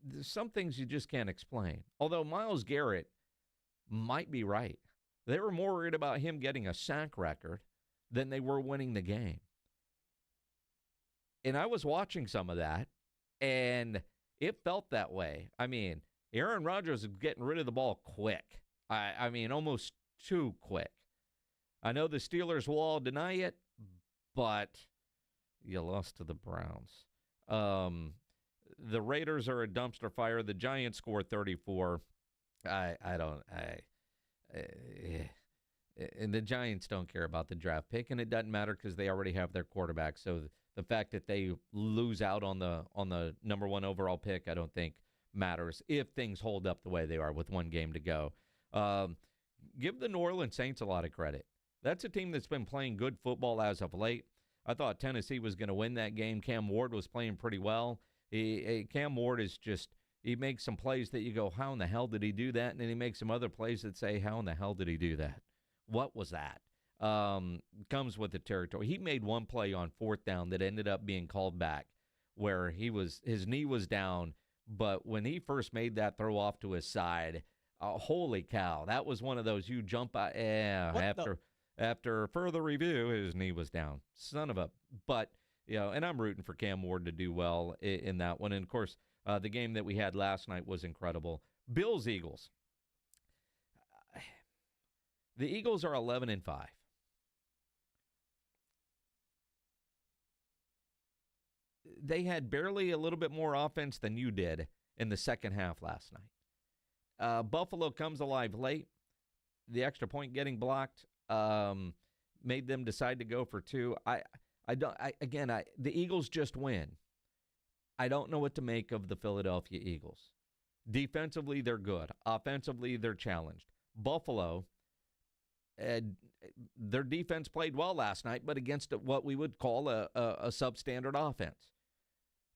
There's some things you just can't explain. Although Myles Garrett might be right. They were more worried about him getting a sack record than they were winning the game. And I was watching some of that, and it felt that way. I mean, Aaron Rodgers is getting rid of the ball quick. I mean, almost too quick. I know the Steelers will all deny it, but you lost to the Browns. The Raiders are a dumpster fire. The Giants score 34. And the Giants don't care about the draft pick, and it doesn't matter because they already have their quarterback. So the fact that they lose out on the number 1 overall pick, I don't think matters if things hold up the way they are with 1 game to go. Give the New Orleans Saints a lot of credit. That's a team that's been playing good football as of late. I thought Tennessee was going to win that game. Cam Ward was playing pretty well. Cam Ward is just, he makes some plays that you go, how in the hell did he do that? And then he makes some other plays that say, how in the hell did he do that? What was that? Comes with the territory. He made one play on 4th down that ended up being called back where his knee was down, but when he first made that throw off to his side, holy cow, that was one of those you jump out. After further review, his knee was down. Son of a, but, and I'm rooting for Cam Ward to do well in that one. And, of course, the game that we had last night was incredible. Bills-Eagles. The Eagles are 11-5. They had barely a little bit more offense than you did in the second half last night. Buffalo comes alive late. The extra point getting blocked made them decide to go for two. The Eagles just win. I don't know what to make of the Philadelphia Eagles. Defensively, they're good. Offensively, they're challenged. Buffalo, their defense played well last night, but against what we would call a substandard offense.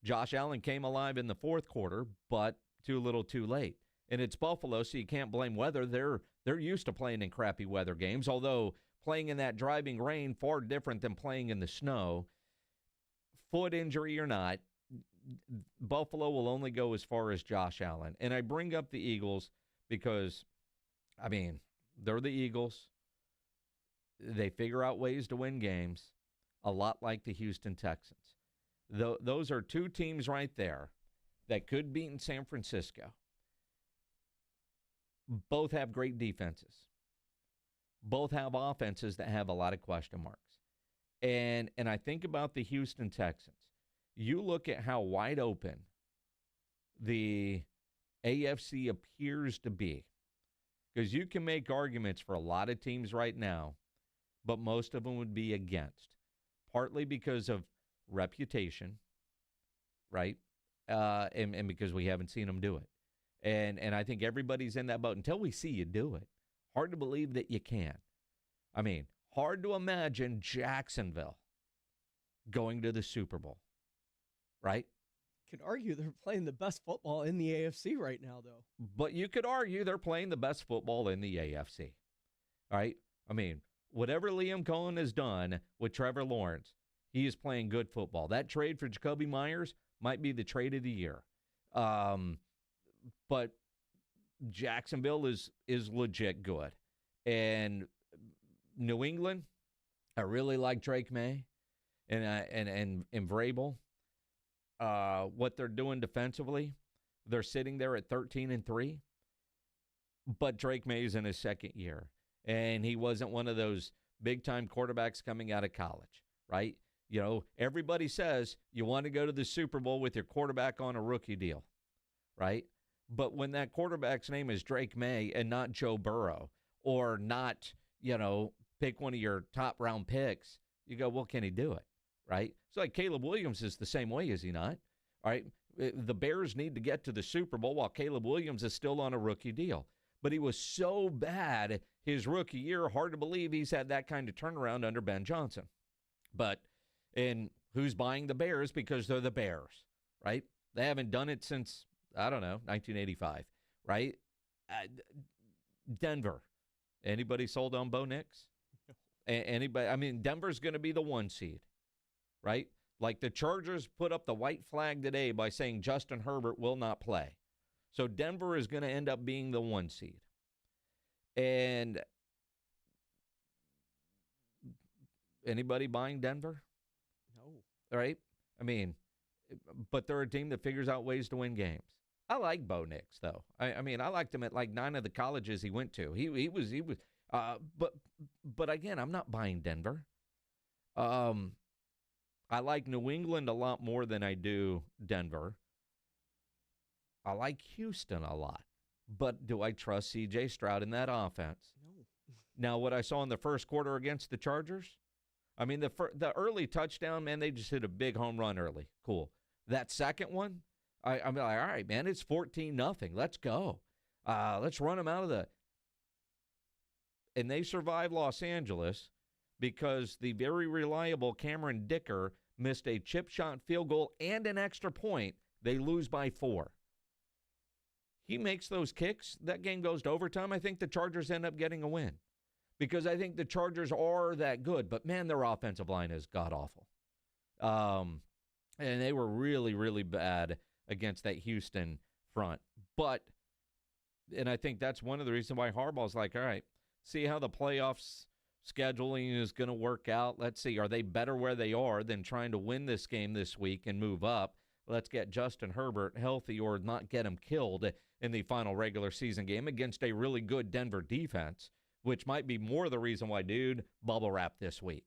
Josh Allen came alive in the fourth quarter, but too little too late. And it's Buffalo, so you can't blame weather. They're used to playing in crappy weather games, although playing in that driving rain, far different than playing in the snow. Foot injury or not, Buffalo will only go as far as Josh Allen. And I bring up the Eagles because, they're the Eagles. They figure out ways to win games, a lot like the Houston Texans. Those are two teams right there that could beat in San Francisco. Both have great defenses. Both have offenses that have a lot of question marks. And I think about the Houston Texans. You look at how wide open the AFC appears to be, because you can make arguments for a lot of teams right now, but most of them would be against, partly because of reputation, right? And because we haven't seen them do it. And I think everybody's in that boat until we see you do it. Hard to believe that you can. Hard to imagine Jacksonville going to the Super Bowl, right? Could argue they're playing the best football in the AFC right now, though. But you could argue they're playing the best football in the AFC, right? Whatever Liam Cohen has done with Trevor Lawrence, he is playing good football. That trade for Jacoby Myers might be the trade of the year. But Jacksonville is legit good. And New England, I really like Drake May and Vrabel. What they're doing defensively, they're sitting there at 13-3. But Drake May's in his second year, and he wasn't one of those big-time quarterbacks coming out of college, right? Everybody says you want to go to the Super Bowl with your quarterback on a rookie deal, right? But when that quarterback's name is Drake May and not Joe Burrow, or not, pick one of your top-round picks, you go, well, can he do it, right? So like Caleb Williams is the same way, is he not? All right, the Bears need to get to the Super Bowl while Caleb Williams is still on a rookie deal. But he was so bad his rookie year, hard to believe he's had that kind of turnaround under Ben Johnson. And who's buying the Bears? Because they're the Bears, right? They haven't done it since, 1985, right? Denver. Anybody sold on Bo Nix? Anybody? Denver's going to be the 1 seed, right? Like the Chargers put up the white flag today by saying Justin Herbert will not play. So Denver is going to end up being the 1 seed. And anybody buying Denver? No. Right? But they're a team that figures out ways to win games. I like Bo Nix, though. I liked him at like 9 of the colleges he went to. He was. But again, I'm not buying Denver. I like New England a lot more than I do Denver. I like Houston a lot. But do I trust C.J. Stroud in that offense? No. Now, what I saw in the first quarter against the Chargers, the early touchdown, man, they just hit a big home run early. Cool. That second one, I'm like, all right, man, it's 14-0. Let's go. Let's run them out of the – and they survived Los Angeles because the very reliable Cameron Dicker missed a chip shot field goal and an extra point. They lose by 4. He makes those kicks, that game goes to overtime. I think the Chargers end up getting a win because I think the Chargers are that good. But, man, their offensive line is god-awful. And they were really, really bad against that Houston front. And I think that's one of the reasons why Harbaugh's like, all right, see how the playoffs scheduling is going to work out. Let's see, are they better where they are than trying to win this game this week and move up? Let's get Justin Herbert healthy or not get him killed in the final regular season game against a really good Denver defense, which might be more the reason why, dude, bubble wrap this week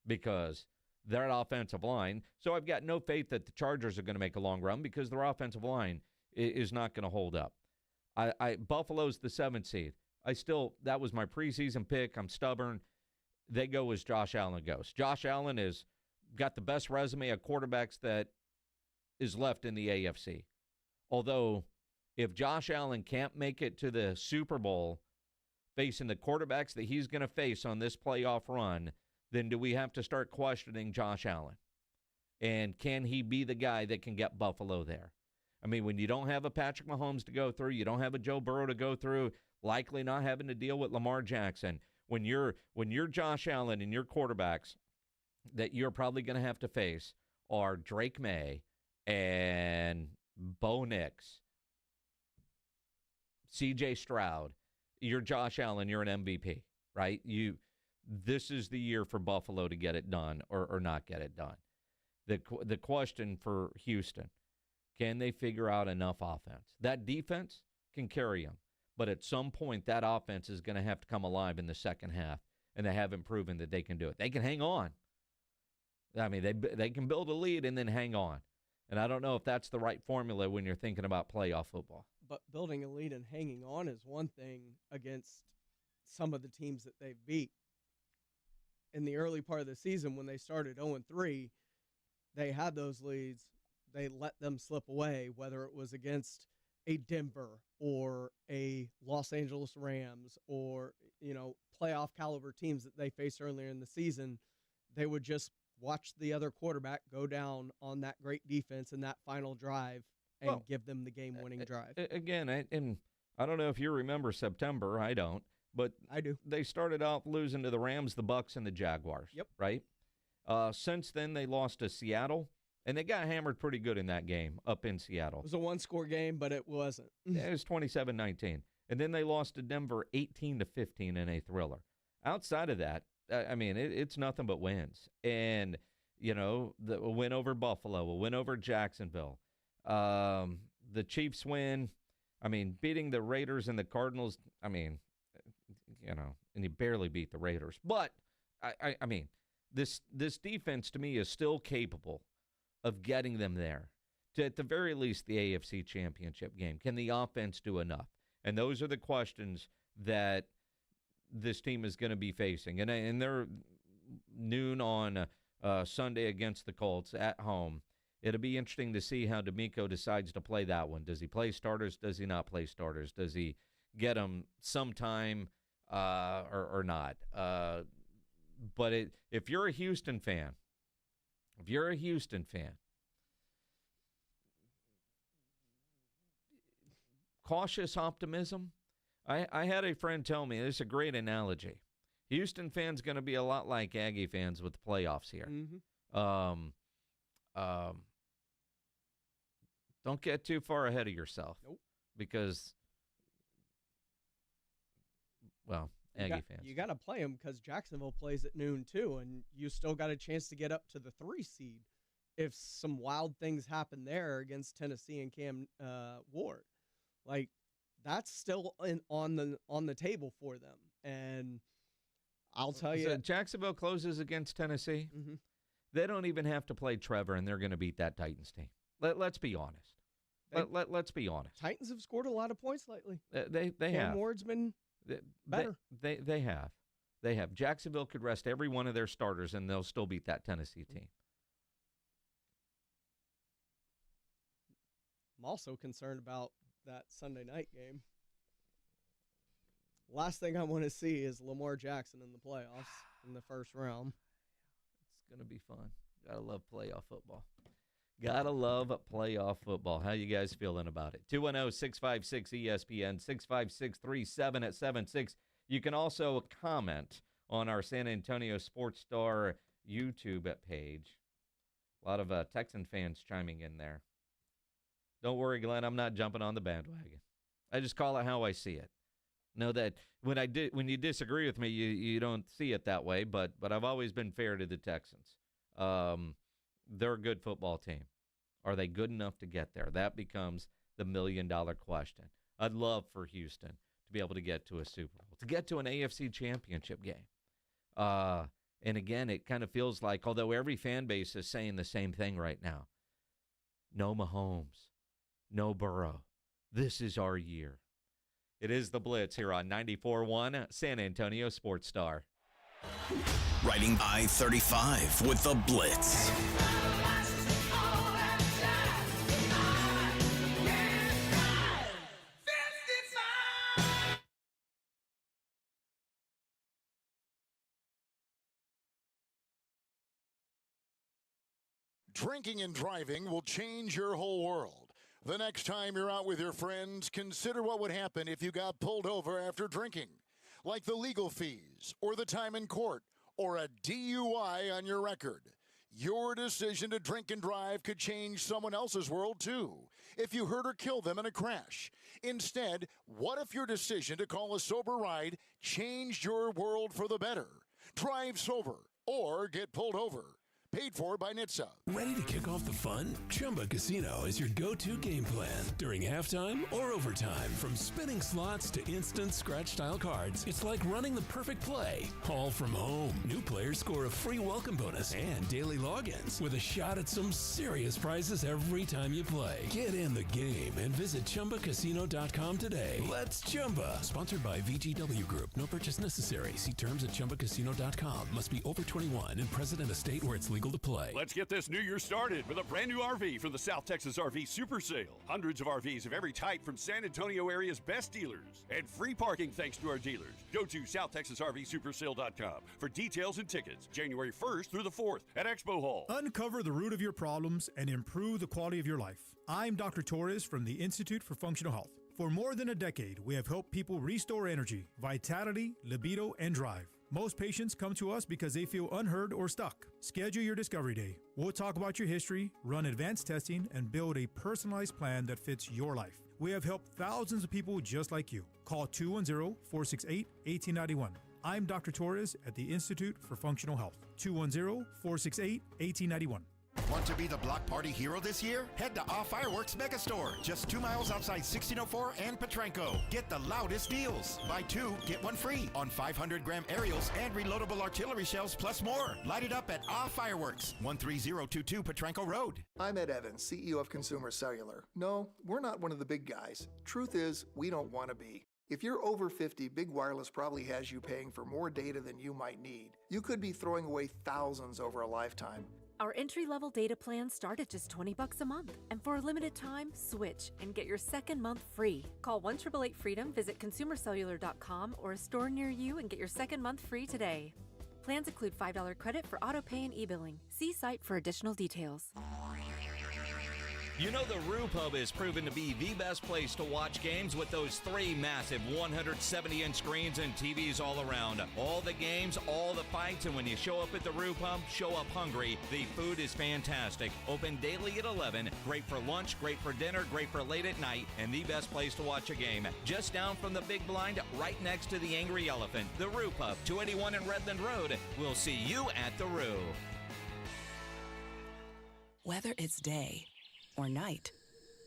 because their offensive line. So I've got no faith that the Chargers are going to make a long run because their offensive line is not going to hold up. Buffalo's the 7th seed. That was my preseason pick. I'm stubborn. They go as Josh Allen goes. Josh Allen has got the best resume of quarterbacks that is left in the AFC. Although, if Josh Allen can't make it to the Super Bowl facing the quarterbacks that he's going to face on this playoff run, then do we have to start questioning Josh Allen? And can he be the guy that can get Buffalo there? I mean, when you don't have a Patrick Mahomes to go through, you don't have a Joe Burrow to go through, likely not having to deal with Lamar Jackson. When you're Josh Allen and your quarterbacks that you're probably going to have to face are Drake May and Bo Nix, C.J. Stroud, you're Josh Allen, you're an MVP, right? This is the year for Buffalo to get it done or not get it done. The question for Houston, can they figure out enough offense? That defense can carry them, but at some point that offense is going to have to come alive in the second half, and they haven't proven that they can do it. They can hang on. I mean, they can build a lead and then hang on. And I don't know if that's the right formula when you're thinking about playoff football. But building a lead and hanging on is one thing against some of the teams that they've beat. In the early part of the season when they started 0-3, they had those leads. They let them slip away, whether it was against a Denver or a Los Angeles Rams or, playoff caliber teams that they faced earlier in the season. They would just watch the other quarterback go down on that great defense in that final drive and give them the game-winning drive. Again, and I don't know if you remember September. I don't. But I do. They started off losing to the Rams, the Bucks, and the Jaguars. Yep. Right? Since then, they lost to Seattle, and they got hammered pretty good in that game up in Seattle. It was a one-score game, but it wasn't. It was 27-19. And then they lost to Denver 18-15 in a thriller. Outside of that, I mean, it's nothing but wins. And, a win over Buffalo, a win over Jacksonville. The Chiefs win. I mean, beating the Raiders and the Cardinals, I mean, and you barely beat the Raiders. But, I mean, this defense to me is still capable of getting them there to, at the very least, the AFC Championship game. Can the offense do enough? And those are the questions that this team is going to be facing. And they're noon on Sunday against the Colts at home. It'll be interesting to see how D'Amico decides to play that one. Does he play starters? Does he not play starters? Does he get them sometime or not? But if you're a Houston fan, cautious optimism. I had a friend tell me, this is a great analogy. Houston fans going to be a lot like Aggie fans with the playoffs here. Mm-hmm. Don't get too far ahead of yourself. Nope. Because, Aggie fans. You got to play them because Jacksonville plays at noon too, and you still got a chance to get up to the 3 seed if some wild things happen there against Tennessee and Cam Ward. Like, that's still on the table for them. And I'll tell you. So Jacksonville closes against Tennessee. Mm-hmm. They don't even have to play Trevor, and they're going to beat that Titans team. Let's be honest. Let's be honest. Titans have scored a lot of points lately. They Cam have. Ward's been better. They have. They have. Jacksonville could rest every one of their starters, and they'll still beat that Tennessee team. I'm also concerned about that Sunday night game. Last thing I want to see is Lamar Jackson in the playoffs in the first round. It's going to be fun. Gotta love playoff football. Gotta love playoff football. How you guys feeling about it? 210-656-ESPN, 656-3776. You can also comment on our San Antonio Sports Star YouTube page. A lot of Texan fans chiming in there. Don't worry, Glenn, I'm not jumping on the bandwagon. I just call it how I see it. Know that when you disagree with me, you don't see it that way, but I've always been fair to the Texans. They're a good football team. Are they good enough to get there? That becomes the million-dollar question. I'd love for Houston to be able to get to a Super Bowl, to get to an AFC Championship game. And again, it kind of feels like, although every fan base is saying the same thing right now, no Mahomes, no Burrow. This is our year. It is the Blitz here on 94.1 San Antonio Sports Star. Riding I-35 with the Blitz. Drinking and driving will change your whole world. The next time you're out with your friends, consider what would happen if you got pulled over after drinking. Like the legal fees, or the time in court, or a DUI on your record. Your decision to drink and drive could change someone else's world too, if you hurt or kill them in a crash. Instead, what if your decision to call a sober ride changed your world for the better? Drive sober, or get pulled over. Paid for by NHTSA. Ready to kick off the fun? Chumba Casino is your go-to game plan during halftime or overtime. From spinning slots to instant scratch-style cards, it's like running the perfect play, all from home. New players score a free welcome bonus and daily logins with a shot at some serious prizes every time you play. Get in the game and visit ChumbaCasino.com today. Let's Chumba. Sponsored by VGW Group. No purchase necessary. See terms at ChumbaCasino.com. Must be over 21 and present in a state where it's legal to play. Let's get this new year started with a brand new RV from the South Texas RV Super Sale. Hundreds of RVs of every type from San Antonio area's best dealers. And free parking thanks to our dealers. Go to SouthTexasRVSupersale.com for details and tickets. January 1st through the 4th at Expo Hall. Uncover the root of your problems and improve the quality of your life. I'm Dr. Torres from the Institute for Functional Health. For more than a decade, we have helped people restore energy, vitality, libido, and drive. Most patients come to us because they feel unheard or stuck. Schedule your discovery day. We'll talk about your history, run advanced testing, and build a personalized plan that fits your life. We have helped thousands of people just like you. Call 210-468-1891. I'm Dr. Torres at the Institute for Functional Health. 210-468-1891. Want to be the block party hero this year? Head to Off Fireworks Megastore, just 2 miles outside 1604 and Petranco. Get the loudest deals. Buy 2, get 1 free on 500-gram aerials and reloadable artillery shells, plus more. Light it up at Off Fireworks, 13022 Petranco Road. I'm Ed Evans, CEO of Consumer Cellular. No, we're not one of the big guys. Truth is, we don't want to be. If you're over 50, Big Wireless probably has you paying for more data than you might need. You could be throwing away thousands over a lifetime. Our entry-level data plans start at just $20 a month. And for a limited time, switch and get your second month free. Call 1-888-FREEDOM, visit ConsumerCellular.com or a store near you and get your second month free today. Plans include $5 credit for auto pay and e-billing. See site for additional details. You know the Roo Pub is proven to be the best place to watch games with those 3 massive 170-inch screens and TVs all around. All the games, all the fights, and when you show up at the Roo Pub, show up hungry. The food is fantastic. Open daily at 11. Great for lunch, great for dinner, great for late at night, and the best place to watch a game. Just down from the big blind, right next to the Angry Elephant. The Roo Pub, 281 in Redland Road. We'll see you at the Roo. Whether it's day or night,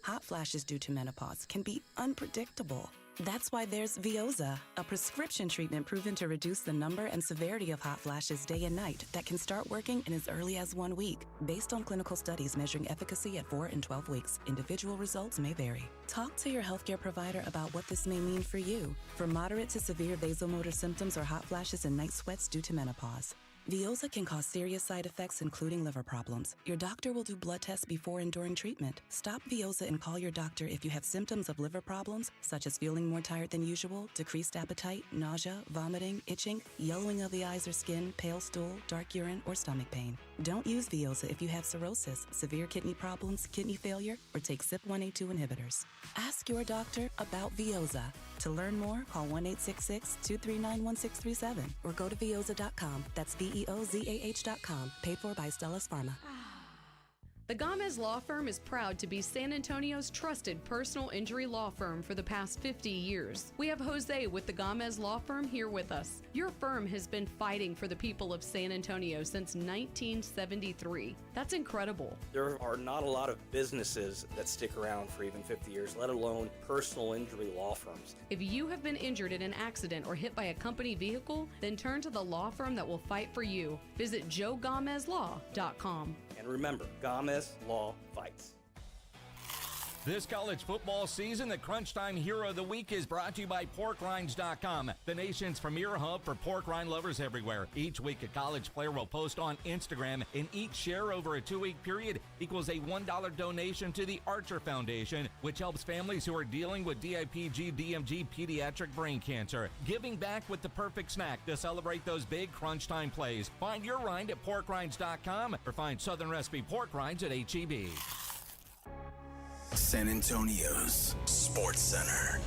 hot flashes due to menopause can be unpredictable. That's why there's Veoza, a prescription treatment proven to reduce the number and severity of hot flashes day and night that can start working in as early as 1 week. Based on clinical studies measuring efficacy at 4 and 12 weeks, individual results may vary. Talk to your healthcare provider about what this may mean for you. For moderate to severe vasomotor symptoms or hot flashes and night sweats due to menopause, Veoza can cause serious side effects, including liver problems. Your doctor will do blood tests before and during treatment. Stop Veoza and call your doctor if you have symptoms of liver problems, such as feeling more tired than usual, decreased appetite, nausea, vomiting, itching, yellowing of the eyes or skin, pale stool, dark urine, or stomach pain. Don't use Veoza if you have cirrhosis, severe kidney problems, kidney failure, or take CYP1A2 inhibitors. Ask your doctor about Veoza. To learn more, call 1-866-239-1637 or go to Veoza.com. That's VEOZAH.com. Paid for by Stellus Pharma. The Gomez Law Firm is proud to be San Antonio's trusted personal injury law firm for the past 50 years. We have Jose with the Gomez Law Firm here with us. Your firm has been fighting for the people of San Antonio since 1973. That's incredible. There are not a lot of businesses that stick around for even 50 years, let alone personal injury law firms. If you have been injured in an accident or hit by a company vehicle, then turn to the law firm that will fight for you. Visit JoeGomezLaw.com. And remember, Gomez Law fights. This college football season, the Crunch Time Hero of the Week is brought to you by PorkRinds.com, the nation's premier hub for pork rind lovers everywhere. Each week, a college player will post on Instagram, and each share over a 2-week period equals a $1 donation to the Archer Foundation, which helps families who are dealing with DIPG, DMG, pediatric brain cancer. Giving back with the perfect snack to celebrate those big Crunch Time plays. Find your rind at PorkRinds.com or find Southern Recipe pork rinds at HEB. San Antonio's Sports Center.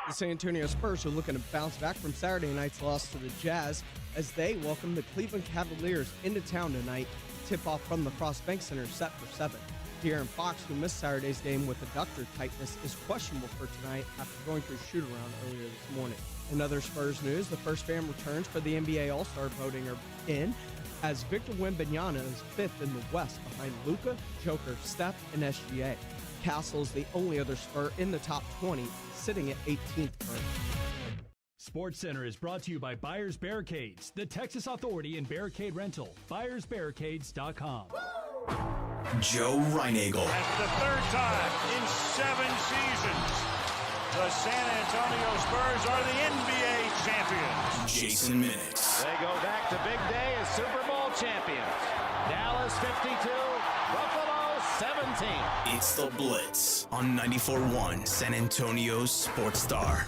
The San Antonio Spurs are looking to bounce back from Saturday night's loss to the Jazz as they welcome the Cleveland Cavaliers into town tonight. Tip-off from the Cross Bank Center set for 7. De'Aaron Fox, who missed Saturday's game with adductor tightness, is questionable for tonight after going through shoot-around earlier this morning. In other Spurs news, the first fan returns for the NBA All-Star voting are in, as Victor Wembanyama is 5th in the West behind Luka, Joker, Steph, and SGA. Castle is the only other Spur in the top 20, sitting at 18th currently. Sports Center is brought to you by Buyers Barricades, the Texas Authority in Barricade Rental. BuyersBarricades.com. Joe Reinagel. That's the third time in 7 seasons. The San Antonio Spurs are the NBA champions. Jason Minix. They go back to big day as Super Bowl champions. Dallas 52, Buffalo 17. It's the Blitz on 94.1 San Antonio's Sports Star.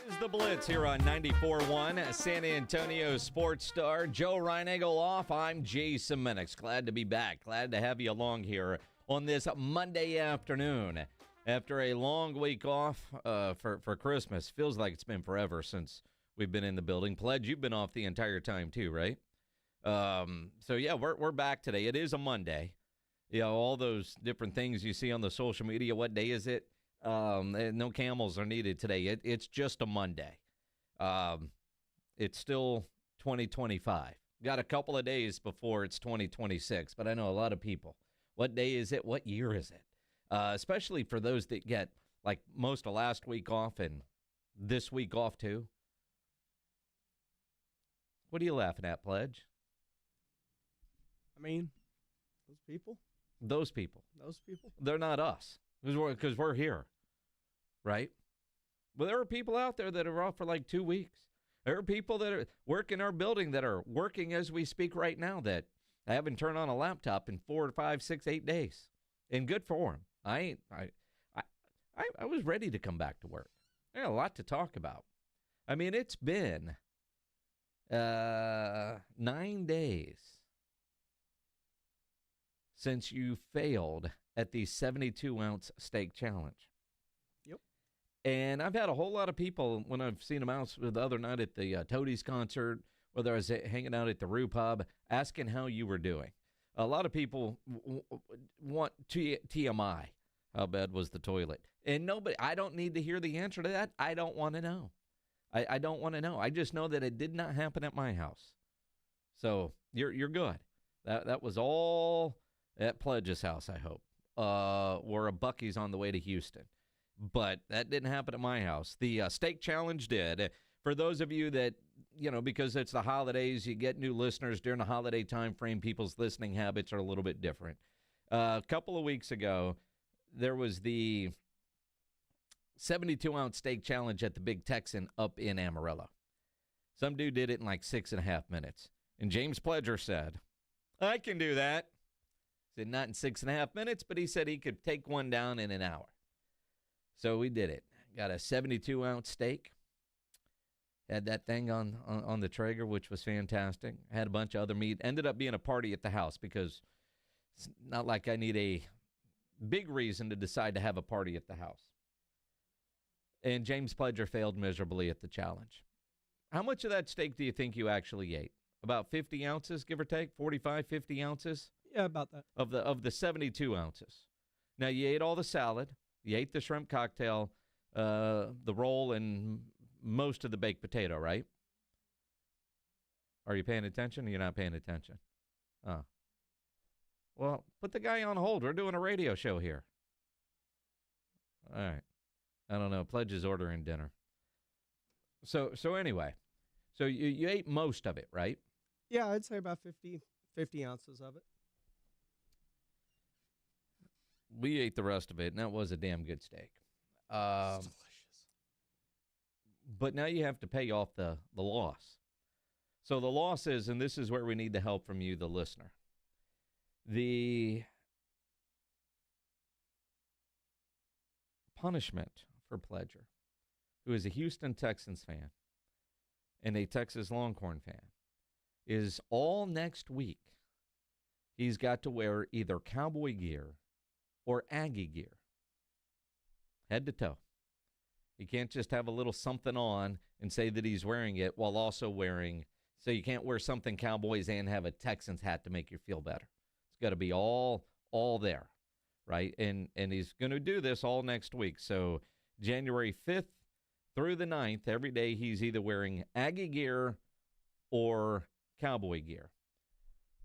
It's the Blitz here on 94.1 San Antonio Sports Star. Joe Reinagel off. I'm Jason Minix. Glad to be back. Glad to have you along here on this Monday afternoon. After a long week off for Christmas. Feels like it's been forever since we've been in the building. Pledge, you've been off the entire time too, right? So yeah, we're back today. It is a Monday. You know, all those different things you see on the social media. What day is it? No camels are needed today. It's just a Monday. It's still 2025. Got a couple of days before it's 2026, but I know a lot of people. What day is it? What year is it? Especially for those that get, like, most of last week off and this week off, too. What are you laughing at, Pledge? I mean, those people. Those people. Those people. They're not us, because we're here, right? But there are people out there that are off for, like, 2 weeks. There are people that are working our building that are working as we speak right now that haven't turned on a laptop in 4 to 5, 6, 8 days. And good for them. I was ready to come back to work. I got a lot to talk about. I mean, it's been 9 days since you failed at the 72-ounce steak challenge. Yep. And I've had a whole lot of people, when I've seen them out the other night at the Toadies concert, whether I was hanging out at the Rue Pub, asking how you were doing. A lot of people want TMI. How bad was the toilet? And nobody, I don't need to hear the answer to that. I don't want to know. I don't want to know. I just know that it did not happen at my house. So you're good. That was all at Pledge's house, I hope. Or a Buc-ee's on the way to Houston. But that didn't happen at my house. The steak challenge did. For those of you that, you know, because it's the holidays, you get new listeners during the holiday time frame. People's listening habits are a little bit different. A couple of weeks ago, there was the 72-ounce steak challenge at the Big Texan up in Amarillo. Some dude did it in like 6.5 minutes. And James Pledger said, I can do that. He said not in 6.5 minutes, but he said he could take one down in an hour. So we did it. Got a 72-ounce steak. Had that thing on the Traeger, which was fantastic. Had a bunch of other meat. Ended up being a party at the house because it's not like I need a big reason to decide to have a party at the house. And James Pledger failed miserably at the challenge. How much of that steak do you think you actually ate? About 50 ounces, give or take? 45, 50 ounces? Yeah, about that. Of the 72 ounces. Now, you ate all the salad. You ate the shrimp cocktail, the roll, and most of the baked potato, right? Are you paying attention or you're not paying attention? Oh. Well, put the guy on hold. We're doing a radio show here. All right. I don't know. Pledge is ordering dinner. So anyway, so you ate most of it, right? Yeah, I'd say about 50 ounces of it. We ate the rest of it, and that was a damn good steak. It's delicious. But now you have to pay off the loss. So the loss is, and this is where we need the help from you, the listener. The punishment for Pledger, who is a Houston Texans fan and a Texas Longhorn fan, is all next week he's got to wear either Cowboy gear or Aggie gear, head to toe. He can't just have a little something on and say that he's wearing it while also wearing, so you can't wear something Cowboys and have a Texans hat to make you feel better. It's got to be all there, right? And he's going to do this all next week. So January 5th through the 9th, every day he's either wearing Aggie gear or Cowboy gear.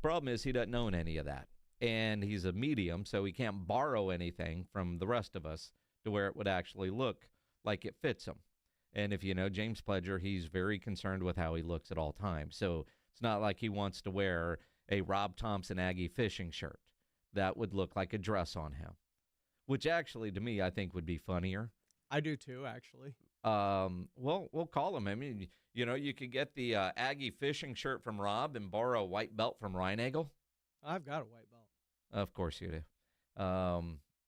Problem is he doesn't own any of that. And he's a medium, so he can't borrow anything from the rest of us to where it would actually look like it fits him. And if you know James Pledger, he's very concerned with how he looks at all times. So it's not like he wants to wear a Rob Thompson Aggie fishing shirt. That would look like a dress on him, which actually, to me, I think would be funnier. I do too, actually. Well, we'll call him. I mean, you know, you could get the Aggie fishing shirt from Rob and borrow a white belt from Reinagel. I've got a white belt. Of course you do.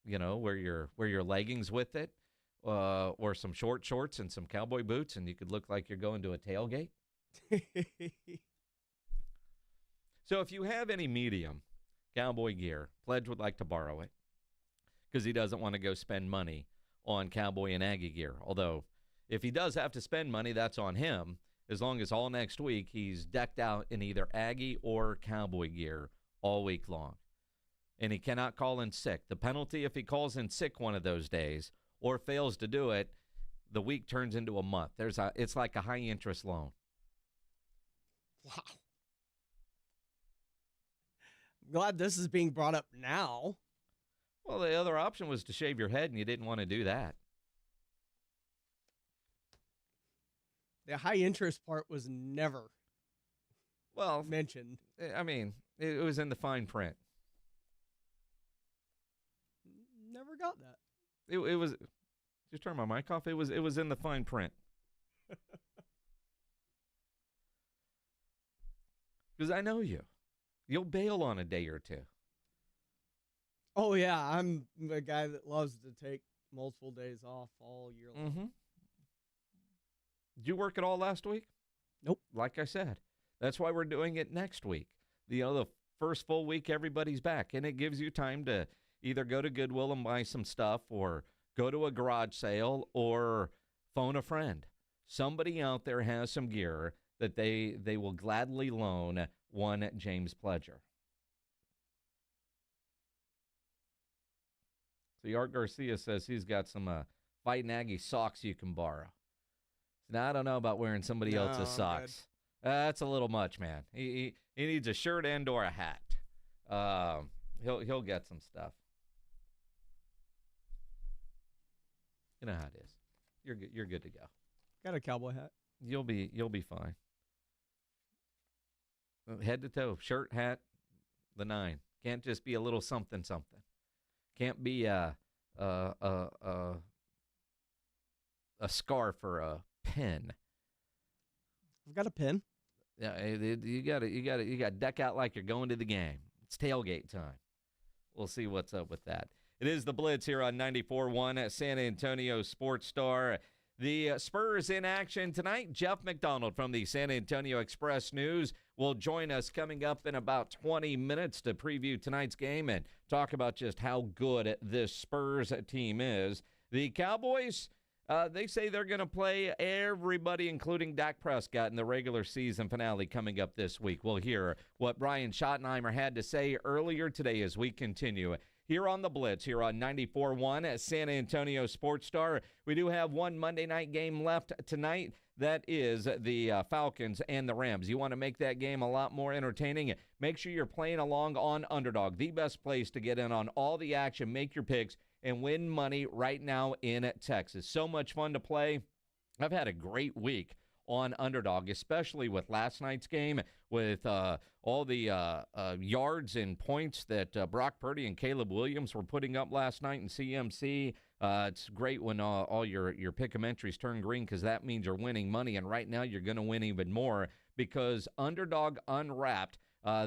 You know, wear your leggings with it, or some short shorts and some cowboy boots, and you could look like you're going to a tailgate. So if you have any medium cowboy gear, Pledge would like to borrow it because he doesn't want to go spend money on Cowboy and Aggie gear. Although, if he does have to spend money, that's on him, as long as all next week he's decked out in either Aggie or Cowboy gear all week long. And he cannot call in sick. The penalty, if he calls in sick one of those days or fails to do it, the week turns into a month. It's like a high-interest loan. Wow. I'm glad this is being brought up now. Well, the other option was to shave your head, and you didn't want to do that. The high interest part was never mentioned. I mean, it was in the fine print. Never got that. It was. Just turn my mic off. It was in the fine print. Because I know you. You'll bail on a day or two. Oh, yeah. I'm the guy that loves to take multiple days off all year long. Mm-hmm. Did you work at all last week? Nope. Like I said, that's why we're doing it next week. The first full week, everybody's back. And it gives you time to either go to Goodwill and buy some stuff or go to a garage sale or phone a friend. Somebody out there has some gear that they will gladly loan one James Pledger. So Art Garcia says he's got some Fighting Aggie socks you can borrow. Now, I don't know about wearing somebody else's socks. That's a little much, man. He needs a shirt and or a hat. He'll get some stuff. You know how it is. You're good to go. Got a cowboy hat. You'll be fine. Head to toe, shirt, hat, the 9. Can't just be a little something. Can't be a scarf or a pin. I've got a pin. Yeah, you got to deck out like you're going to the game. It's tailgate time. We'll see what's up with that. It is the Blitz here on 94.1 at San Antonio Sports Star. The Spurs in action tonight. Jeff McDonald from the San Antonio Express News will join us coming up in about 20 minutes to preview tonight's game and talk about just how good this Spurs team is. The Cowboys, they say they're going to play everybody, including Dak Prescott, in the regular season finale coming up this week. We'll hear what Brian Schottenheimer had to say earlier today as we continue here on the Blitz, here on 94.1 at San Antonio Sports Star. We do have one Monday night game left tonight. That is the Falcons and the Rams. You want to make that game a lot more entertaining? Make sure you're playing along on Underdog, the best place to get in on all the action, make your picks, and win money right now in Texas. So much fun to play. I've had a great week on Underdog, especially with last night's game, with all the yards and points that Brock Purdy and Caleb Williams were putting up last night in CMC. It's great when all your pick'em entries turn green, because that means you're winning money. And right now you're going to win even more, because Underdog Unwrapped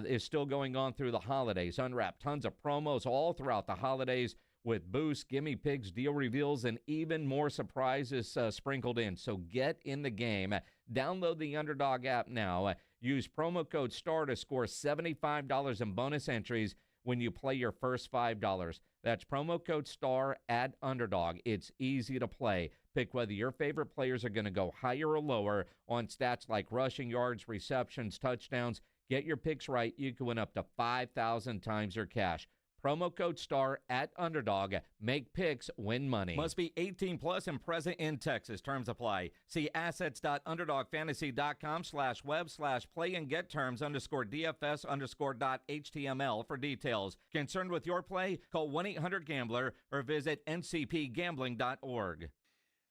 is still going on through the holidays. Unwrapped, tons of promos all throughout the holidays with boosts, gimme pigs, deal reveals, and even more surprises sprinkled in. So get in the game. Download the Underdog app now. Use promo code STAR to score $75 in bonus entries when you play your first $5. That's promo code STAR at Underdog. It's easy to play. Pick whether your favorite players are going to go higher or lower on stats like rushing yards, receptions, touchdowns. Get your picks right. You can win up to 5,000 times your cash. Promo code STAR at Underdog. Make picks, win money. Must be 18 plus and present in Texas. Terms apply. See assets.underdogfantasy.com/web/play and get terms _DFS_.html for details. Concerned with your play? Call 1-800-GAMBLER or visit ncpgambling.org.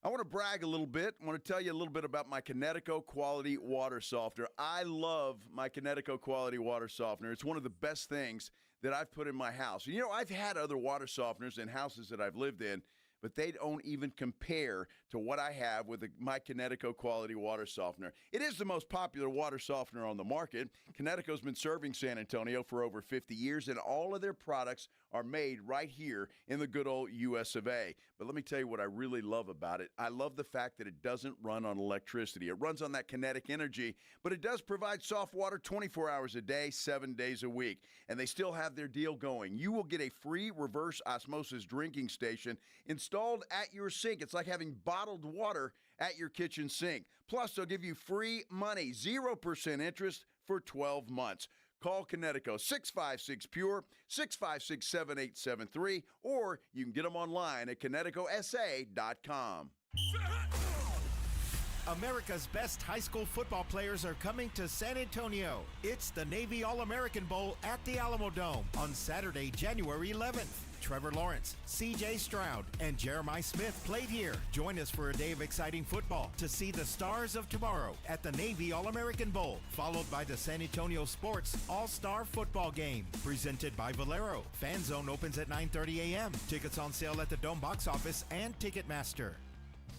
I want to brag a little bit. I want to tell you a little bit about my Kinetico Quality Water Softener. I love my Kinetico Quality Water Softener. It's one of the best things that I've put in my house. You know, I've had other water softeners in houses that I've lived in, but they don't even compare to what I have with my Kinetico Quality Water Softener. It is the most popular water softener on the market. Kinetico's been serving San Antonio for over 50 years, and all of their products are made right here in the good old US of A. But let me tell you what I really love about it. I love the fact that it doesn't run on electricity. It runs on that kinetic energy, but it does provide soft water 24 hours a day, 7 days a week. And they still have their deal going. You will get a free reverse osmosis drinking station installed at your sink. It's like having bottled water at your kitchen sink. Plus, they'll give you free money, 0% interest for 12 months. Call Kinetico, 656-PURE, 656-7873, or you can get them online at KineticoSA.com. America's best high school football players are coming to San Antonio. It's the Navy All-American Bowl at the Alamo Dome on Saturday, January 11th. Trevor Lawrence, C.J. Stroud, and Jeremiah Smith played here. Join us for a day of exciting football to see the stars of tomorrow at the Navy All-American Bowl, followed by the San Antonio Sports All-Star Football Game, presented by Valero. Fan Zone opens at 9:30 a.m. Tickets on sale at the Dome box office and Ticketmaster.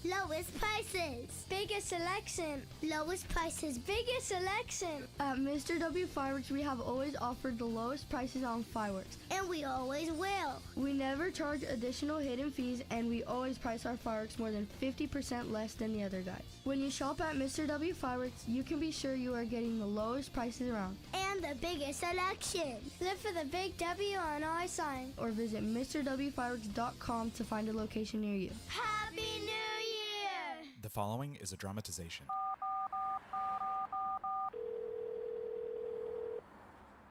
Lowest prices, biggest selection. Lowest prices, biggest selection. At Mr. W Fireworks, we have always offered the lowest prices on fireworks. And we always will. We never charge additional hidden fees, and we always price our fireworks more than 50% less than the other guys. When you shop at Mr. W Fireworks, you can be sure you are getting the lowest prices around. And the biggest selection. Look for the big W on our sign. Or visit MrWFireworks.com to find a location near you. Happy New Year! The following is a dramatization.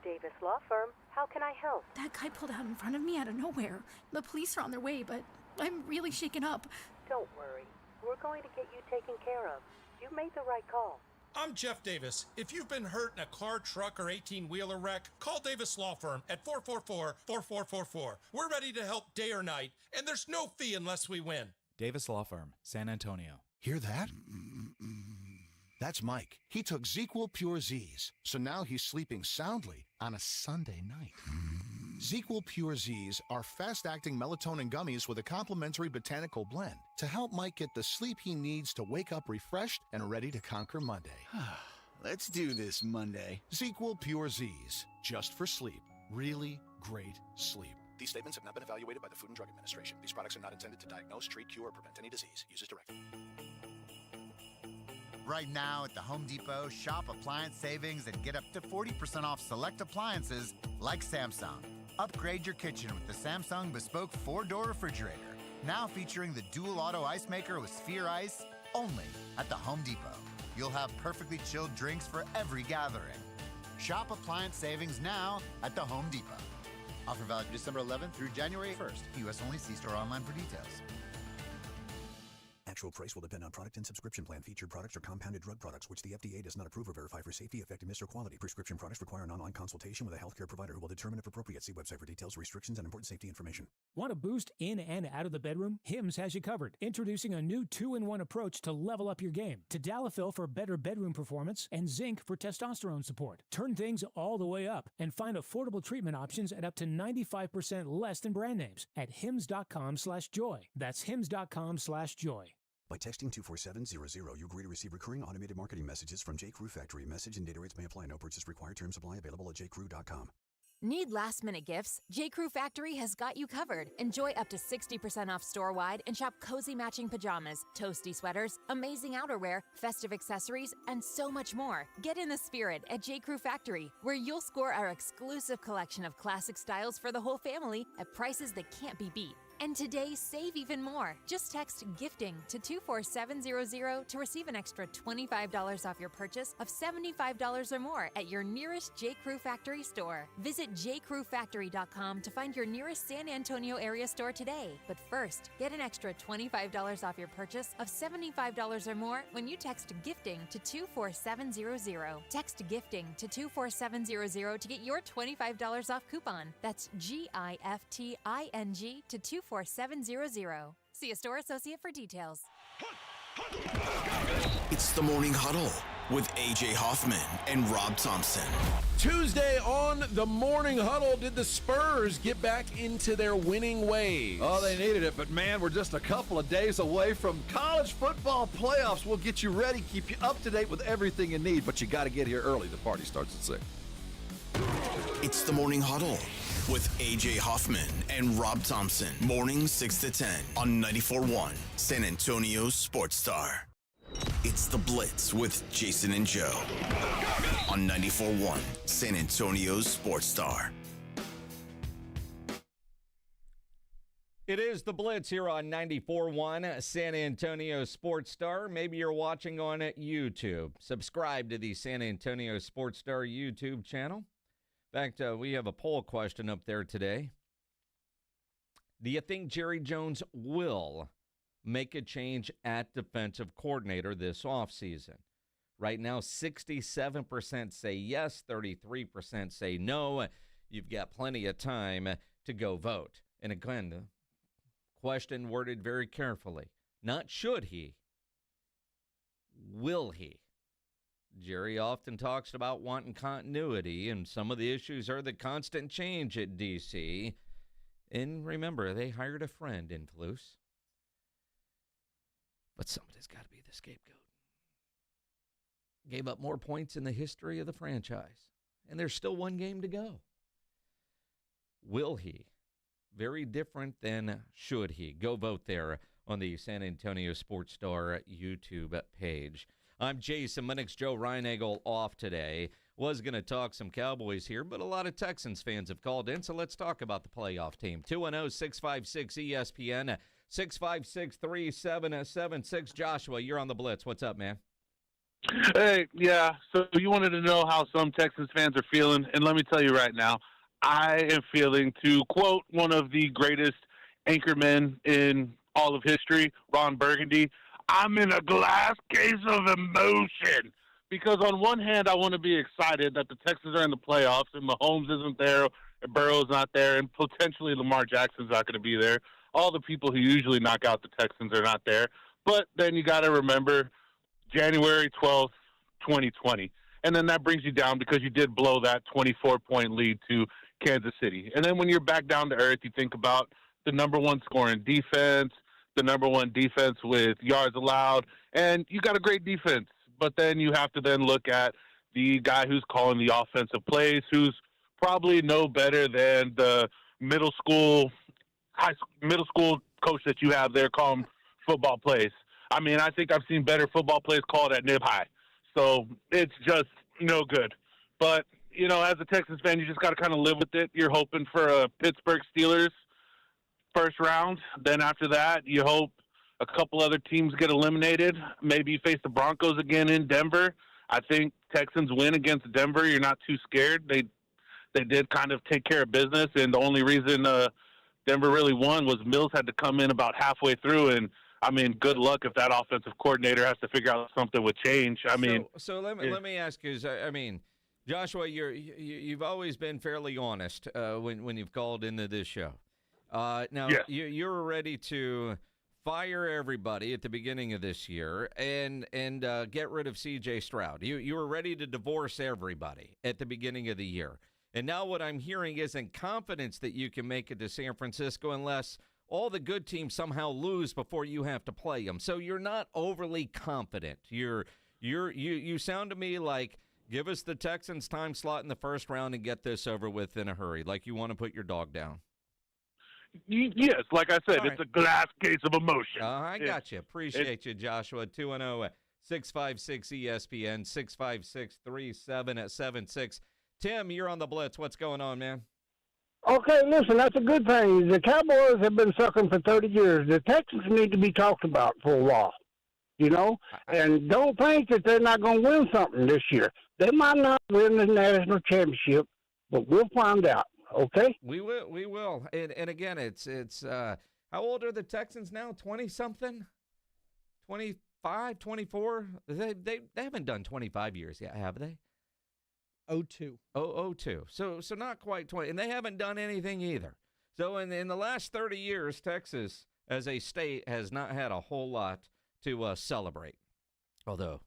Davis Law Firm, how can I help? That guy pulled out in front of me out of nowhere. The police are on their way, but I'm really shaken up. Don't worry. We're going to get you taken care of. You made the right call. I'm Jeff Davis. If you've been hurt in a car, truck, or 18-wheeler wreck, call Davis Law Firm at 444-4444. We're ready to help day or night, and there's no fee unless we win. Davis Law Firm, San Antonio. Hear that? That's Mike. He took ZzzQuil Pure Z's, so now he's sleeping soundly on a Sunday night. ZzzQuil Pure Z's are fast-acting melatonin gummies with a complementary botanical blend to help Mike get the sleep he needs to wake up refreshed and ready to conquer Monday. Let's do this Monday. ZzzQuil Pure Z's, just for sleep. Really great sleep. These statements have not been evaluated by the Food and Drug Administration. These products are not intended to diagnose, treat, cure, or prevent any disease. Use as directed. Right now at the Home Depot, shop appliance savings and get up to 40% off select appliances like Samsung. Upgrade your kitchen with the Samsung Bespoke 4-door refrigerator. Now featuring the dual auto ice maker with Sphere Ice, only at the Home Depot. You'll have perfectly chilled drinks for every gathering. Shop appliance savings now at the Home Depot. Offer valid December 11th through January 1st. U.S. only. See store online for details. Actual price will depend on product and subscription plan. Featured products are compounded drug products, which the FDA does not approve or verify for safety, effectiveness, or quality. Prescription products require an online consultation with a healthcare provider who will determine if appropriate. See website for details, restrictions, and important safety information. Want a boost in and out of the bedroom? Hims has you covered. Introducing a new 2-in-1 approach to level up your game. Tadalafil for better bedroom performance and zinc for testosterone support. Turn things all the way up and find affordable treatment options at up to 95% less than brand names at hims.com/joy. That's hims.com/joy. By texting 24700, you agree to receive recurring automated marketing messages from J.Crew Factory. Message and data rates may apply. No purchase required. Terms apply. Available at jcrew.com. Need last-minute gifts? J.Crew Factory has got you covered. Enjoy up to 60% off store-wide and shop cozy matching pajamas, toasty sweaters, amazing outerwear, festive accessories, and so much more. Get in the spirit at J.Crew Factory, where you'll score our exclusive collection of classic styles for the whole family at prices that can't be beat. And today, save even more. Just text GIFTING to 24700 to receive an extra $25 off your purchase of $75 or more at your nearest J.Crew Factory store. Visit jcrewfactory.com to find your nearest San Antonio area store today. But first, get an extra $25 off your purchase of $75 or more when you text GIFTING to 24700. Text GIFTING to 24700 to get your $25 off coupon. That's GIFTING to 24700. See a store associate for details. It's the Morning Huddle with A.J. Hoffman and Rob Thompson. Tuesday on the Morning Huddle, did the Spurs get back into their winning ways? Oh, they needed it, but man, we're just a couple of days away from college football playoffs. We'll get you ready, keep you up to date with everything you need, but you got to get here early. The party starts at 6. It's the Morning Huddle with A.J. Hoffman and Rob Thompson. Mornings 6 to 10 on 94.1 San Antonio Sports Star. It's the Blitz with Jason and Joe on 94.1 San Antonio Sports Star. It is the Blitz here on 94.1 San Antonio Sports Star. Maybe you're watching on YouTube. Subscribe to the San Antonio Sports Star YouTube channel. In fact, we have a poll question up there today. Do you think Jerry Jones will make a change at defensive coordinator this offseason? Right now, 67% say yes, 33% say no. You've got plenty of time to go vote. And again, the question worded very carefully. Not should he, will he? Jerry often talks about wanting continuity, and some of the issues are the constant change at D.C. And remember, they hired a friend in Palouse. But somebody's got to be the scapegoat. Gave up more points in the history of the franchise, and there's still one game to go. Will he? Very different than should he. Go vote there on the San Antonio Sports Star YouTube page. I'm Jason Minix. Joe Reinagel off today. Was going to talk some Cowboys here, but a lot of Texans fans have called in, so let's talk about the playoff team. 210-656-ESPN, 656-3776. Joshua, you're on the Blitz. What's up, man? Hey, yeah, so you wanted to know how some Texans fans are feeling, and let me tell you right now, I am feeling, to quote one of the greatest anchormen in all of history, Ron Burgundy, I'm in a glass case of emotion. Because on one hand, I want to be excited that the Texans are in the playoffs and Mahomes isn't there, and Burrow's not there, and potentially Lamar Jackson's not going to be there. All the people who usually knock out the Texans are not there. But then you got to remember January 12th, 2020. And then that brings you down because you did blow that 24-point lead to Kansas City. And then when you're back down to earth, you think about the number one scoring defense, the number one defense with yards allowed, and you got a great defense. But then you have to then look at the guy who's calling the offensive plays, who's probably no better than the middle school coach that you have there calling football plays. I mean, I think I've seen better football plays called at Nib High. So it's just no good. But, you know, as a Texans fan, you just got to kind of live with it. You're hoping for a Pittsburgh Steelers first round. Then after that, you hope a couple other teams get eliminated. Maybe you face the Broncos again in Denver. I think Texans win against Denver. You're not too scared. They did kind of take care of business, and the only reason Denver really won was Mills had to come in about halfway through and I mean, good luck if that offensive coordinator has to figure out something with change. I mean, so let me ask you. I mean, Joshua, you've always been fairly honest when you've called into this show. Now you're ready to fire everybody at the beginning of this year and get rid of C.J. Stroud. You were ready to divorce everybody at the beginning of the year. And now what I'm hearing isn't confidence that you can make it to San Francisco unless all the good teams somehow lose before you have to play them. So you're not overly confident. You sound to me like give us the Texans time slot in the first round and get this over with in a hurry, like you want to put your dog down. Yes, like I said, it's a glass case of emotion. I got you. Appreciate you, Joshua. 210-656-ESPN, 656-3776. Tim, you're on the Blitz. What's going on, man? Okay, listen, that's a good thing. The Cowboys have been sucking for 30 years. The Texans need to be talked about for a while, you know? And don't think that they're not going to win something this year. They might not win the national championship, but we'll find out. Okay, we will, and again, it's how old are the Texans now? 20-something, 25, 24. They haven't done 25 years yet, have they? 02. 02. So not quite 20, and they haven't done anything either. So in the last 30 years, Texas as a state has not had a whole lot to celebrate. Although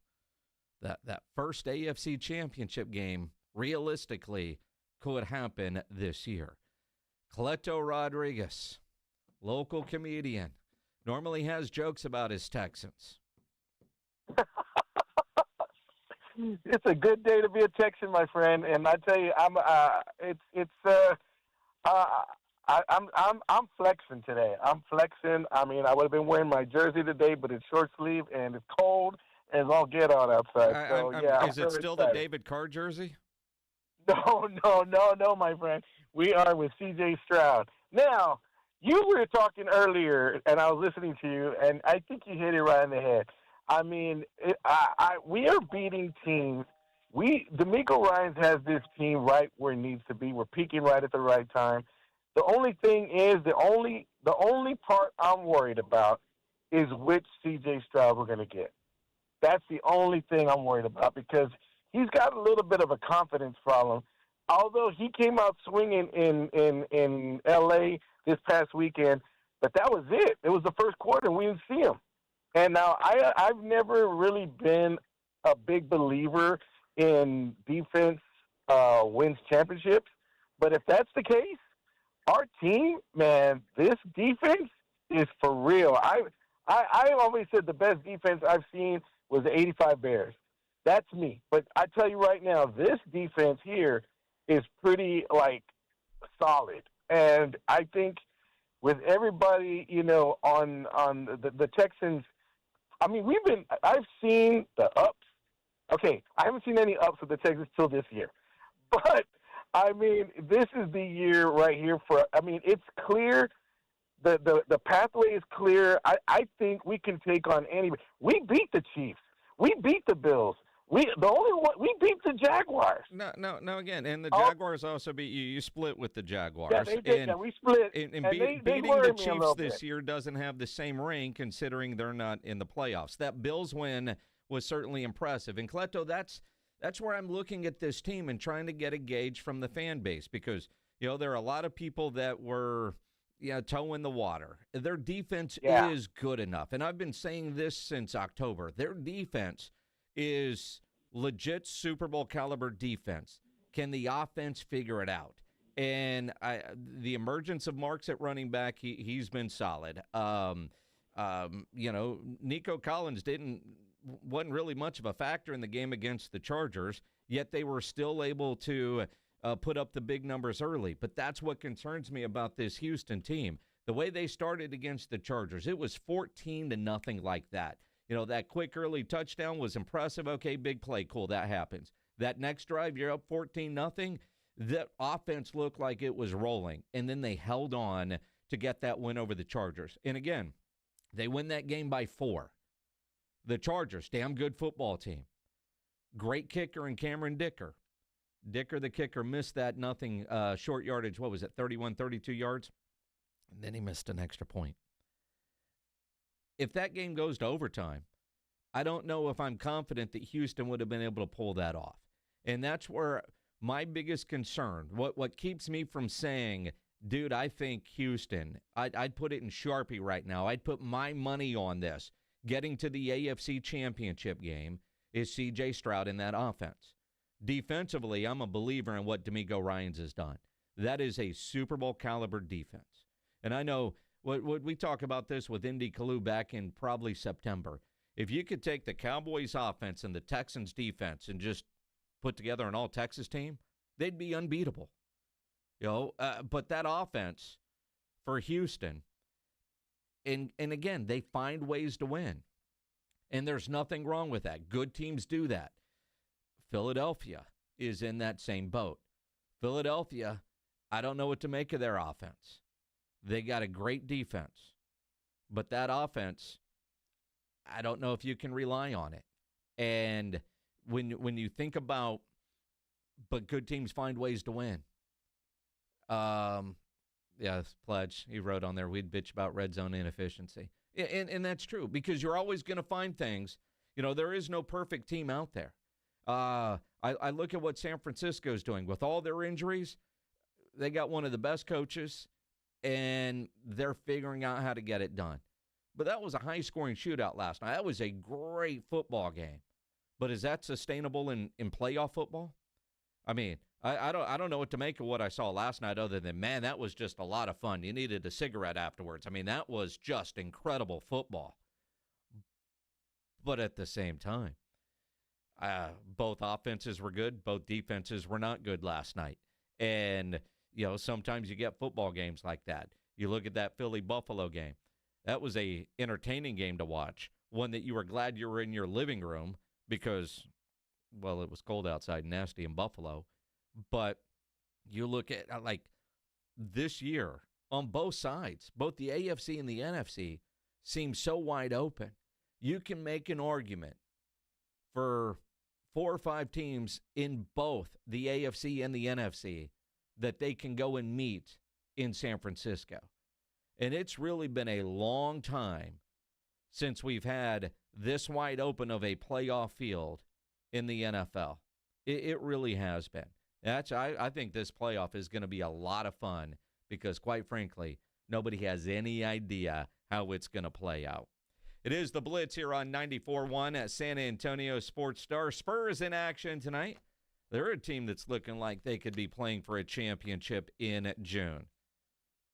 that first AFC Championship game, realistically, could happen this year. Cleto Rodriguez, local comedian, normally has jokes about his Texans. It's a good day to be a Texan, my friend, and I tell you, I'm flexing today. I'm flexing. I mean, I would have been wearing my jersey today, but it's short sleeve and it's cold as all get out outside. Is it still the David Carr jersey? No, my friend. We are with C.J. Stroud. Now, you were talking earlier, and I was listening to you, and I think you hit it right in the head. I mean, we are beating teams. D'Amico Ryans has this team right where it needs to be. We're peaking right at the right time. The only thing is, the only part I'm worried about is which C.J. Stroud we're going to get. That's the only thing I'm worried about because he's got a little bit of a confidence problem. Although he came out swinging in L.A. this past weekend, but that was it. It was the first quarter, and we didn't see him. And now I've never really been a big believer in defense wins championships. But if that's the case, our team, man, this defense is for real. I always said the best defense I've seen was the 85 Bears. That's me. But I tell you right now, this defense here is pretty, solid. And I think with everybody, on the Texans, I mean, I've seen the ups. Okay, I haven't seen any ups with the Texans till this year. But, I mean, this is the year right here it's clear. The pathway is clear. I think we can take on anybody. We beat the Chiefs. We beat the Bills. We beat the Jaguars. No. Again, and the Jaguars also beat you. You split with the Jaguars. Yeah, they did. We split. Beating the Chiefs this year doesn't have the same ring, considering they're not in the playoffs. That Bills win was certainly impressive. And Cleto, that's where I'm looking at this team and trying to get a gauge from the fan base because there are a lot of people that were toe in the water. Their defense is good enough, and I've been saying this since October. Their defense is legit Super Bowl caliber defense. Can the offense figure it out? And the emergence of Marks at running back, he's been solid. Nico Collins wasn't really much of a factor in the game against the Chargers, yet they were still able to put up the big numbers early. But that's what concerns me about this Houston team. The way they started against the Chargers, it was 14-0 like that. That quick early touchdown was impressive. Okay, big play, cool, that happens. That next drive, you're up 14-0. The offense looked like it was rolling, and then they held on to get that win over the Chargers. And again, they win that game by 4. The Chargers, damn good football team. Great kicker in Cameron Dicker. Dicker, the kicker, missed that nothing short yardage. What was it, 31, 32 yards? And then he missed an extra point. if that game goes to overtime, I don't know if I'm confident that Houston would have been able to pull that off. And that's where my biggest concern, what keeps me from saying, dude, I think Houston, I'd put it in Sharpie right now. I'd put my money on this. Getting to the AFC Championship game is C.J. Stroud in that offense. Defensively, I'm a believer in what D'Amico Ryans has done. That is a Super Bowl caliber defense. And I know what we talk about this with Indy Kalu back in probably September. If you could take the Cowboys offense and the Texans defense and just put together an all-Texas team, they'd be unbeatable. But that offense for Houston, and again, they find ways to win. And there's nothing wrong with that. Good teams do that. Philadelphia is in that same boat. Philadelphia, I don't know what to make of their offense. They got a great defense. But that offense, I don't know if you can rely on it. And when you think about, but good teams find ways to win. Pledge, he wrote on there, we'd bitch about red zone inefficiency. And that's true, because you're always going to find things. There is no perfect team out there. I look at what San Francisco's doing. With all their injuries, they got one of the best coaches, and they're figuring out how to get it done. But that was a high-scoring shootout last night. That was a great football game. But is that sustainable in playoff football? I mean, I don't know what to make of what I saw last night other than, man, that was just a lot of fun. You needed a cigarette afterwards. I mean, that was just incredible football. But at the same time, both offenses were good. Both defenses were not good last night. And, sometimes you get football games like that. You look at that Philly-Buffalo game. That was a entertaining game to watch, one that you were glad you were in your living room because, well, it was cold outside and nasty in Buffalo. But you look at, this year on both sides, both the AFC and the NFC seem so wide open. You can make an argument for 4 or 5 teams in both the AFC and the NFC that they can go and meet in San Francisco. And it's really been a long time since we've had this wide open of a playoff field in the NFL. It really has been. I think this playoff is going to be a lot of fun because, quite frankly, nobody has any idea how it's going to play out. It is the Blitz here on 94.1 at San Antonio Sports Star. Spurs in action tonight. They're a team that's looking like they could be playing for a championship in June.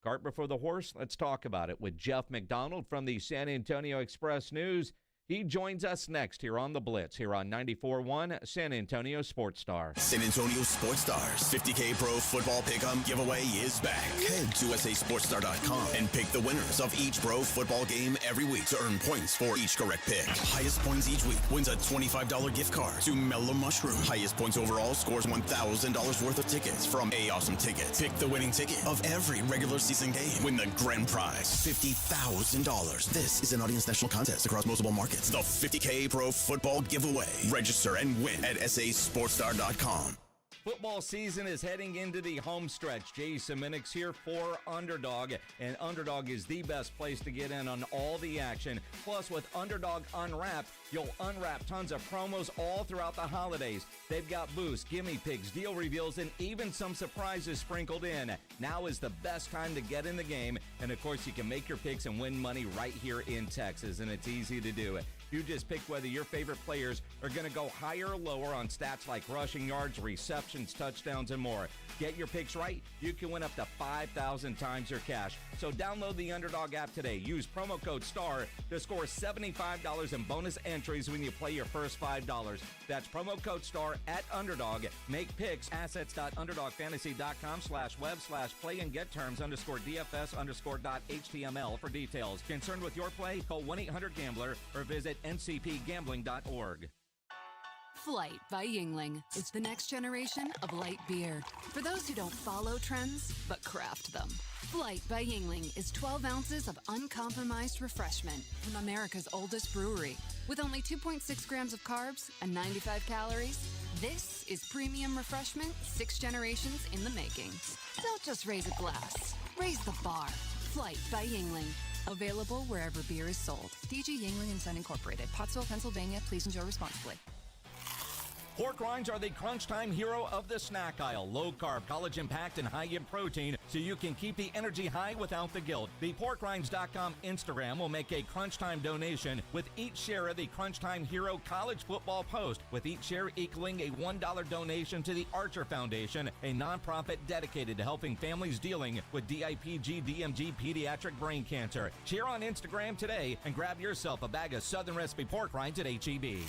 Cart before the horse, let's talk about it with Jeff McDonald from the San Antonio Express News. He joins us next here on the Blitz, here on 94.1 San Antonio Sports Star. San Antonio Sports Stars 50K Pro Football Pick'em giveaway is back. Head to SASportsStar.com and pick the winners of each pro football game every week to earn points for each correct pick. Highest points each week wins a $25 gift card to Mellow Mushroom. Highest points overall scores $1,000 worth of tickets from A Awesome Tickets. Pick the winning ticket of every regular season game. Win the grand prize, $50,000. This is an Audience National contest across multiple markets. The 50K Pro Football Giveaway. Register and win at SASportsStar.com. Football season is heading into the home stretch. Jason Minix here for Underdog, and Underdog is the best place to get in on all the action. Plus, with Underdog Unwrapped, you'll unwrap tons of promos all throughout the holidays. They've got boosts, gimme pigs, deal reveals, and even some surprises sprinkled in. Now is the best time to get in the game, and of course, you can make your picks and win money right here in Texas, and it's easy to do it. You just pick whether your favorite players are going to go higher or lower on stats like rushing yards, receptions, touchdowns, and more. Get your picks right, you can win up to 5,000 times your cash. So download the Underdog app today. Use promo code STAR to score $75 in bonus entries when you play your first $5. That's promo code STAR at Underdog. Make picks. Assets.underdogfantasy.com/web/play and get terms _DFS_.html for details. Concerned with your play? Call 1-800-GAMBLER or visit ncpgambling.org. Flight by Yingling is the next generation of light beer. For those who don't follow trends, but craft them. Flight by Yingling is 12 ounces of uncompromised refreshment from America's oldest brewery. With only 2.6 grams of carbs and 95 calories, this is premium refreshment 6 generations in the making. Don't just raise a glass, raise the bar. Flight by Yingling. Available wherever beer is sold. DG Yingling & Son Incorporated, Pottsville, Pennsylvania. Please enjoy responsibly. Pork rinds are the crunch time hero of the snack aisle. Low carb, collagen packed, and high in protein, so you can keep the energy high without the guilt. The porkrinds.com Instagram will make a crunch time donation with each share of the Crunch Time Hero college football post, with each share equaling a $1 donation to the Archer Foundation, a nonprofit dedicated to helping families dealing with DIPG, DMG, pediatric brain cancer. Share on Instagram today and grab yourself a bag of Southern Recipe pork rinds at HEB.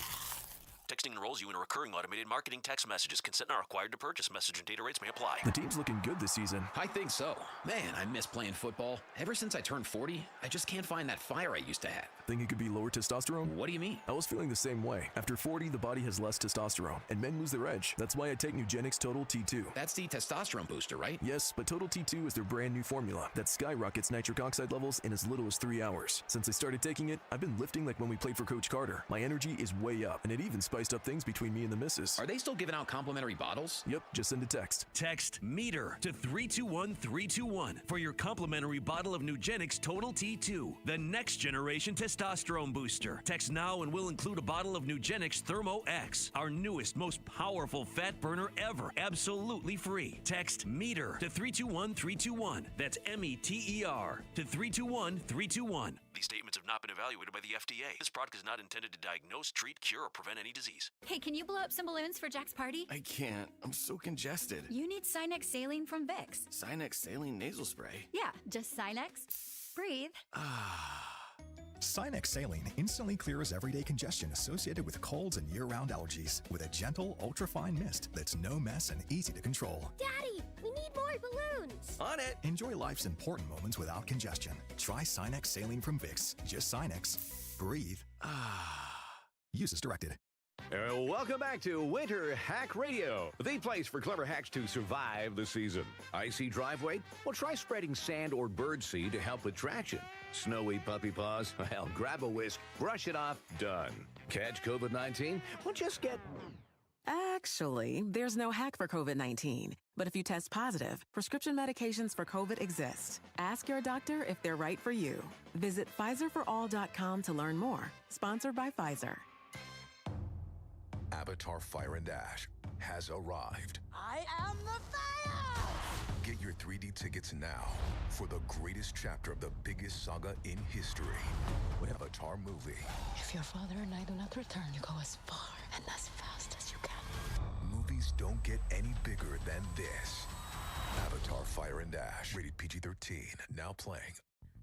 Texting enrolls you in a recurring automated marketing text messages. Consent not required to purchase. Message and data rates may apply. The team's looking good this season. I think so. Man, I miss playing football. Ever since I turned 40, I just can't find that fire I used to have. Think it could be lower testosterone? What do you mean? I was feeling the same way. After 40, the body has less testosterone, and men lose their edge. That's why I take Nugenix Total T2. That's the testosterone booster, right? Yes, but Total T2 is their brand new formula that skyrockets nitric oxide levels in as little as 3 hours. Since I started taking it, I've been lifting like when we played for Coach Carter. My energy is way up, and it even spiced up things between me and the missus. Are they still giving out complimentary bottles? Yep, just send a text. Text METER to 321321 for your complimentary bottle of Nugenix Total T2, the next generation testosterone booster. Text now and we'll include a bottle of Nugenix Thermo X, our newest, most powerful fat burner ever, absolutely free. Text METER to 321321. That's METER to 321321. These statements have not been evaluated by the FDA. This product is not intended to diagnose, treat, cure, or prevent any disease. Hey, can you blow up some balloons for Jack's party? I can't. I'm so congested. You need Sinex Saline from Vicks. Sinex Saline Nasal Spray? Yeah, just Sinex. Breathe. Sinex Saline instantly clears everyday congestion associated with colds and year-round allergies with a gentle, ultra-fine mist that's no mess and easy to control. Daddy, we need more balloons. On it. Enjoy life's important moments without congestion. Try Sinex Saline from Vicks. Just Sinex. Breathe. Use as directed. Welcome back to Winter Hack Radio, the place for clever hacks to survive the season. Icy driveway? Well, try spreading sand or birdseed to help with traction. Snowy puppy paws? Well, grab a whisk, brush it off, done. Catch COVID-19? Well, just get... Actually, there's no hack for COVID-19. But if you test positive, prescription medications for COVID exist. Ask your doctor if they're right for you. Visit PfizerForAll.com to learn more. Sponsored by Pfizer. Avatar Fire and Ash has arrived. I am the fire! Get your 3D tickets now for the greatest chapter of the biggest saga in history. Avatar movie. If your father and I do not return, you go as far and as fast as you can. Movies don't get any bigger than this. Avatar Fire and Ash. Rated PG-13. Now playing.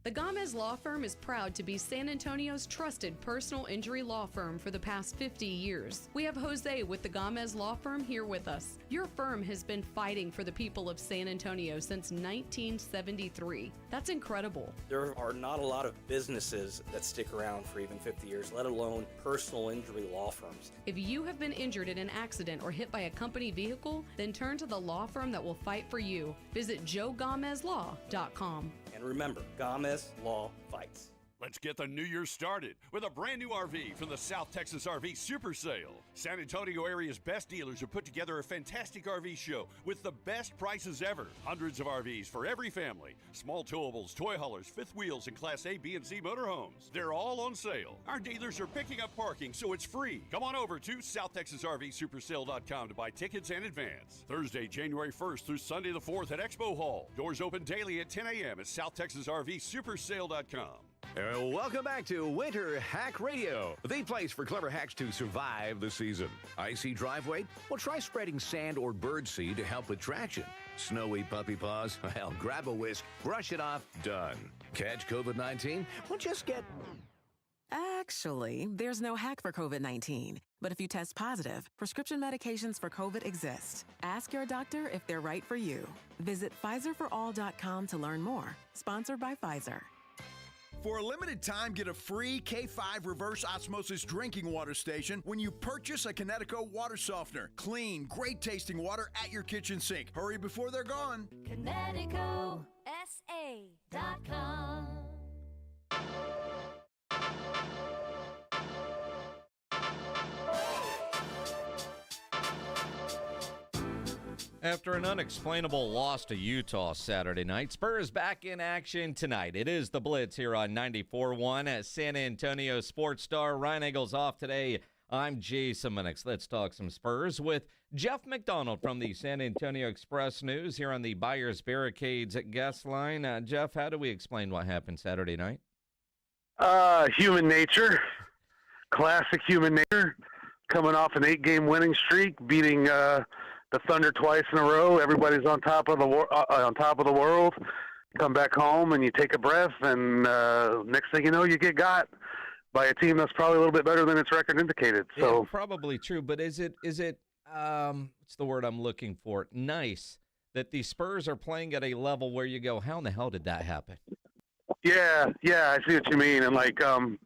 The Gomez Law Firm is proud to be San Antonio's trusted personal injury law firm for the past 50 years. We have Jose with the Gomez Law Firm here with us. Your firm has been fighting for the people of San Antonio since 1973. That's incredible. There are not a lot of businesses that stick around for even 50 years, let alone personal injury law firms. If you have been injured in an accident or hit by a company vehicle, then turn to the law firm that will fight for you. Visit JoeGomezLaw.com. And remember, Gomez Law fights. Let's get the new year started with a brand new RV from the South Texas RV Super Sale. San Antonio area's best dealers have put together a fantastic RV show with the best prices ever. Hundreds of RVs for every family. Small towables, toy haulers, fifth wheels, and Class A, B, and C motorhomes. They're all on sale. Our dealers are picking up parking, so it's free. Come on over to SouthTexasRVSupersale.com to buy tickets in advance. Thursday, January 1st through Sunday the 4th at Expo Hall. Doors open daily at 10 a.m. at SouthTexasRVSupersale.com. Welcome back to Winter Hack Radio, the place for clever hacks to survive the season. Icy driveway? Well, try spreading sand or birdseed to help with traction. Snowy puppy paws? Well, grab a whisk, brush it off, done. Catch COVID-19? Well, just get... Actually, there's no hack for COVID-19. But if you test positive, prescription medications for COVID exist. Ask your doctor if they're right for you. Visit PfizerForAll.com to learn more. Sponsored by Pfizer. For a limited time, get a free K5 reverse osmosis drinking water station when you purchase a Connecticut water softener. Clean, great tasting water at your kitchen sink. Hurry before they're gone. ConnecticutSA.com. After an unexplainable loss to Utah Saturday night, Spurs back in action tonight. It is the Blitz here on 94.1 at San Antonio Sports Star. Ryan Eagles off today. I'm Jason Minix. Let's talk some Spurs with Jeff McDonald from the San Antonio Express News here on the Buyers Barricades guest line. Jeff, how do we explain what happened Saturday night? Human nature. Classic human nature. Coming off an 8-game winning streak, beating the Thunder twice in a row. Everybody's on top of the world. Come back home and you take a breath, and next thing you know, you get got by a team that's probably a little bit better than its record indicated. So yeah, probably true, but is it what's the word I'm looking for? Nice that the Spurs are playing at a level where you go, how in the hell did that happen? Yeah, I see what you mean, and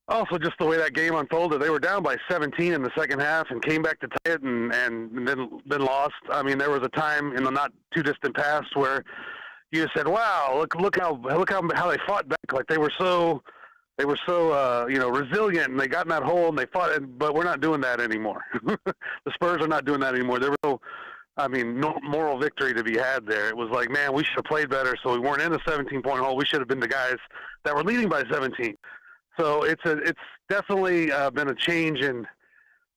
also just the way that game unfolded. They were down by 17 in the second half and came back to tie it and then lost. I mean, there was a time in the not too distant past where you just said, "Wow, look how they fought back. Like they were so resilient, and they got in that hole and they fought." But we're not doing that anymore. The Spurs are not doing that anymore. There was no moral victory to be had there. It was like, man, we should have played better, so we weren't in the 17-point hole. We should have been the guys that were leading by 17. So it's definitely been a change in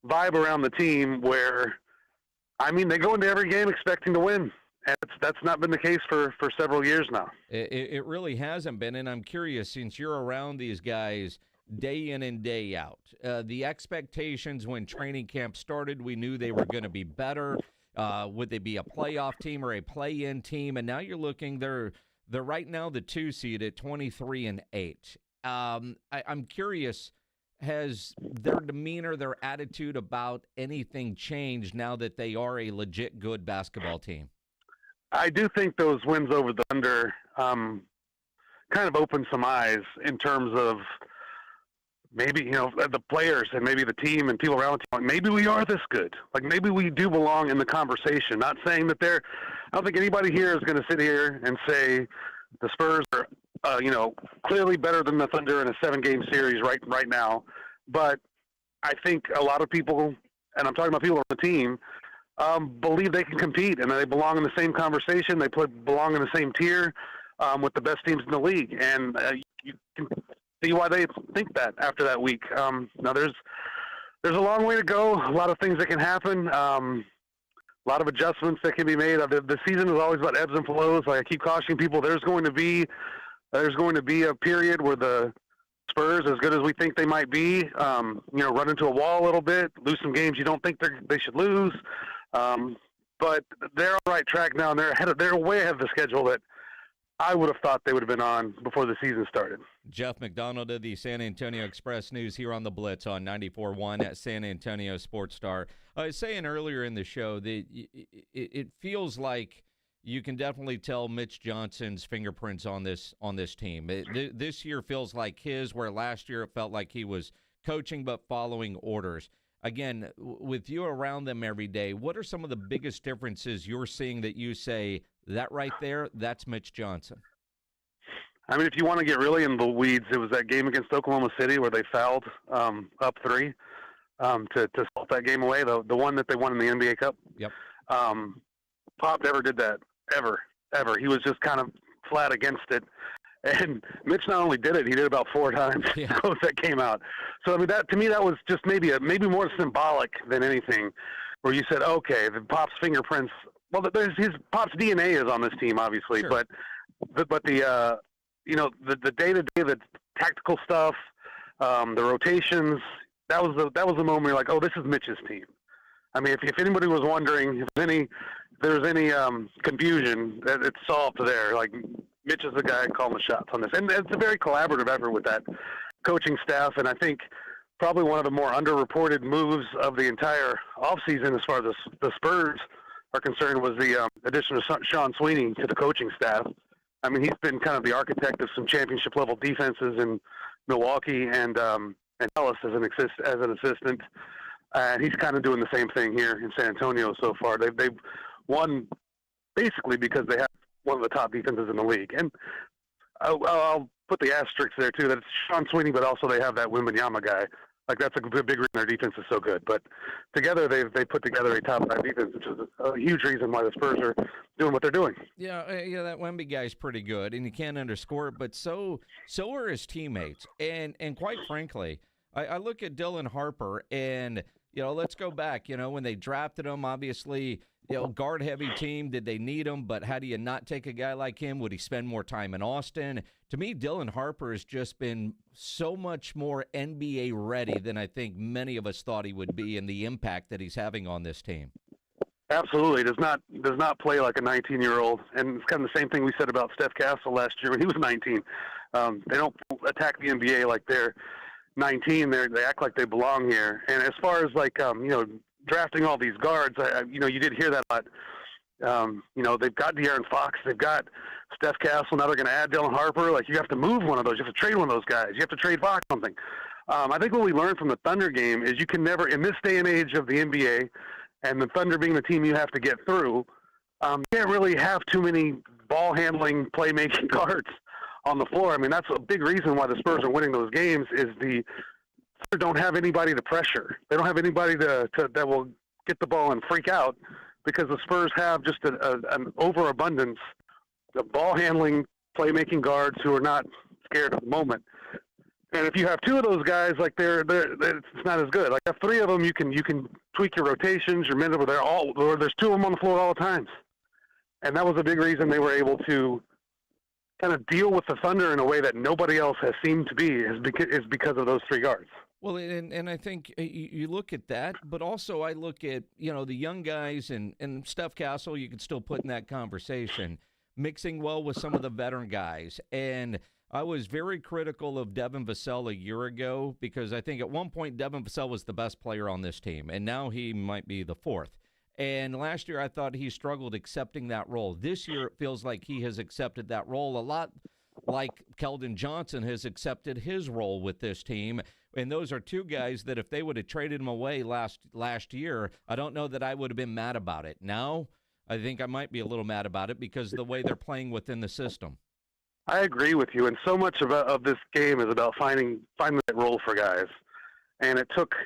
vibe around the team where, they go into every game expecting to win. And that's not been the case for several years now. It really hasn't been, and I'm curious, since you're around these guys day in and day out, the expectations when training camp started, we knew they were going to be better. Would they be a playoff team or a play-in team? And now you're looking, they're right now the 2 seed at 23-8. I'm curious, has their demeanor, their attitude about anything changed now that they are a legit good basketball team? I do think those wins over the Thunder kind of opened some eyes in terms of maybe, the players and maybe the team and people around the team. Maybe we are this good. Like maybe we do belong in the conversation. Not saying that I don't think anybody here is going to sit here and say the Spurs are clearly better than the Thunder in a 7-game series right now. But I think a lot of people, and I'm talking about people on the team, believe they can compete and they belong in the same conversation. They belong in the same tier with the best teams in the league. And you can see why they think that after that week. Now there's a long way to go, a lot of things that can happen, a lot of adjustments that can be made. The season is always about ebbs and flows. Like I keep cautioning people, there's going to be a period where the Spurs, as good as we think they might be, run into a wall a little bit, lose some games you don't think they should lose. But they're on the right track now, and they're way ahead of the schedule that I would have thought they would have been on before the season started. Jeff McDonald of the San Antonio Express News here on the Blitz on 94.1 at San Antonio Sports Star. I was saying earlier in the show that it feels like you can definitely tell Mitch Johnson's fingerprints on this team. This year feels like his, where last year it felt like he was coaching but following orders. Again, with you around them every day, what are some of the biggest differences you're seeing that you say, that right there, that's Mitch Johnson? If you want to get really in the weeds, it was that game against Oklahoma City where they fouled up 3 to salt that game away, the one that they won in the NBA Cup. Yep. Pop never did that, ever. He was just kind of flat against it. And Mitch not only did it, he did it about 4 times to close that game out. So, that to me, that was just maybe more symbolic than anything, where you said, okay, the Pop's fingerprints, well, his Pop's DNA is on this team, obviously, sure. but the day-to-day, the tactical stuff, the rotations, that was the moment you're like, oh, this is Mitch's team. If anybody was wondering, if there's any confusion, it's solved there. Like, Mitch is the guy calling the shots on this. And it's a very collaborative effort with that coaching staff. And I think probably one of the more underreported moves of the entire offseason as far as the Spurs are concerned was the addition of Sean Sweeney to the coaching staff. He's been kind of the architect of some championship-level defenses in Milwaukee and Dallas as an assistant. And he's kind of doing the same thing here in San Antonio so far. They've won basically because they have one of the top defenses in the league. And I'll put the asterisk there, too, that it's Sean Sweeney, but also they have that Wembanyama guy Like, that's a big reason their defense is so good. But together, they put together a top 5 defense, which is a huge reason why the Spurs are doing what they're doing. Yeah, that Wemby guy's pretty good, and you can't underscore it. But so are his teammates, and quite frankly, I look at Dylan Harper, and let's go back. When they drafted him, obviously, guard heavy team. Did they need him? But how do you not take a guy like him? Would he spend more time in Austin? To me, Dylan Harper has just been so much more NBA ready than I think many of us thought he would be, and the impact that he's having on this team. Absolutely, does not play like a 19-year-old, and it's kind of the same thing we said about Steph Castle last year when he was 19. They don't attack the NBA like they're 19. They act like they belong here. And as far as drafting all these guards, you did hear that a lot. They've got De'Aaron Fox, they've got Steph Castle. Now they're going to add Dylan Harper. Like, you have to move one of those. You have to trade one of those guys. You have to trade Fox something. I think what we learned from the Thunder game is you can never, in this day and age of the NBA, and the Thunder being the team you have to get through, you can't really have too many ball-handling, playmaking guards on the floor. I mean, that's a big reason why the Spurs are winning those games is the Spurs don't have anybody to pressure. They don't have anybody that will get the ball and freak out, because the Spurs have just an overabundance of ball-handling, playmaking guards who are not scared at the moment. And if you have 2 of those guys, like it's not as good. Like, if 3 of them, you can tweak your rotations, your minutes, or there's 2 of them on the floor at all times. And that was a big reason they were able to kind of deal with the Thunder in a way that nobody else has seemed to be, is because of those 3 guards. Well, and I think you look at that, but also I look at, the young guys and Steph Castle, you could still put in that conversation, mixing well with some of the veteran guys. And I was very critical of Devin Vassell a year ago, because I think at one point Devin Vassell was the best player on this team, and now he might be the 4th. And last year I thought he struggled accepting that role. This year it feels like he has accepted that role a lot, like Keldon Johnson has accepted his role with this team. And those are 2 guys that if they would have traded him away last year, I don't know that I would have been mad about it. Now I think I might be a little mad about it because of the way they're playing within the system. I agree with you, and so much of this game is about finding that role for guys. And it took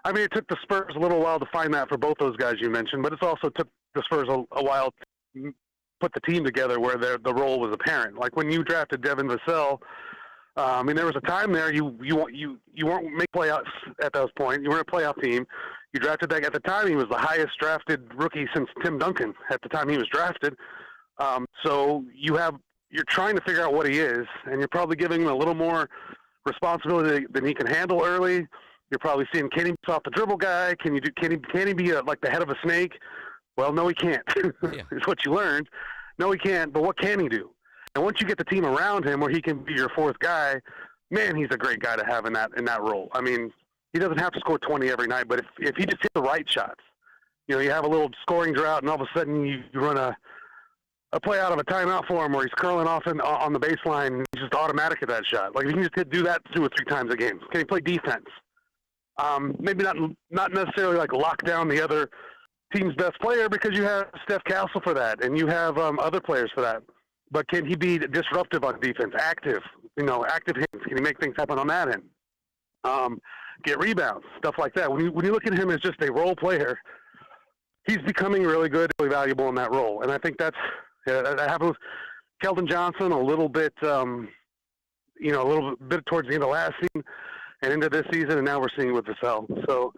the Spurs a little while to find that for both those guys you mentioned, but it also took the Spurs a while to put the team together where the role was apparent. Like, when you drafted Devin Vassell, there was a time there you weren't making playoffs at that point. You weren't a playoff team. You drafted that at the time. He was the highest drafted rookie since Tim Duncan at the time he was drafted. So you're trying to figure out what he is, and you're probably giving him a little more responsibility than he can handle early. You're probably seeing, can he be off the dribble guy? Can he be like the head of a snake? Well, no, he can't. Yeah. Is what you learned. No, he can't. But what can he do? And once you get the team around him where he can be your 4th guy, man, he's a great guy to have in that role. I mean, he doesn't have to score 20 every night, but if he just hit the right shots, you have a little scoring drought, and all of a sudden you run a play out of a timeout for him where he's curling off on the baseline, and he's just automatic at that shot. Like, if you can just do that 2 or 3 times a game. Can he play defense? Maybe not necessarily like lock down the other team's best player, because you have Steph Castle for that, and you have other players for that. But can he be disruptive on defense, active hands? Can he make things happen on that end? Get rebounds, stuff like that. When you look at him as just a role player, he's becoming really good, really valuable in that role. And I think that happened with Keldon Johnson a little bit, a little bit towards the end of last season and into this season, and now we're seeing it with Vassell. So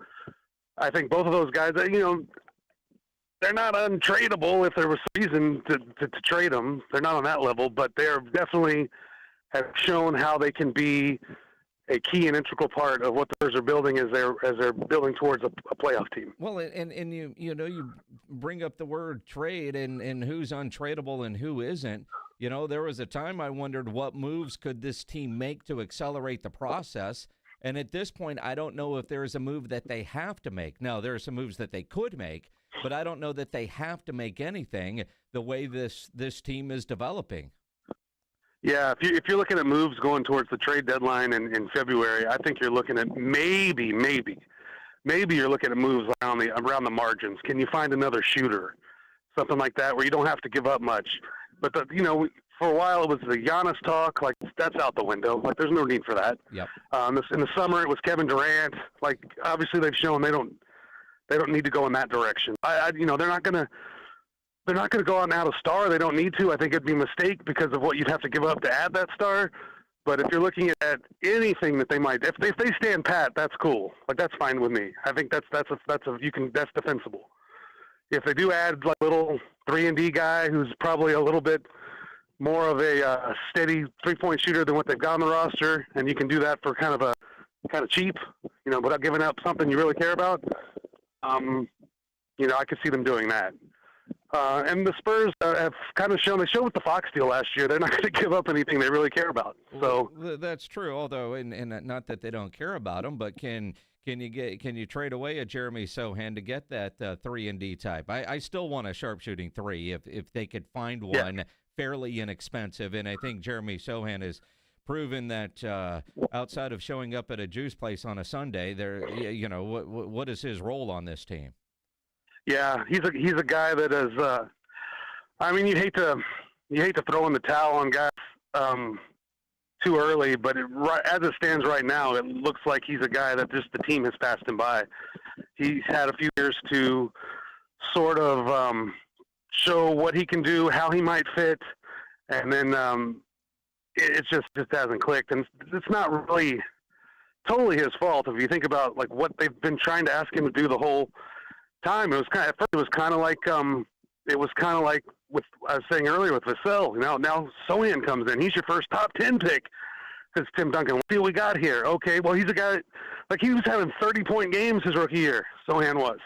I think both of those guys, they're not untradeable if there was reason to trade them. They're not on that level, but they're definitely have shown how they can be a key and integral part of what the Spurs are building as they're building towards a playoff team. Well, and you bring up the word trade and who's untradeable and who isn't. There was a time I wondered what moves could this team make to accelerate the process. And at this point, I don't know if there is a move that they have to make. Now, there are some moves that they could make, but I don't know that they have to make anything the way this team is developing. Yeah, if you're looking at moves going towards the trade deadline in February, I think you're looking at maybe you're looking at moves around the margins. Can you find another shooter, something like that, where you don't have to give up much? But for a while it was the Giannis talk. Like, that's out the window. Like, there's no need for that. Yep. In the summer it was Kevin Durant. Like, obviously they've shown they don't need to go in that direction. They're not going to go out and add a star. They don't need to. I think it'd be a mistake because of what you'd have to give up to add that star. But if you're looking at anything that they might, if they stand pat, that's cool. Like, that's fine with me. I think that's defensible. If they do add like a little 3-and-D guy who's probably a little bit more of a steady 3-point shooter than what they've got on the roster, and you can do that for kind of cheap, without giving up something you really care about. I could see them doing that. And the Spurs have kind of shown, they showed with the Fox deal last year, they're not going to give up anything they really care about. So that's true. Although, and not that they don't care about them, but can you trade away a Jeremy Sohan to get that 3-and-D type? I still want a sharpshooting 3 if they could find one fairly inexpensive. And I think Jeremy Sohan has proven that outside of showing up at a juice place on a Sunday, what is his role on this team? Yeah, he's a guy that is. You hate to throw in the towel on guys too early, but as it stands right now, it looks like he's a guy that just the team has passed him by. He's had a few years to sort of show what he can do, how he might fit, and then it just hasn't clicked. And it's not really totally his fault if you think about like what they've been trying to ask him to do the whole time. At first it was kind of like with I was saying earlier with Vassell. Now Sohan comes in. He's your first top 10 pick. Because Tim Duncan, what do we got here? Okay, well he's a guy like he was having 30-point games his rookie year. Sohan was,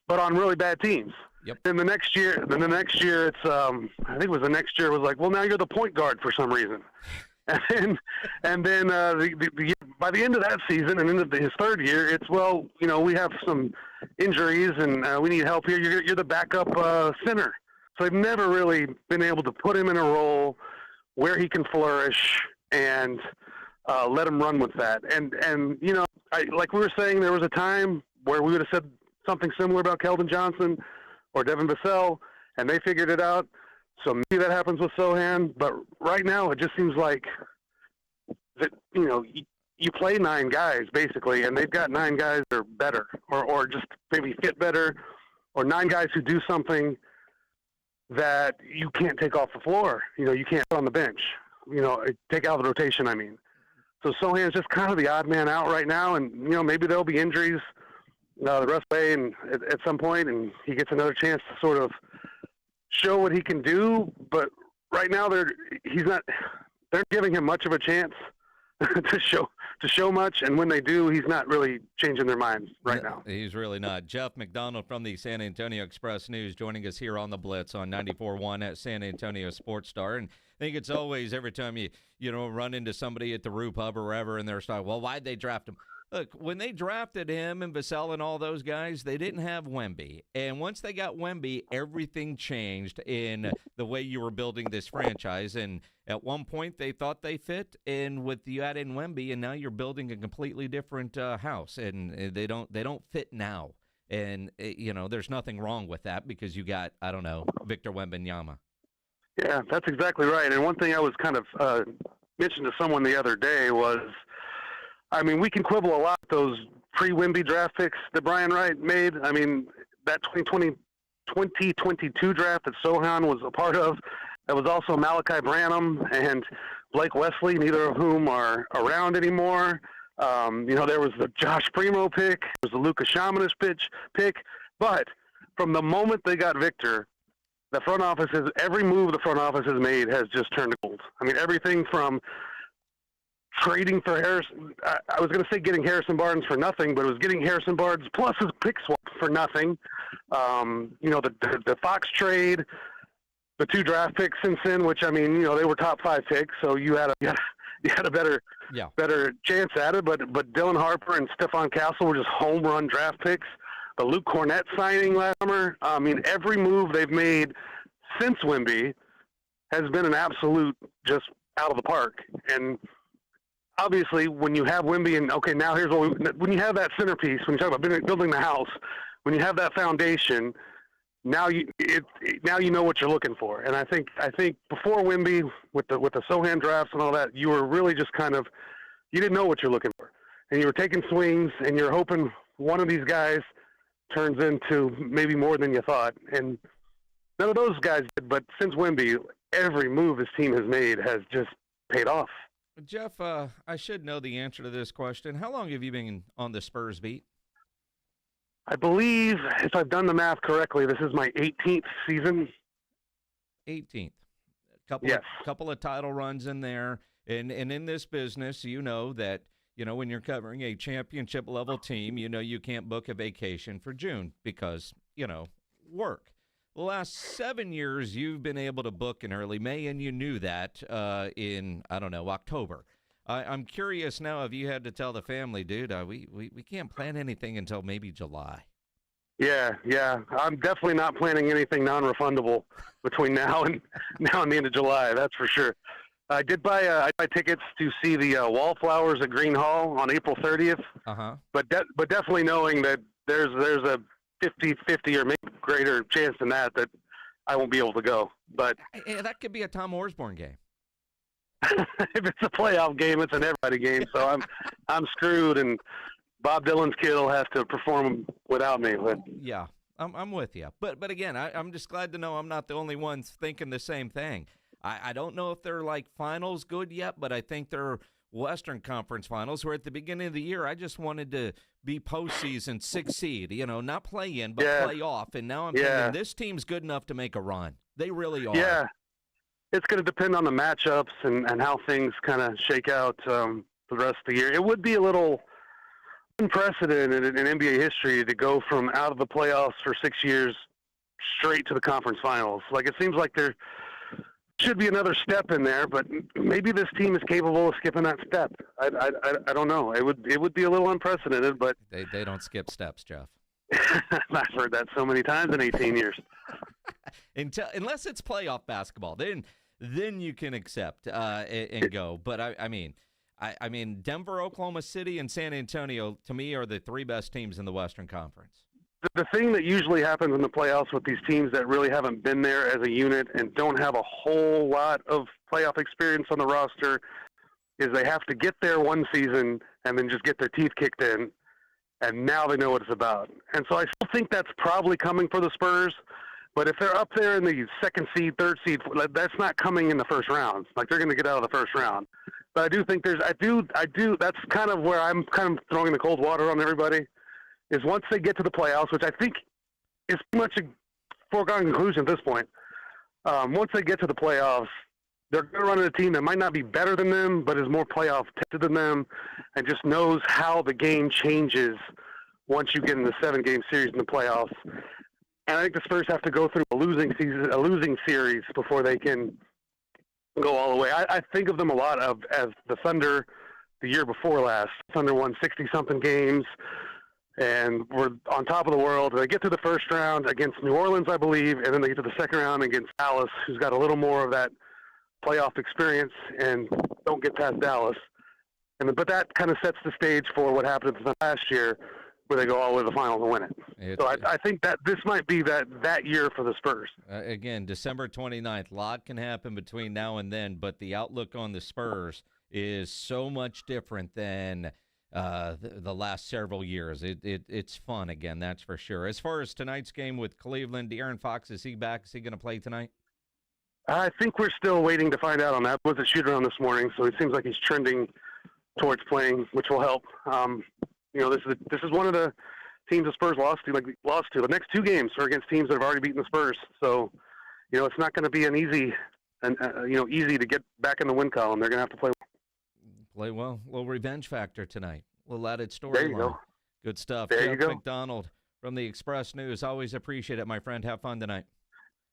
but on really bad teams. Yep. Then the next year, it's I think it was the next year was like, well now you're the point guard for some reason. And then by the end of that season and into his third year, it's we have some injuries and we need help here. You're the backup center, so they've never really been able to put him in a role where he can flourish and let him run with that. And like we were saying, there was a time where we would have said something similar about Keldon Johnson or Devin Vassell, and they figured it out. So maybe that happens with Sohan, but right now it just seems like that you play 9 guys basically, and they've got 9 guys that are better, or just maybe fit better, or 9 guys who do something that you can't take off the floor. You can't put on the bench. Take out of the rotation. I mean, so Sohan's just kind of the odd man out right now, and maybe there'll be injuries the rest of the way, and at some point, and he gets another chance to sort of show what he can do, but right now they're giving him much of a chance to show much, and when they do, he's not really changing their minds right now. He's really not. Jeff McDonald from the San Antonio Express News joining us here on the Blitz on 94.1 at San Antonio Sports Star. And I think it's always every time you run into somebody at the Rue Pub or wherever, and they're like, well, why'd they draft him? Look, when they drafted him and Vassell and all those guys, they didn't have Wemby. And once they got Wemby, everything changed in the way you were building this franchise. And at one point, they thought they fit, and with you add in Wemby, and now you're building a completely different house. And they don't fit now. And, there's nothing wrong with that because you got, Victor Wembanyama. Yeah, that's exactly right. And one thing I was kind of mentioned to someone the other day was, we can quibble a lot with those pre-Wemby draft picks that Brian Wright made. That 2022 draft that Sohan was a part of, that was also Malachi Branham and Blake Wesley, neither of whom are around anymore. There was the Josh Primo pick, there was the Luka Shamanis pick, but from the moment they got Victor, every move the front office has made has just turned to gold. Everything from trading for Harrison, I was going to say getting Harrison Barnes for nothing, but it was getting Harrison Barnes plus his pick swap for nothing. The Fox trade, the 2 draft picks since then, which they were top 5 picks, so you had a better chance at it. But Dylan Harper and Stephon Castle were just home run draft picks. The Luke Cornett signing last summer. Every move they've made since Wemby has been an absolute just out of the park. And obviously, when you have Wemby and, now here's when you have that centerpiece, when you talk about building the house, when you have that foundation, now you know what you're looking for. And I think before Wemby with the Sohan drafts and all that, you were really just you didn't know what you're looking for, and you were taking swings and you're hoping one of these guys turns into maybe more than you thought. And none of those guys did. But since Wemby, every move his team has made has just paid off. Jeff, I should know the answer to this question. How long have you been on the Spurs beat? I believe, if I've done the math correctly, this is my 18th season. 18th. Yes. Couple of title runs in there. And in this business, you know that, when you're covering a championship-level team, you can't book a vacation for June because, work. The last 7 years, you've been able to book in early May, and you knew that in, October. I'm curious now if you had to tell the family, dude, we can't plan anything until maybe July. Yeah. I'm definitely not planning anything non-refundable between now and the end of July. That's for sure. I did buy tickets to see the Wallflowers at Green Hall on April 30th. Uh-huh. But definitely knowing that there's a 50-50 or maybe greater chance than that I won't be able to go. But that could be a Tom Osborne game. If it's a playoff game, it's an everybody game. So I'm screwed, and Bob Dylan's kid will have to perform without me. But yeah, I'm with you. But again, I'm just glad to know I'm not the only one thinking the same thing. I don't know if they're like finals good yet, but I think they're Western Conference Finals, where at the beginning of the year, I just wanted to be postseason 6th seed, not play in, but play off. And now I'm thinking this team's good enough to make a run. They really are. Yeah. It's going to depend on the matchups and how things kind of shake out for the rest of the year. It would be a little unprecedented in NBA history to go from out of the playoffs for 6 years straight to the conference finals. Like, it seems like there should be another step in there, but maybe this team is capable of skipping that step. I don't know. It would be a little unprecedented, but they don't skip steps, Jeff. I've heard that so many times in 18 years. Unless it's playoff basketball, then you can accept and go. But I mean, Denver, Oklahoma City, and San Antonio to me are the three best teams in the Western Conference. The thing that usually happens in the playoffs with these teams that really haven't been there as a unit and don't have a whole lot of playoff experience on the roster is they have to get there one season and then just get their teeth kicked in, and now they know what it's about. And so I still think that's probably coming for the Spurs, but if they're up there in the 2nd seed, 3rd seed, that's not coming in the first round. Like, they're going to get out of the first round. But I do think that's kind of where I'm kind of throwing the cold water on everybody, is once they get to the playoffs, which I think is pretty much a foregone conclusion at this point. Once they get to the playoffs, they're going to run into a team that might not be better than them, but is more playoff tested than them, and just knows how the game changes once you get in the 7-game series in the playoffs. And I think the Spurs have to go through a losing series before they can go all the way. I think of them a lot as the Thunder the year before last. Thunder won 60-something games and were on top of the world. They get to the first round against New Orleans, I believe, and then they get to the second round against Dallas, who's got a little more of that playoff experience, and don't get past Dallas. But that kind of sets the stage for what happened to them last year, where they go all the way to the finals and win it. So I think that this might be that year for the Spurs. Again, December 29th, a lot can happen between now and then, but the outlook on the Spurs is so much different than the last several years. It's fun again, that's for sure. As far as tonight's game with Cleveland, De'Aaron Fox, is he back? Is he going to play tonight? I think we're still waiting to find out on that. There was a shoot-around this morning, so it seems like he's trending towards playing, which will help. This is one of the teams the Spurs lost to. The next 2 games are against teams that have already beaten the Spurs. So, it's not going to be easy to get back in the win column. They're going to have to play well. A little revenge factor tonight. A little added storyline. There you go. Good stuff. There you go. McDonald from the Express News. Always appreciate it, my friend. Have fun tonight.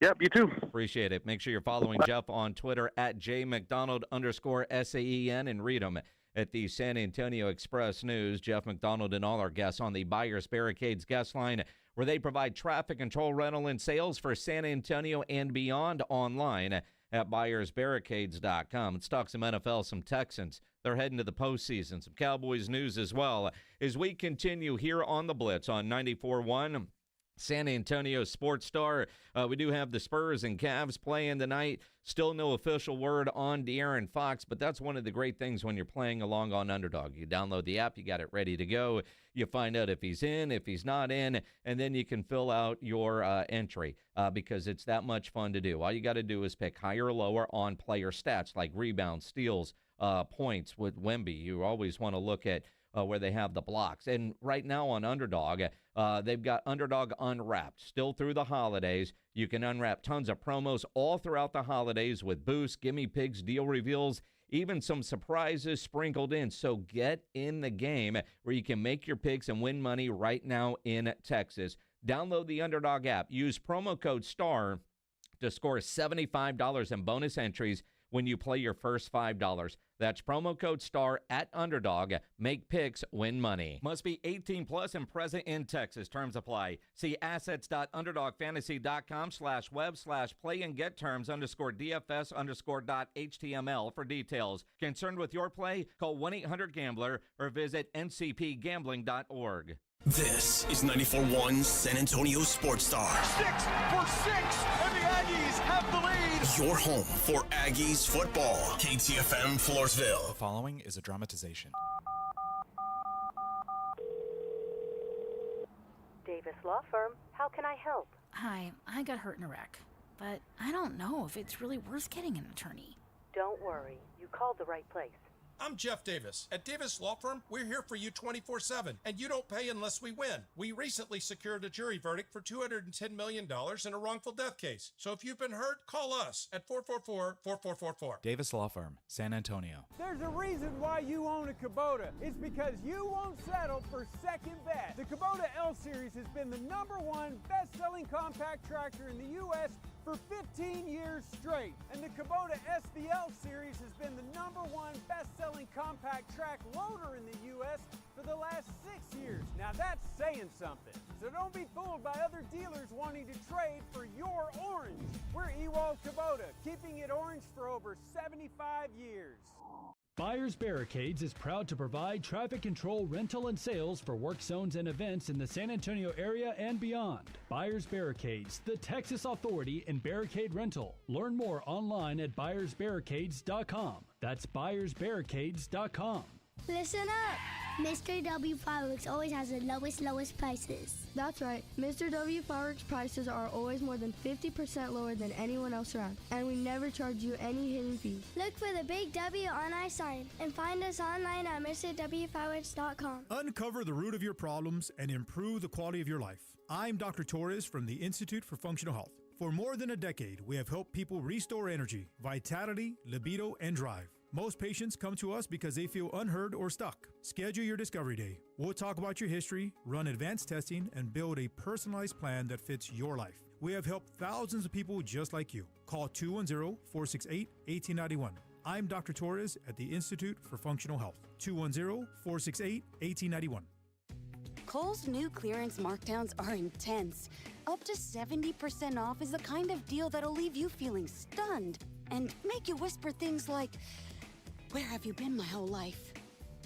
Yep, you too. Appreciate it. Make sure you're following Jeff on Twitter at JMcDonald_SAEN and read him at the San Antonio Express News. Jeff McDonald and all our guests on the Buyers Barricades guest line, where they provide traffic control, rental, and sales for San Antonio and beyond, online at buyersbarricades.com. Let's talk some NFL, some Texans. They're heading to the postseason. Some Cowboys news as well as we continue here on the Blitz on 94.1 San Antonio Sports Star. We do have the Spurs and Cavs playing tonight. Still no official word on De'Aaron Fox, but that's one of the great things when you're playing along on Underdog. You download the app, you got it ready to go. You find out if he's in, if he's not in, and then you can fill out your entry because it's that much fun to do. All you got to do is pick higher or lower on player stats like rebounds, steals, points with Wemby. You always want to look at where they have the blocks. And right now on Underdog, they've got Underdog Unwrapped. Still through the holidays, you can unwrap tons of promos all throughout the holidays with boosts, gimme pigs, deal reveals, even some surprises sprinkled in. So get in the game where you can make your picks and win money right now in Texas. Download the Underdog app. Use promo code STAR to score $75 in bonus entries when you play your first $5. That's promo code STAR at Underdog. Make picks, win money. Must be 18 plus and present in Texas. Terms apply. See assets.underdogfantasy.com/web/play and get terms _DFS_.html for details. Concerned with your play? Call 1-800-GAMBLER or visit ncpgambling.org. This is 94.1 San Antonio Sports Star. 6 for 6, and the Aggies have the lead. Your home for Aggies football. KTFM Floresville. The following is a dramatization. Davis Law Firm, how can I help? Hi, I got hurt in Iraq, but I don't know if it's really worth getting an attorney. Don't worry, you called the right place. I'm Jeff Davis. At Davis Law Firm, we're here for you 24/7, and you don't pay unless we win. We recently secured a jury verdict for $210 million in a wrongful death case. So if you've been hurt, call us at 444-4444. Davis Law Firm, San Antonio. There's a reason why you own a Kubota. It's because you won't settle for second best. The Kubota L Series has been the #1 best-selling compact tractor in the U.S. for 15 years straight. And the Kubota SVL Series has been the #1 best-selling compact track loader in the U.S. for the last 6 years. Now that's saying something. So don't be fooled by other dealers wanting to trade for your orange. We're Ewald Kubota, keeping it orange for over 75 years. Buyers Barricades is proud to provide traffic control, rental, and sales for work zones and events in the San Antonio area and beyond. Buyers Barricades, the Texas authority in barricade rental. Learn more online at buyersbarricades.com. That's buyersbarricades.com. Listen up! Mr. W Fireworks always has the lowest prices. That's right. Mr. W Fireworks prices are always more than 50% lower than anyone else around, and we never charge you any hidden fees. Look for the big W on our sign and find us online at MrWFireworks.com. Uncover the root of your problems and improve the quality of your life. I'm Dr. Torres from the Institute for Functional Health. For more than a decade, we have helped people restore energy, vitality, libido, and drive. Most patients come to us because they feel unheard or stuck. Schedule your discovery day. We'll talk about your history, run advanced testing, and build a personalized plan that fits your life. We have helped thousands of people just like you. Call 210-468-1891. I'm Dr. Torres at the Institute for Functional Health. 210-468-1891. Kohl's new clearance markdowns are intense. Up to 70% off is the kind of deal that'll leave you feeling stunned and make you whisper things like, "Where have you been my whole life?"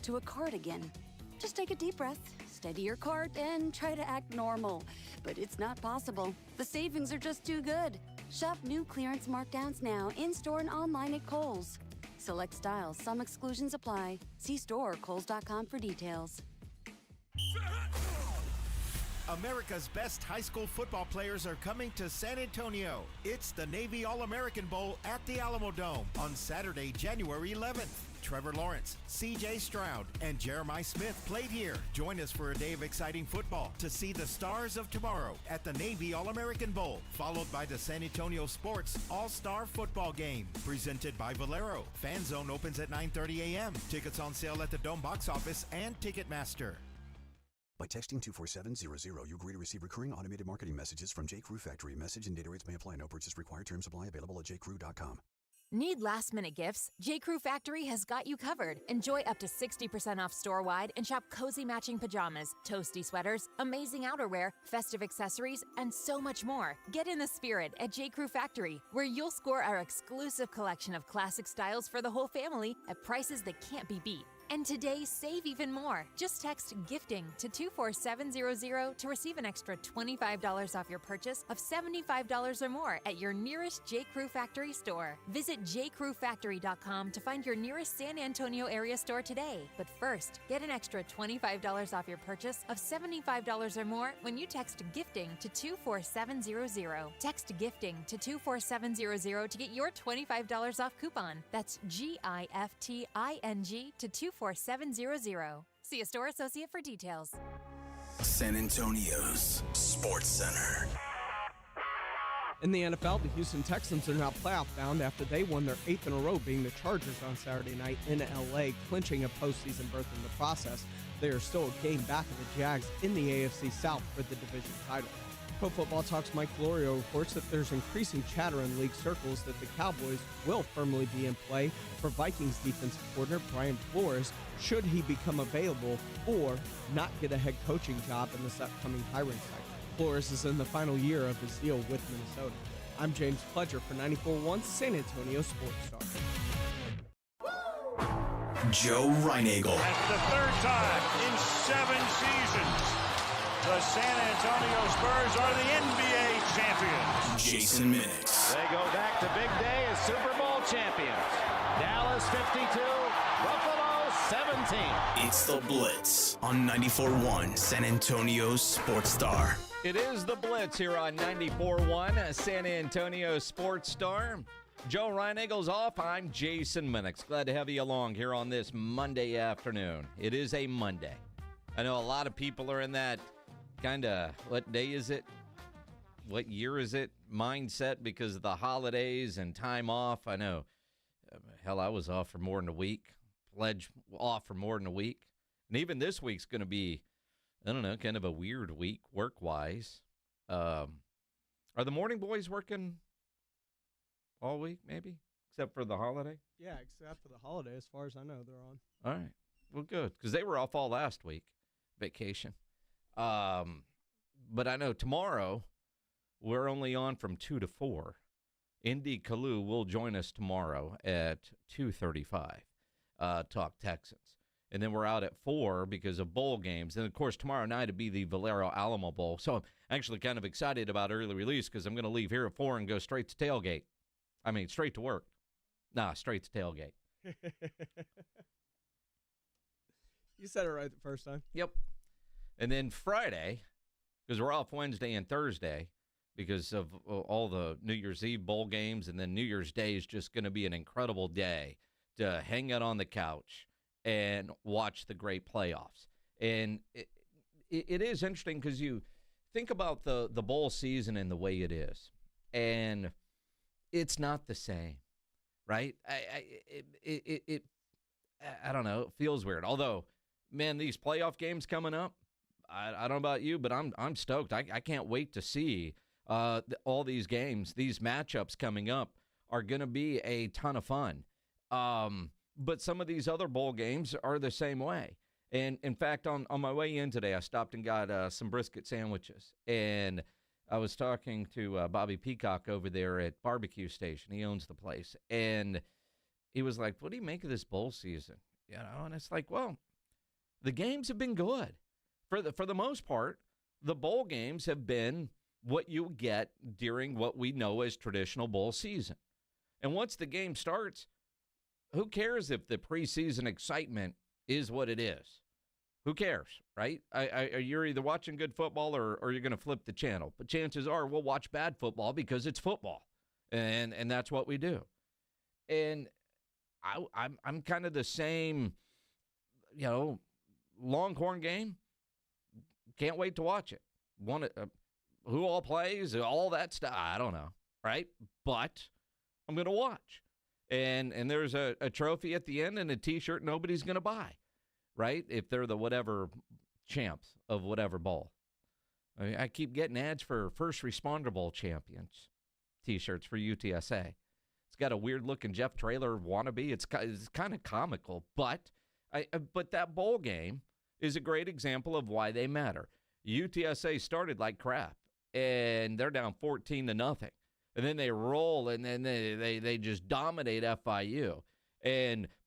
to a cardigan. Just take a deep breath, steady your cart, and try to act normal. But it's not possible. The savings are just too good. Shop new clearance markdowns now, in-store and online at Kohl's. Select styles, some exclusions apply. See store or kohls.com for details. America's best high school football players are coming to San Antonio. It's the Navy All-American Bowl at the Alamo Dome on Saturday, January 11th. Trevor Lawrence, C.J. Stroud, and Jeremiah Smith played here. Join us for a day of exciting football to see the stars of tomorrow at the Navy All-American Bowl, followed by the San Antonio Sports All-Star Football Game, presented by Valero. Fan Zone opens at 9:30 a.m. Tickets on sale at the Dome box office and Ticketmaster. By texting 24700, you agree to receive recurring automated marketing messages from J. Crew Factory. Message and data rates may apply. No purchase required. Terms apply. Available at jcrew.com. Need last-minute gifts? J. Crew Factory has got you covered. Enjoy up to 60% off store-wide and shop cozy matching pajamas, toasty sweaters, amazing outerwear, festive accessories, and so much more. Get in the spirit at J. Crew Factory, where you'll score our exclusive collection of classic styles for the whole family at prices that can't be beat. And today, save even more. Just text GIFTING to 24700 to receive an extra $25 off your purchase of $75 or more at your nearest J. Crew Factory store. Visit jcrewfactory.com to find your nearest San Antonio area store today. But first, get an extra $25 off your purchase of $75 or more when you text GIFTING to 24700. Text GIFTING to 24700 to get your $25 off coupon. That's GIFTING to 24700. See a store associate for details. San Antonio's Sports Center. In the NFL, the Houston Texans are now playoff bound after they won their 8th in a row, beating the Chargers on Saturday night in L.A., clinching a postseason berth in the process. They are still a game back of the Jags in the AFC South for the division title. Pro Football Talk's Mike Florio reports that there's increasing chatter in league circles that the Cowboys will firmly be in play for Vikings defensive coordinator Brian Flores should he become available or not get a head coaching job in this upcoming hiring cycle. Flores is in the final year of his deal with Minnesota. I'm James Pledger for 94.1 San Antonio Sports Star. Joe Reinagel. That's the third time in 7 seasons. The San Antonio Spurs are the NBA champions. Jason Minix. They go back to big day as Super Bowl champions. Dallas 52, Buffalo 17. It's the Blitz on 94.1 San Antonio's Sports Star. It is the Blitz here on 94.1 San Antonio Sports Star. Joe Reinagel's off. I'm Jason Minix. Glad to have you along here on this Monday afternoon. It is a Monday. I know a lot of people are in that kind of, what day is it? What year is it? Mindset because of the holidays and time off. I know. Hell, I was off for more than a week. Pledge off for more than a week. And even this week's going to be, I don't know, kind of a weird week work-wise. Are the morning boys working all week, maybe? Except for the holiday? Yeah, except for the holiday, as far as I know, they're on. All right. Well, good, because they were off all last week, vacation. But I know tomorrow we're only on from 2 to 4. Indy Kalu will join us tomorrow at 2:35, talk Texans. And then we're out at 4 because of bowl games. And, of course, tomorrow night it'll be the Valero Alamo Bowl. So I'm actually kind of excited about early release because I'm going to leave here at 4 and go straight to tailgate. I mean, straight to work. Nah, straight to tailgate. You said it right the first time. Yep. And then Friday, because we're off Wednesday and Thursday because of all the New Year's Eve bowl games, and then New Year's Day is just going to be an incredible day to hang out on the couch and watch the great playoffs. And it is interesting because you think about the bowl season and the way it is, and it's not the same, right? I don't know. It feels weird. Although, man, these playoff games coming up, I don't know about you, but I'm stoked. I can't wait to see all these games. These matchups coming up are going to be a ton of fun. But some of these other bowl games are the same way. And, in fact, on my way in today, I stopped and got some brisket sandwiches. And I was talking to Bobby Peacock over there at Barbecue Station. He owns the place. And he was like, what do you make of this bowl season? You know, and it's like, well, the games have been good. For the most part, the bowl games have been what you get during what we know as traditional bowl season. And once the game starts, who cares if the preseason excitement is what it is? Who cares, right? You're either watching good football or you're going to flip the channel. But chances are we'll watch bad football because it's football, and that's what we do. And I'm kind of the same, you know, Longhorn game. Can't wait to watch it. Who all plays, all that stuff, I don't know, right? But I'm going to watch. And there's a trophy at the end and a T-shirt nobody's going to buy, right? If they're the whatever champs of whatever bowl. I keep getting ads for First Responder Bowl champions T-shirts for UTSA. It's got a weird-looking Jeff Traylor wannabe. It's kind of comical, but that bowl game is a great example of why they matter. UTSA started like crap, and they're down 14-0. And then they roll, and then they just dominate FIU.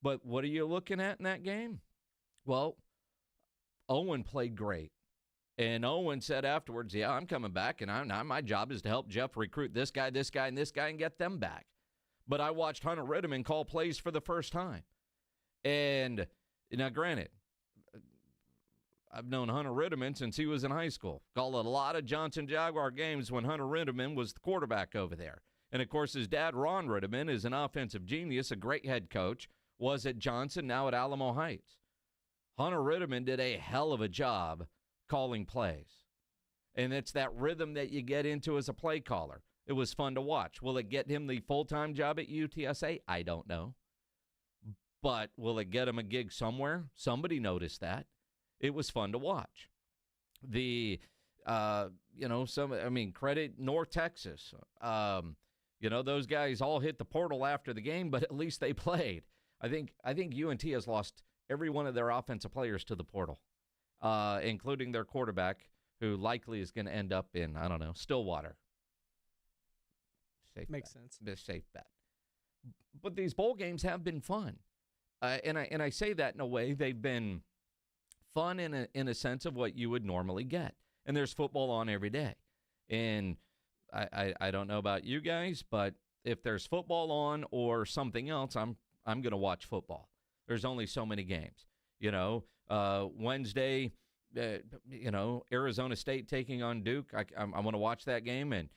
But what are you looking at in that game? Well, Owen played great. And Owen said afterwards, yeah, I'm coming back, and my job is to help Jeff recruit this guy, and this guy, and get them back. But I watched Hunter Ritterman call plays for the first time. And now, granted, I've known Hunter Ritterman since he was in high school. Called a lot of Johnson Jaguar games when Hunter Ritterman was the quarterback over there. And, of course, his dad, Ron Ritterman, is an offensive genius, a great head coach, was at Johnson, now at Alamo Heights. Hunter Ritterman did a hell of a job calling plays. And it's that rhythm that you get into as a play caller. It was fun to watch. Will it get him the full-time job at UTSA? I don't know. But will it get him a gig somewhere? Somebody noticed that. It was fun to watch. Credit North Texas. Those guys all hit the portal after the game, but at least they played. I think UNT has lost every one of their offensive players to the portal, including their quarterback, who likely is going to end up in, Stillwater. Makes sense. Safe bet. But these bowl games have been fun. And I say that in a way they've been fun in a sense of what you would normally get. And there's football on every day. And I don't know about you guys, but if there's football on or something else, I'm going to watch football. There's only so many games. Wednesday, Arizona State taking on Duke. I want to watch that game and,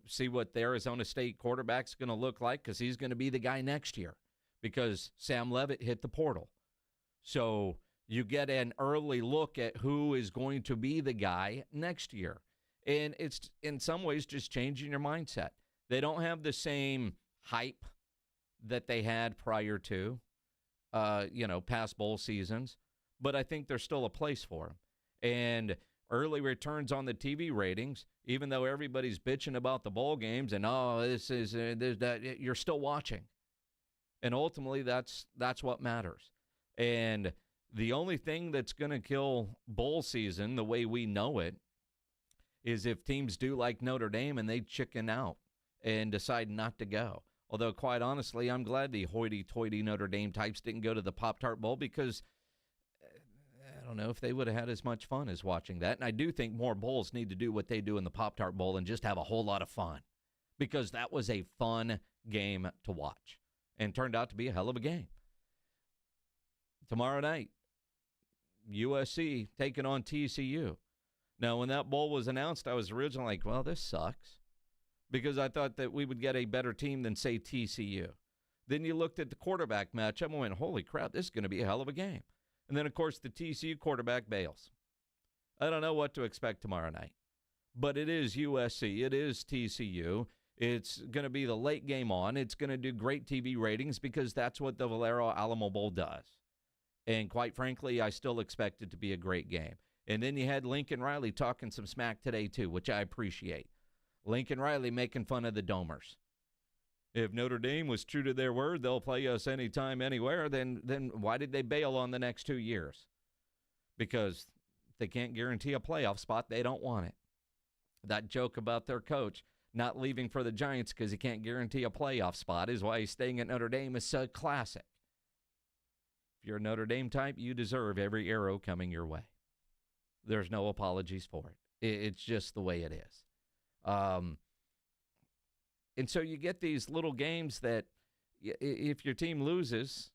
see what the Arizona State quarterback's going to look like, because he's going to be the guy next year because Sam Leavitt hit the portal. So you get an early look at who is going to be the guy next year. And it's in some ways just changing your mindset. They don't have the same hype that they had prior to, past bowl seasons. But I think there's still a place for them. And early returns on the TV ratings, even though everybody's bitching about the bowl games and, you're still watching. And ultimately, that's what matters. And the only thing that's going to kill bowl season the way we know it is if teams do like Notre Dame and they chicken out and decide not to go. Although, quite honestly, I'm glad the hoity-toity Notre Dame types didn't go to the Pop-Tart Bowl, because I don't know if they would have had as much fun as watching that. And I do think more bowls need to do what they do in the Pop-Tart Bowl and just have a whole lot of fun, because that was a fun game to watch and turned out to be a hell of a game. Tomorrow night, USC taking on TCU. Now, when that bowl was announced, I was originally like, well, this sucks, because I thought that we would get a better team than, say, TCU. Then you looked at the quarterback matchup and went, holy crap, this is going to be a hell of a game. And then, of course, the TCU quarterback bails. I don't know what to expect tomorrow night, but it is USC. It is TCU. It's going to be the late game on. It's going to do great TV ratings, because that's what the Valero Alamo Bowl does. And quite frankly, I still expect it to be a great game. And then you had Lincoln Riley talking some smack today, too, which I appreciate. Lincoln Riley making fun of the Domers. If Notre Dame was true to their word, they'll play us anytime, anywhere, then why did they bail on the next 2 years? Because they can't guarantee a playoff spot, they don't want it. That joke about their coach not leaving for the Giants because he can't guarantee a playoff spot is why he's staying at Notre Dame is so classic. If you're a Notre Dame type, you deserve every arrow coming your way. There's no apologies for it. It's just the way it is. And so you get these little games that if your team loses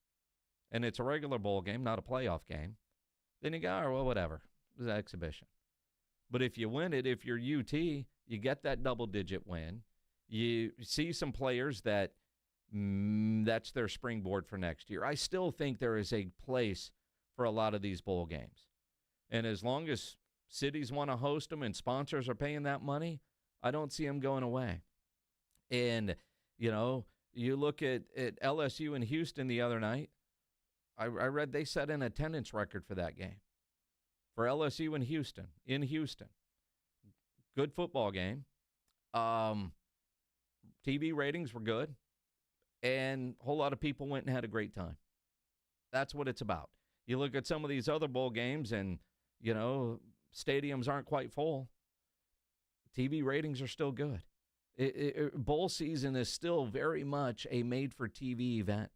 and it's a regular bowl game, not a playoff game, then you go, oh, well, whatever. It was an exhibition. But if you win it, if you're UT, you get that double-digit win. You see some players that that's their springboard for next year. I still think there is a place for a lot of these bowl games. And as long as cities want to host them and sponsors are paying that money, I don't see them going away. And, you look at LSU in Houston the other night. I read they set an attendance record for that game. For LSU in Houston. Good football game. TV ratings were good. And a whole lot of people went and had a great time. That's what it's about. You look at some of these other bowl games and, stadiums aren't quite full. TV ratings are still good. Bowl season is still very much a made-for-TV event,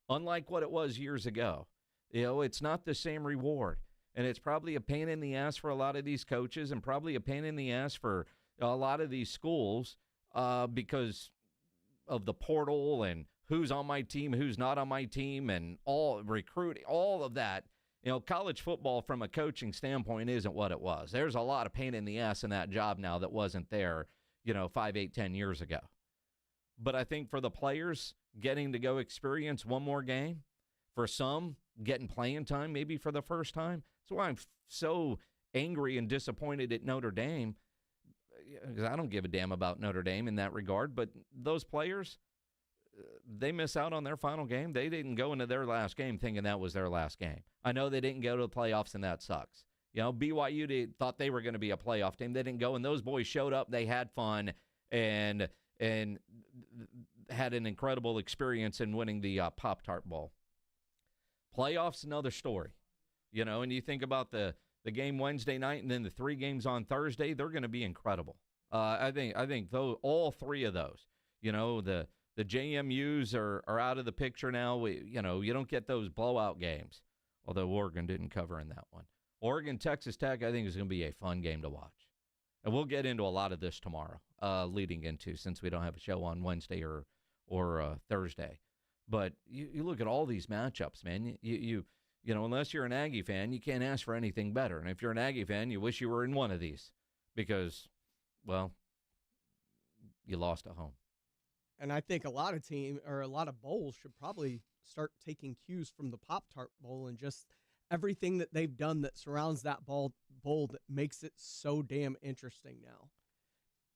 unlike what it was years ago. It's not the same reward. And it's probably a pain in the ass for a lot of these coaches and probably a pain in the ass for a lot of these schools because of the portal and who's on my team, who's not on my team, and all recruiting, all of that. College football from a coaching standpoint isn't what it was. There's a lot of pain in the ass in that job now that wasn't there, 5, 8, 10 years ago. But I think for the players, getting to go experience one more game, for some, getting playing time maybe for the first time. That's why I'm so angry and disappointed at Notre Dame, because I don't give a damn about Notre Dame in that regard. But those players, they miss out on their final game. They didn't go into their last game thinking that was their last game. I know they didn't go to the playoffs, and that sucks. BYU thought they were going to be a playoff team. They didn't go, and those boys showed up. They had fun and had an incredible experience in winning the Pop-Tart Bowl. Playoffs, another story. And you think about the game Wednesday night and then the 3 games on Thursday, they're going to be incredible. I think all 3 of those, the JMUs are out of the picture now. You don't get those blowout games, although Oregon didn't cover in that one. Oregon, Texas Tech, I think is going to be a fun game to watch. And we'll get into a lot of this tomorrow, leading into, since we don't have a show on Wednesday or Thursday. But you look at all these matchups, man. You unless you're an Aggie fan, you can't ask for anything better. And if you're an Aggie fan, you wish you were in one of these because, well, you lost at home. And I think a lot of bowls should probably start taking cues from the Pop-Tart Bowl and just everything that they've done that surrounds that bowl that makes it so damn interesting now.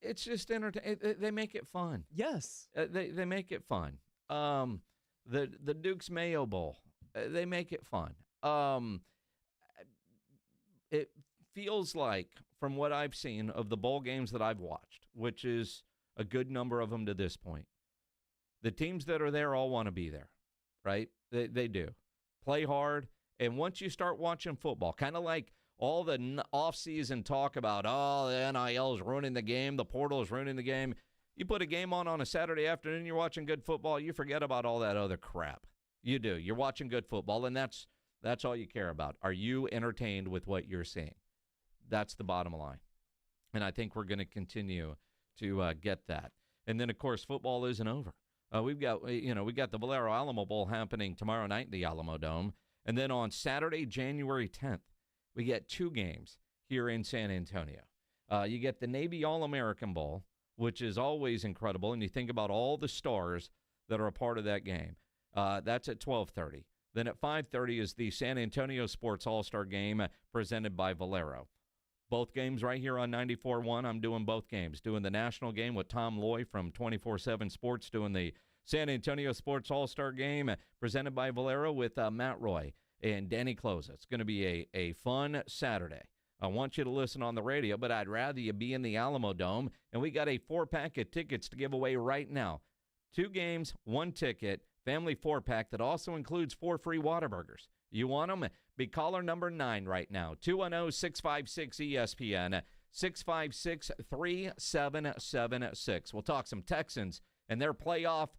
It's just entertaining. They make it fun. Yes. They make it fun. The Duke's Mayo Bowl, they make it fun. It feels like, from what I've seen of the bowl games that I've watched, which is a good number of them to this point, the teams that are there all want to be there, right? They do. Play hard, and once you start watching football, kind of like all the off-season talk about, the NIL is ruining the game, the portal is ruining the game. You put a game on a Saturday afternoon, you're watching good football, you forget about all that other crap. You do. You're watching good football, and that's all you care about. Are you entertained with what you're seeing? That's the bottom line. And I think we're going to continue to get that. And then, of course, football isn't over. We got the Valero Alamo Bowl happening tomorrow night in the Alamo Dome. And then on Saturday, January 10th, we get 2 games here in San Antonio. You get the Navy All-American Bowl, which is always incredible. And you think about all the stars that are a part of that game. That's at 12:30. Then at 5:30 is the San Antonio Sports All-Star Game presented by Valero. Both games right here on 94.1. I'm doing both games. Doing the national game with Tom Loy from 24/7 Sports. Doing the San Antonio Sports All-Star Game presented by Valero with Matt Roy and Danny Closa. It's going to be a fun Saturday. I want you to listen on the radio, but I'd rather you be in the Alamo Dome. And we got a 4-pack of tickets to give away right now. 2 games, 1 ticket, family 4-pack that also includes 4 free Whataburgers. You want them? Be caller number 9 right now. 210-656-ESPN, 656-3776. We'll talk some Texans and their playoff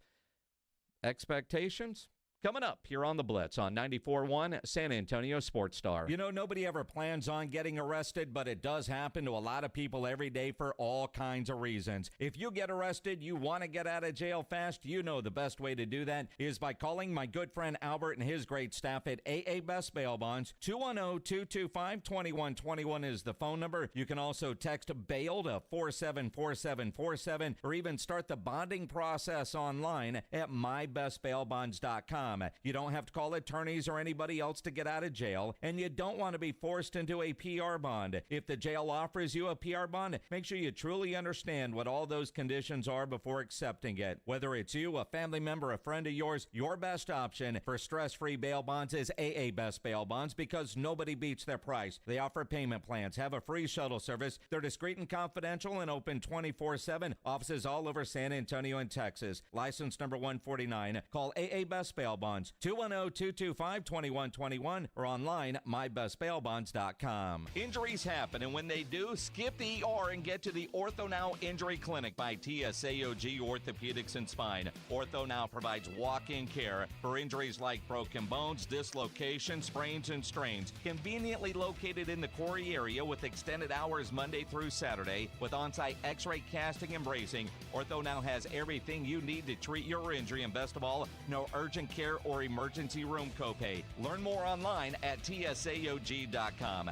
expectations coming up here on the Blitz on 94.1 San Antonio Sports Star. Nobody ever plans on getting arrested, but it does happen to a lot of people every day for all kinds of reasons. If you get arrested, you want to get out of jail fast, the best way to do that is by calling my good friend Albert and his great staff at AA Best Bail Bonds. 210-225-2121 is the phone number. You can also text bail to 474747 or even start the bonding process online at mybestbailbonds.com. You don't have to call attorneys or anybody else to get out of jail, and you don't want to be forced into a PR bond. If the jail offers you a PR bond, make sure you truly understand what all those conditions are before accepting it. Whether it's you, a family member, a friend of yours, your best option for stress-free bail bonds is AA Best Bail Bonds because nobody beats their price. They offer payment plans, have a free shuttle service. They're discreet and confidential and open 24/7. Offices all over San Antonio and Texas. License number 149. Call AA Best Bail Bonds bonds. 210-225-2121 or online, mybestbailbonds.com. Injuries happen, and when they do, skip the ER and get to the Ortho Now Injury Clinic by TSAOG Orthopedics and Spine. Ortho Now provides walk-in care for injuries like broken bones, dislocations, sprains, and strains. Conveniently located in the Quarry area with extended hours Monday through Saturday with on-site x-ray casting and bracing, Ortho Now has everything you need to treat your injury, and best of all, no urgent care or emergency room copay. Learn more online at tsaog.com.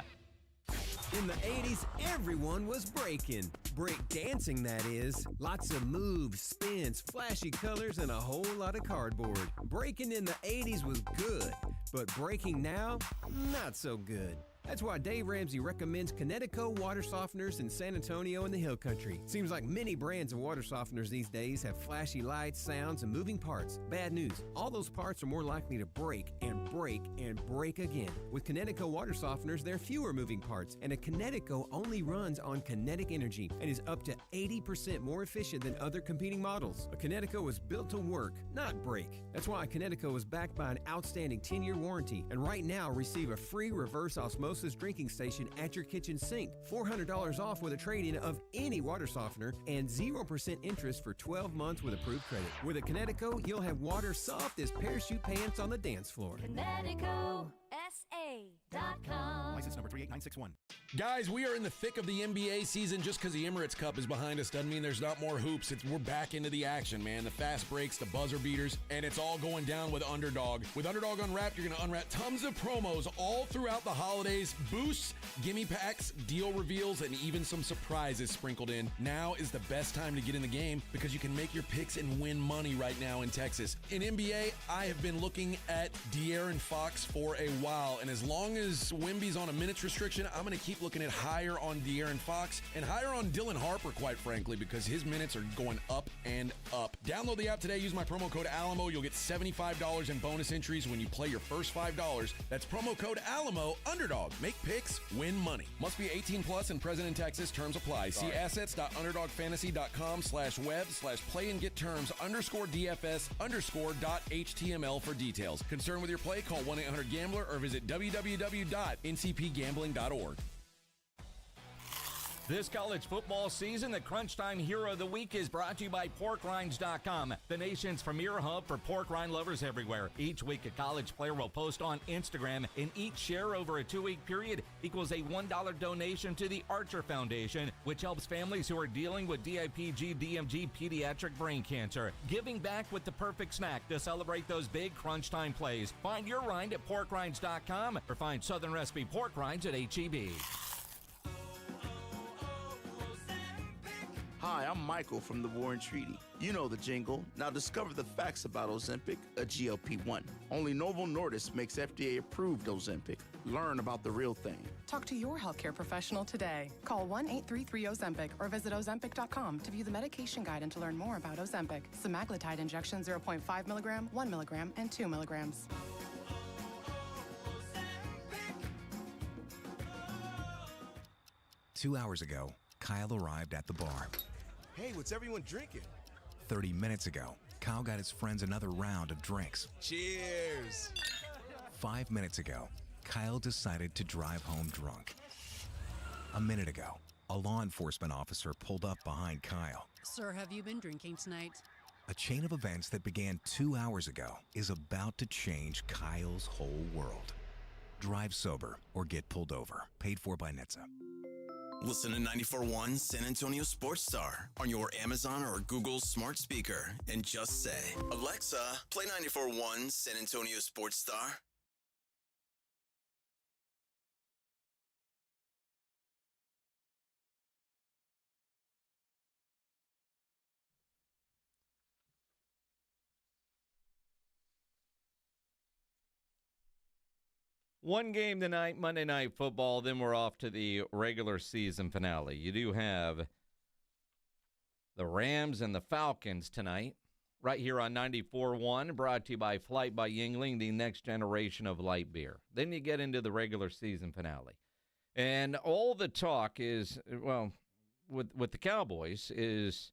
In the 80s, everyone was breaking. Break dancing, that is. Lots of moves, spins, flashy colors, and a whole lot of cardboard. Breaking in the 80s was good, but breaking now, not so good. That's why Dave Ramsey recommends Kinetico water softeners in San Antonio and the Hill Country. Seems like many brands of water softeners these days have flashy lights, sounds, and moving parts. Bad news, all those parts are more likely to break and break and break again. With Kinetico water softeners, there are fewer moving parts, and a Kinetico only runs on kinetic energy and is up to 80% more efficient than other competing models. A Kinetico was built to work, not break. That's why a Kinetico is backed by an outstanding 10-year warranty, and right now receive a free reverse osmosis drinking station at your kitchen sink, $400 off with a trade-in of any water softener, and 0% interest for 12 months with approved credit. With a Kinetico, you'll have water soft as parachute pants on the dance floor. KineticoSA.com. License number 38961. Guys, we are in the thick of the NBA season. Just because the Emirates Cup is behind us doesn't mean there's not more hoops. We're back into the action, man. The fast breaks, the buzzer beaters, and it's all going down with Underdog. With Underdog Unwrapped, you're going to unwrap tons of promos all throughout the holidays, boosts, gimme packs, deal reveals, and even some surprises sprinkled in. Now is the best time to get in the game because you can make your picks and win money right now in Texas. In NBA, I have been looking at De'Aaron Fox for a while, and as long as Wemby's on a minutes restriction, I'm going to keep looking at higher on De'Aaron Fox and higher on Dylan Harper, quite frankly, because his minutes are going up and up. Download the app today. Use my promo code Alamo. You'll get $75 in bonus entries when you play your first $5. That's promo code Alamo. Underdog. Make picks, win money. Must be 18 plus and present in Texas. Terms apply. See assets.underdogfantasy.com/web/play and get terms _DFS_.html for details. Concerned with your play? Call 1-800-GAMBLER or visit www.ncpgambling.org. This college football season, the Crunch Time Hero of the Week is brought to you by PorkRinds.com, the nation's premier hub for pork rind lovers everywhere. Each week, a college player will post on Instagram, and each share over a 2-week period equals a $1 donation to the Archer Foundation, which helps families who are dealing with DIPG, DMG, pediatric brain cancer. Giving back with the perfect snack to celebrate those big Crunch Time plays. Find your rind at PorkRinds.com or find Southern Recipe Pork Rinds at H-E-B. Hi, I'm Michael from the Warren Treaty. You know the jingle. Now discover the facts about Ozempic, a GLP-1. Only Novo Nordisk makes FDA-approved Ozempic. Learn about the real thing. Talk to your healthcare professional today. Call 1-833-OZEMPIC or visit Ozempic.com to view the medication guide and to learn more about Ozempic. Semaglutide injection 0.5 milligram, 1 milligram, and 2 milligrams. 2 hours ago, Kyle arrived at the bar. Hey, what's everyone drinking? 30 minutes ago, Kyle got his friends another round of drinks. Cheers! 5 minutes ago, Kyle decided to drive home drunk. A minute ago, a law enforcement officer pulled up behind Kyle. Sir, have you been drinking tonight? A chain of events that began 2 hours ago is about to change Kyle's whole world. Drive sober or get pulled over. Paid for by NHTSA. Listen to 94.1 San Antonio Sports Star on your Amazon or Google smart speaker and just say, Alexa, play 94.1 San Antonio Sports Star. One game tonight, Monday Night Football, then we're off to the regular season finale. You do have the Rams and the Falcons tonight, right here on 94.1, brought to you by Flight by Yingling, the next generation of light beer. Then you get into the regular season finale. And all the talk is, well, with the Cowboys is,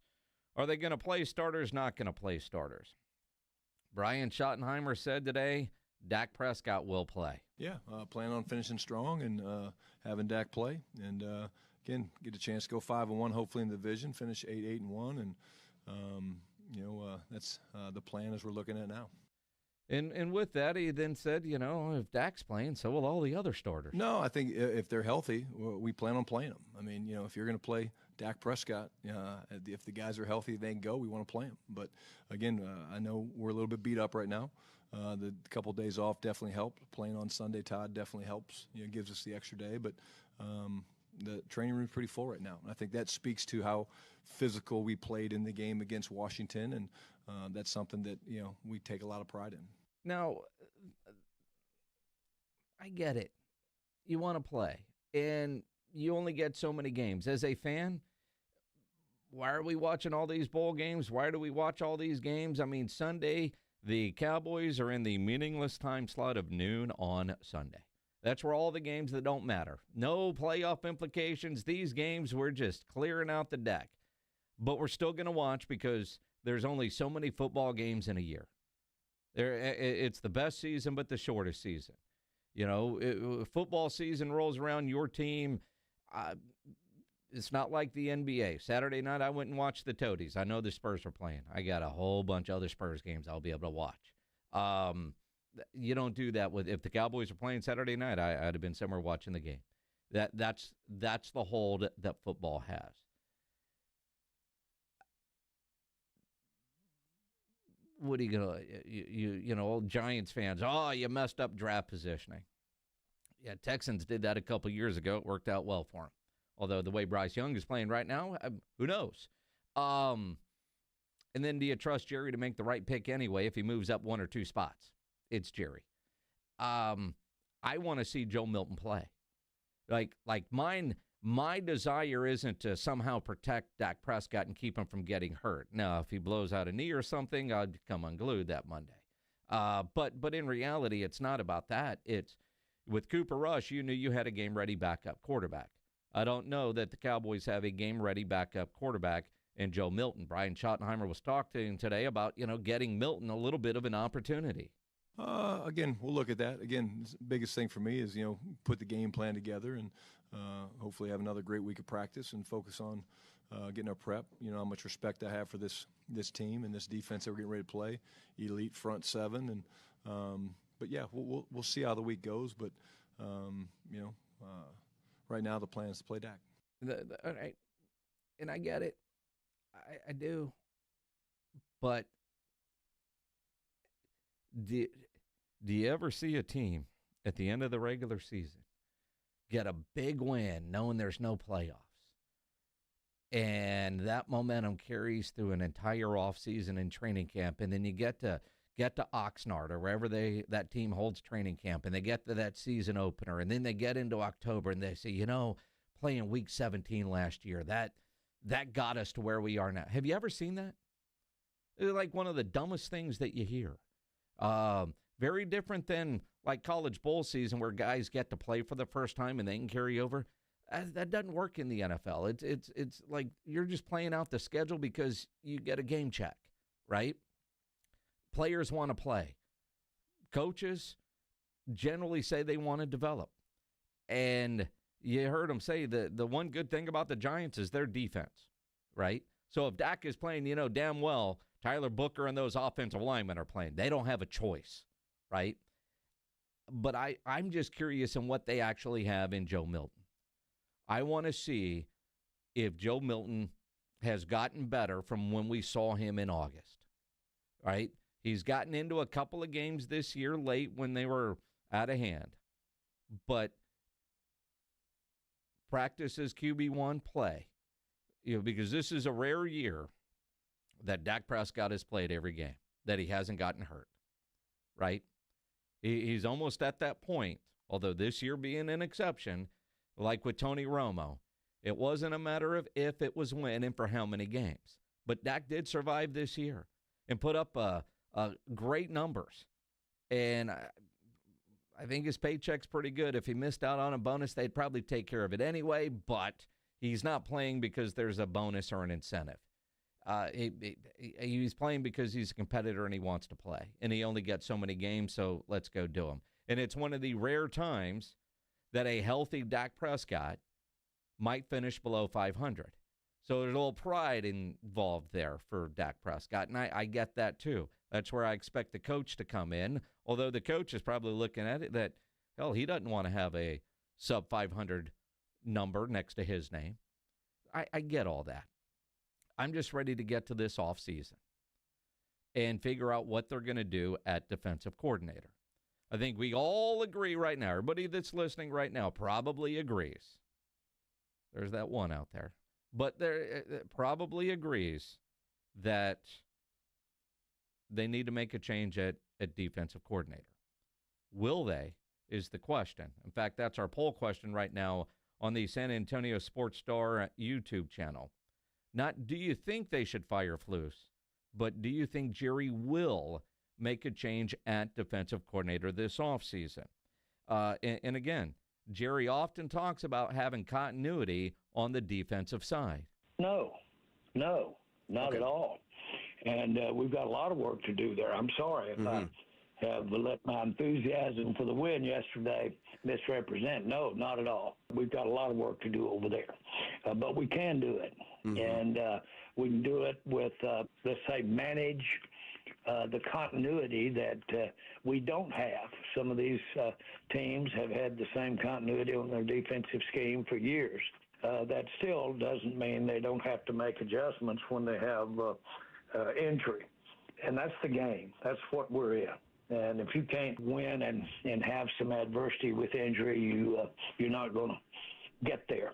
are they going to play starters, not going to play starters? Brian Schottenheimer said today Dak Prescott will play. Yeah, plan on finishing strong and having Dak play. And, again, get a chance to go 5-1, hopefully in the division, finish 8-1. And, that's the plan as we're looking at now. And with that, he then said, if Dak's playing, so will all the other starters. No, I think if they're healthy, we plan on playing them. I mean, if you're going to play Dak Prescott, if the guys are healthy, they can go. We want to play them. But, again, I know we're a little bit beat up right now. The couple of days off definitely helped. Playing on Sunday, Todd, definitely helps. Gives us the extra day. But the training room is pretty full right now. And I think that speaks to how physical we played in the game against Washington. And that's something that, we take a lot of pride in. Now, I get it. You want to play, and you only get so many games. As a fan, why are we watching all these bowl games? Why do we watch all these games? I mean, Sunday, the Cowboys are in the meaningless time slot of noon on Sunday. That's where all the games that don't matter. No playoff implications. These games, we're just clearing out the deck. But we're still going to watch because there's only so many football games in a year. It's the best season, but the shortest season. Football season rolls around, your team. It's not like the NBA. Saturday night, I went and watched the Toadies. I know the Spurs are playing. I got a whole bunch of other Spurs games I'll be able to watch. You don't do that if the Cowboys are playing Saturday night. I'd have been somewhere watching the game. That's the hold that football has. What are you going to, old Giants fans, you messed up draft positioning. Yeah, Texans did that a couple years ago. It worked out well for them. Although the way Bryce Young is playing right now, who knows? And then do you trust Jerry to make the right pick anyway if he moves up one or two spots? It's Jerry. I want to see Joe Milton play. Like my desire isn't to somehow protect Dak Prescott and keep him from getting hurt. Now, if he blows out a knee or something, I'd come unglued that Monday. But in reality, it's not about that. It's with Cooper Rush, you knew you had a game-ready backup quarterback. I don't know that the Cowboys have a game-ready backup quarterback in Joe Milton. Brian Schottenheimer was talking today about, getting Milton a little bit of an opportunity. Again, we'll look at that. Again, the biggest thing for me is, put the game plan together and hopefully have another great week of practice and focus on getting our prep. How much respect I have for this team and this defense that we're getting ready to play. Elite front seven. And but, yeah, we'll see how the week goes. But, right now the plan is to play Dak. All right. And I get it. I do. But do you ever see a team at the end of the regular season get a big win knowing there's no playoffs? And that momentum carries through an entire offseason and training camp, and then you get to Oxnard or wherever that team holds training camp, and they get to that season opener, and then they get into October, and they say, playing week 17 last year, that got us to where we are now. Have you ever seen that? It's like one of the dumbest things that you hear. Very different than like college bowl season where guys get to play for the first time and they can carry over. That doesn't work in the NFL. It's like you're just playing out the schedule because you get a game check, right? Players want to play. Coaches generally say they want to develop. And you heard them say the one good thing about the Giants is their defense, right? So if Dak is playing, damn well, Tyler Booker and those offensive linemen are playing. They don't have a choice, right? But I'm just curious in what they actually have in Joe Milton. I want to see if Joe Milton has gotten better from when we saw him in August, right? He's gotten into a couple of games this year late when they were out of hand. But practice as QB1, play. Because this is a rare year that Dak Prescott has played every game, that he hasn't gotten hurt, right? He's almost at that point, although this year being an exception, like with Tony Romo, it wasn't a matter of if, it was when and for how many games. But Dak did survive this year and put up great numbers. And I think his paycheck's pretty good. If he missed out on a bonus, they'd probably take care of it anyway, but he's not playing because there's a bonus or an incentive. He's playing because he's a competitor and he wants to play. And he only gets so many games, so let's go do them. And it's one of the rare times that a healthy Dak Prescott might finish below 500. So there's a little pride involved there for Dak Prescott, and I get that too. That's where I expect the coach to come in, although the coach is probably looking at it that, hell, he doesn't want to have a sub-500 number next to his name. I get all that. I'm just ready to get to this offseason and figure out what they're going to do at defensive coordinator. I think we all agree right now, everybody that's listening right now probably agrees. There's that one out there. But there probably agrees that they need to make a change at defensive coordinator. Will they is the question. In fact, that's our poll question right now on the San Antonio Sports Star YouTube channel. Not do you think they should fire Flus, but do you think Jerry will make a change at defensive coordinator this offseason? And again, Jerry often talks about having continuity on the defensive side. No, not at all. And we've got a lot of work to do there. I'm sorry if I have let my enthusiasm for the win yesterday misrepresent. No, not at all. We've got a lot of work to do over there. But we can do it. And we can do it with, let's say, manage the continuity that we don't have. Some of these teams have had the same continuity on their defensive scheme for years. That still doesn't mean they don't have to make adjustments when they have injury. And that's the game. That's what we're in. And if you can't win and have some adversity with injury, you're not going to get there.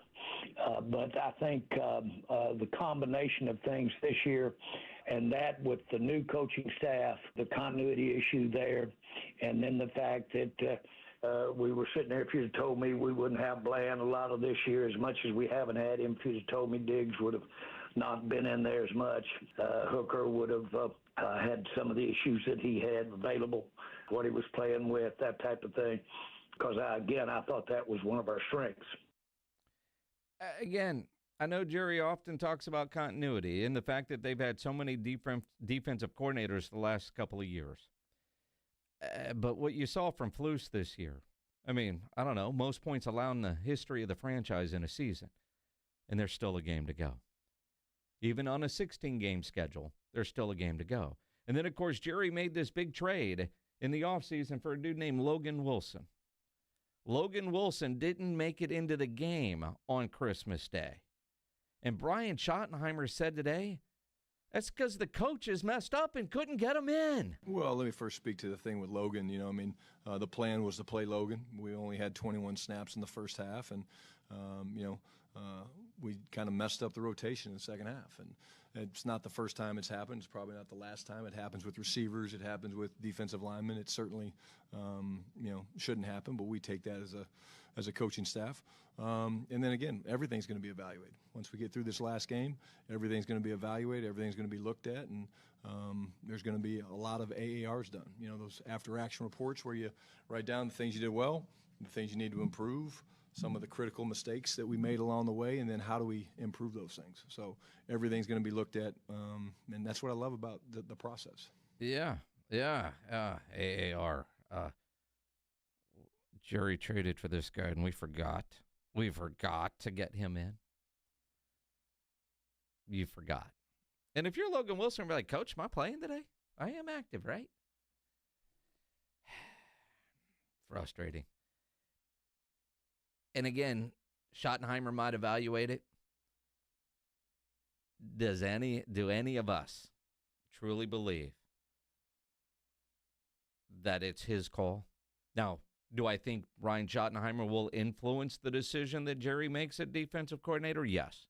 But I think the combination of things this year, and that with the new coaching staff, the continuity issue there, and then the fact that we were sitting there, if you'd have told me we wouldn't have Bland a lot of this year as much as we haven't had him, if you'd have told me Diggs would have not been in there as much, Hooker would have had some of the issues that he had available, what he was playing with, that type of thing. Because, I thought that was one of our strengths. Again, I know Jerry often talks about continuity and the fact that they've had so many defensive coordinators the last couple of years. But what you saw from Flus this year, I mean, I don't know, most points allowed in the history of the franchise in a season, and there's still a game to go. Even on a 16-game schedule, there's still a game to go. And then, of course, Jerry made this big trade in the offseason for a dude named Logan Wilson. Logan Wilson didn't make it into the game on Christmas Day. And Brian Schottenheimer said today, that's because the coaches messed up and couldn't get him in. Well, let me first speak to the thing with Logan. The plan was to play Logan. We only had 21 snaps in the first half, and, we kind of messed up the rotation in the second half. And it's not the first time it's happened. It's probably not the last time. It happens with receivers. It happens with defensive linemen. It certainly, shouldn't happen, but we take that as a coaching staff. And then, again, everything's going to be evaluated. Once we get through this last game, everything's going to be evaluated. Everything's going to be looked at, and there's going to be a lot of AARs done. Those after-action reports where you write down the things you did well, the things you need to improve, some of the critical mistakes that we made along the way, and then how do we improve those things. So everything's going to be looked at, and that's what I love about the process. Yeah, AAR. Jerry traded for this guy, and we forgot. We forgot to get him in. You forgot. And if you're Logan Wilson, you're like, Coach, am I playing today? I am active, right? Frustrating. And again, Schottenheimer might evaluate it. Do any of us truly believe that it's his call? Now, do I think Ryan Schottenheimer will influence the decision that Jerry makes at defensive coordinator? Yes.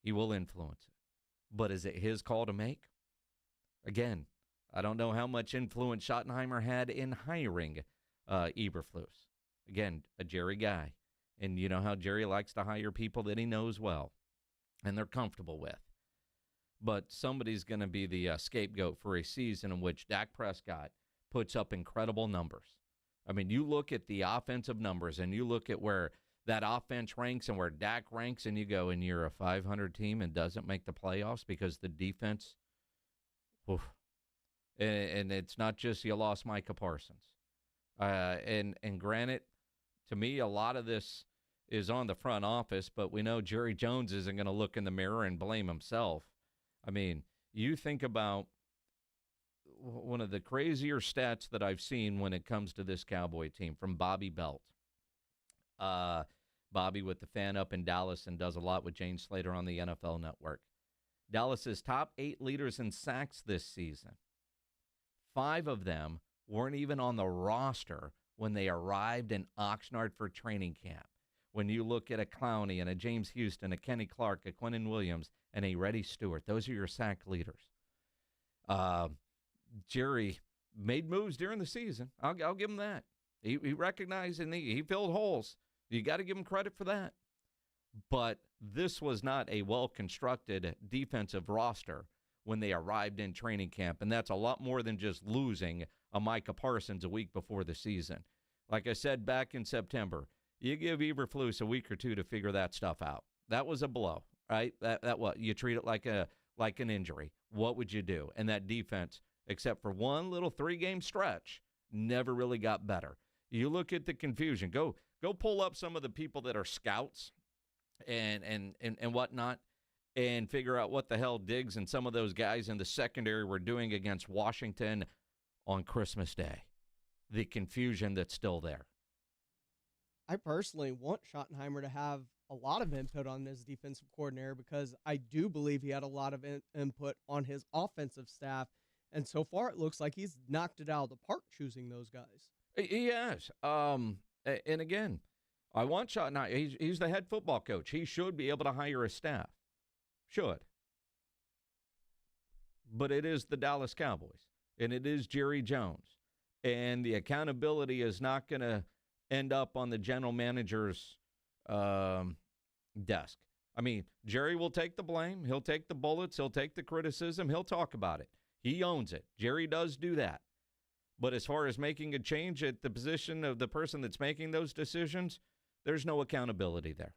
He will influence it. But is it his call to make? Again, I don't know how much influence Schottenheimer had in hiring Eberflus. Again, a Jerry guy. And you know how Jerry likes to hire people that he knows well and they're comfortable with. But somebody's going to be the scapegoat for a season in which Dak Prescott puts up incredible numbers. I mean, you look at the offensive numbers and you look at where that offense ranks and where Dak ranks, and you go, and you're a 500 team and doesn't make the playoffs because the defense, oof. And it's not just you lost Micah Parsons. And granted, to me, a lot of this is on the front office, but we know Jerry Jones isn't going to look in the mirror and blame himself. I mean, you think about one of the crazier stats that I've seen when it comes to this Cowboy team from Bobby Belt. Bobby with the fan up in Dallas and does a lot with Jane Slater on the NFL Network. Dallas's top 8 leaders in sacks this season. 5 of them weren't even on the roster when they arrived in Oxnard for training camp. When you look at a Clowney and a James Houston, a Kenny Clark, a Quinnen Williams, and a Reddy Stewart, those are your sack leaders. Jerry made moves during the season. I'll give him that. He recognized and he filled holes. You got to give him credit for that. But this was not a well-constructed defensive roster when they arrived in training camp, and that's a lot more than just losing a Micah Parsons a week before the season. Like I said back in September, you give Eberflus a week or two to figure that stuff out. That was a blow, right? That what? You treat it like an injury. What would you do? And that defense, except for one little 3-game stretch, never really got better. You look at the confusion. Go pull up some of the people that are scouts and whatnot and figure out what the hell Diggs and some of those guys in the secondary were doing against Washington on Christmas Day. The confusion that's still there. I personally want Schottenheimer to have a lot of input on this defensive coordinator because I do believe he had a lot of input on his offensive staff, and so far it looks like he's knocked it out of the park choosing those guys. He has. And again, I want Schottenheimer. He's the head football coach. He should be able to hire a staff. Should. But it is the Dallas Cowboys, and it is Jerry Jones, and the accountability is not going to end up on the general manager's desk. I mean, Jerry will take the blame. He'll take the bullets. He'll take the criticism. He'll talk about it. He owns it. Jerry does do that. But as far as making a change at the position of the person that's making those decisions, there's no accountability there.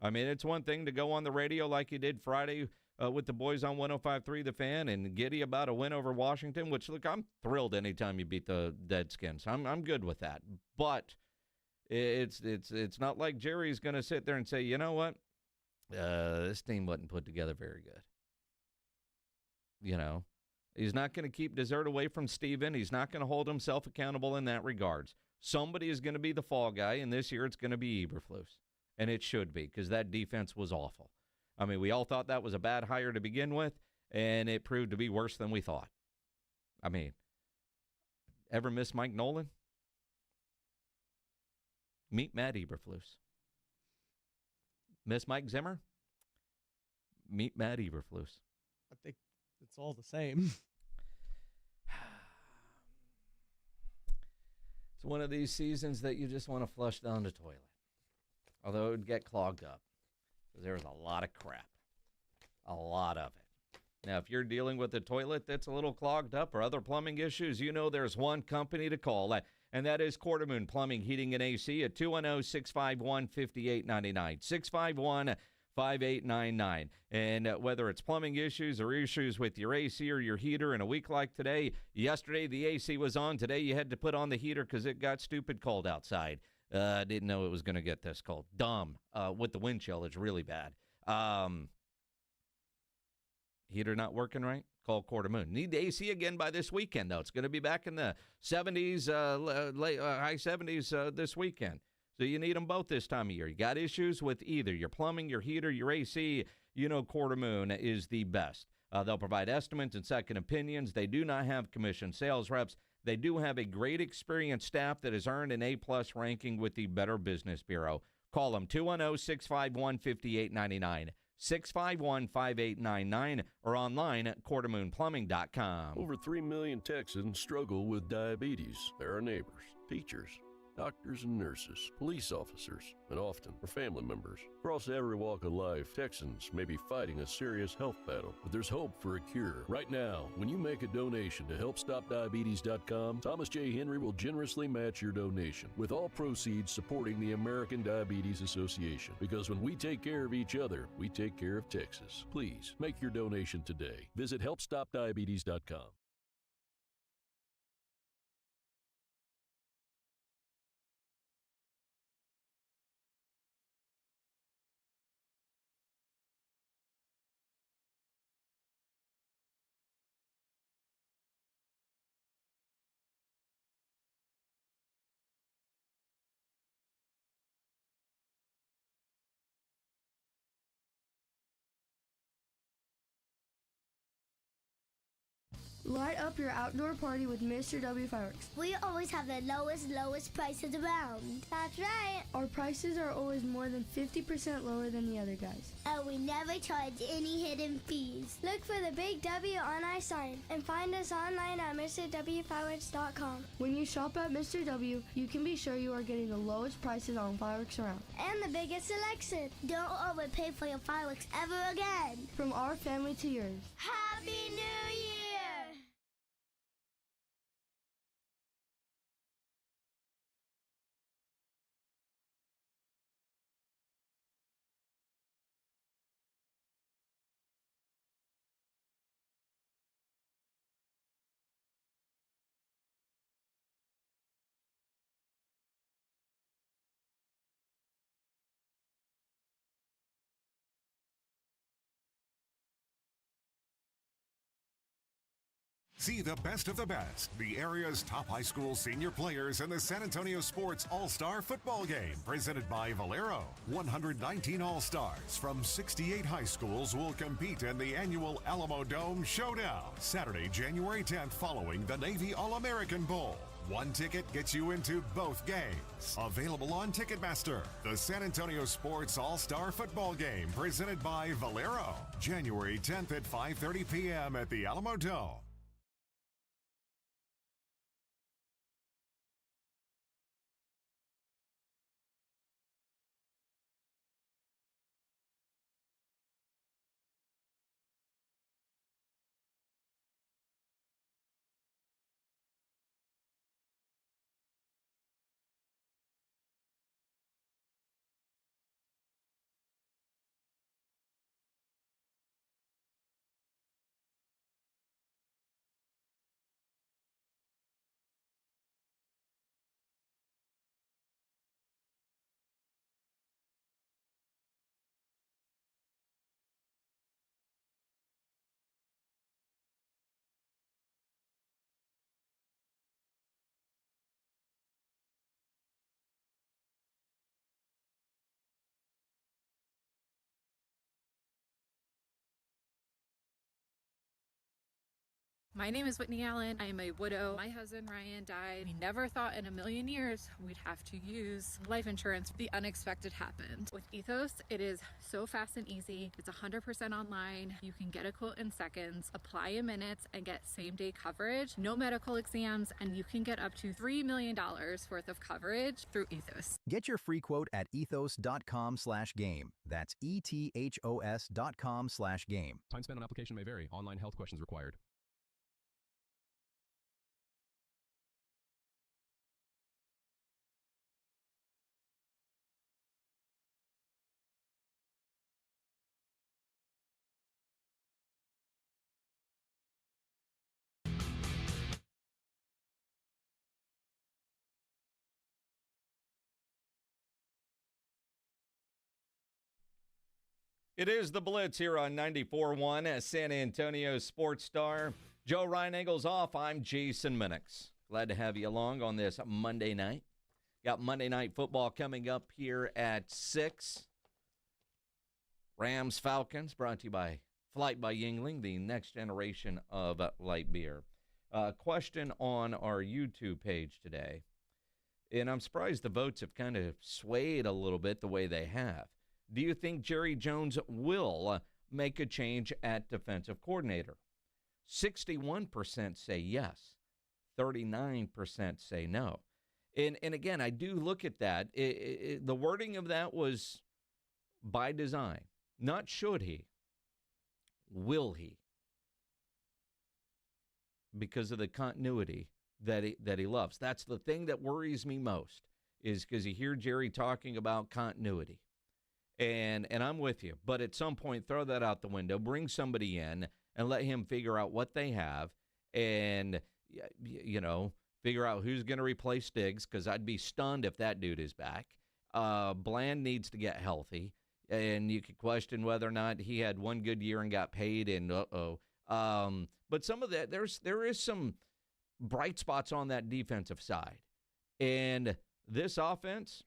I mean, it's one thing to go on the radio like you did Friday with the boys on 105.3 The Fan and giddy about a win over Washington, which, look, I'm thrilled anytime you beat the Deadskins. I'm good with that. But it's not like Jerry's going to sit there and say, you know what, this team wasn't put together very good. You know, he's not going to keep dessert away from Steven. He's not going to hold himself accountable in that regards. Somebody is going to be the fall guy, and this year it's going to be Eberflus. And it should be, because that defense was awful. I mean, we all thought that was a bad hire to begin with, and it proved to be worse than we thought. I mean, ever miss Mike Nolan? Meet Matt Eberflus. Miss Mike Zimmer? Meet Matt Eberflus. I think it's all the same. It's one of these seasons that you just want to flush down the toilet. Although it would get clogged up. Because there was a lot of crap. A lot of it. Now, if you're dealing with a toilet that's a little clogged up or other plumbing issues, you know there's one company to call. And that is Quartermoon Plumbing, Heating, and AC at 210-651-5899. 651-5899. And whether it's plumbing issues or issues with your AC or your heater in a week like today, yesterday the AC was on. Today you had to put on the heater because it got stupid cold outside. Didn't know it was going to get this cold. Dumb. With the wind chill, it's really bad. Heater not working right? Call Quartermoon. Need the AC again by this weekend, though. It's going to be back in the 70s, high 70s this weekend. So you need them both this time of year. You got issues with either your plumbing, your heater, your AC, you know Quartermoon is the best. They'll provide estimates and second opinions. They do not have commissioned sales reps. They do have a great experienced staff that has earned an A-plus ranking with the Better Business Bureau. Call them 210-651-5899, 651-5899, or online at quartermoonplumbing.com. Over 3 million Texans struggle with diabetes. They're our neighbors, teachers, doctors and nurses, police officers, and often our family members. Across every walk of life, Texans may be fighting a serious health battle, but there's hope for a cure. Right now, when you make a donation to HelpStopDiabetes.com, Thomas J. Henry will generously match your donation, with all proceeds supporting the American Diabetes Association. Because when we take care of each other, we take care of Texas. Please, make your donation today. Visit HelpStopDiabetes.com. Light up your outdoor party with Mr. W Fireworks. We always have the lowest prices around. That's right. Our prices are always more than 50% lower than the other guys. And we never charge any hidden fees. Look for the big W on our sign and find us online at MrWFireworks.com. When you shop at Mr. W, you can be sure you are getting the lowest prices on fireworks around. And the biggest selection. Don't overpay for your fireworks ever again. From our family to yours. Happy New Year! See the best of the best, the area's top high school senior players in the San Antonio Sports All-Star Football Game, presented by Valero. 119 All-Stars from 68 high schools will compete in the annual Alamo Dome Showdown, Saturday, January 10th, following the Navy All-American Bowl. One ticket gets you into both games. Available on Ticketmaster. The San Antonio Sports All-Star Football Game, presented by Valero. January 10th at 5:30 p.m. at the Alamo Dome. My name is Whitney Allen. I am a widow. My husband, Ryan, died. We never thought in a million years we'd have to use life insurance. The unexpected happened. With Ethos, it is so fast and easy. It's 100% online. You can get a quote in seconds, apply in minutes, and get same-day coverage. No medical exams, and you can get up to $3 million worth of coverage through Ethos. Get your free quote at ethos.com/game. That's ETHOS.com/game. Time spent on application may vary. Online health questions required. It is the Blitz here on 94.1 as San Antonio Sports Star. Joe Ryan Engels off. I'm Jason Minix. Glad to have you along on this Monday night. Got Monday Night Football coming up here at 6. Rams Falcons brought to you by Flight by Yingling, the next generation of light beer. Question on our YouTube page today. And I'm surprised the votes have kind of swayed a little bit the way they have. Do you think Jerry Jones will make a change at defensive coordinator? 61% say yes. 39% say no. And again, I do look at that. The wording of that was by design. Not should he. Will he? Because of the continuity that he loves. That's the thing that worries me most, is because you hear Jerry talking about continuity. And I'm with you. But at some point, throw that out the window. Bring somebody in and let him figure out what they have and, figure out who's going to replace Stiggs, because I'd be stunned if that dude is back. Bland needs to get healthy. And you could question whether or not he had one good year and got paid, and but some of that, there is some bright spots on that defensive side. And this offense,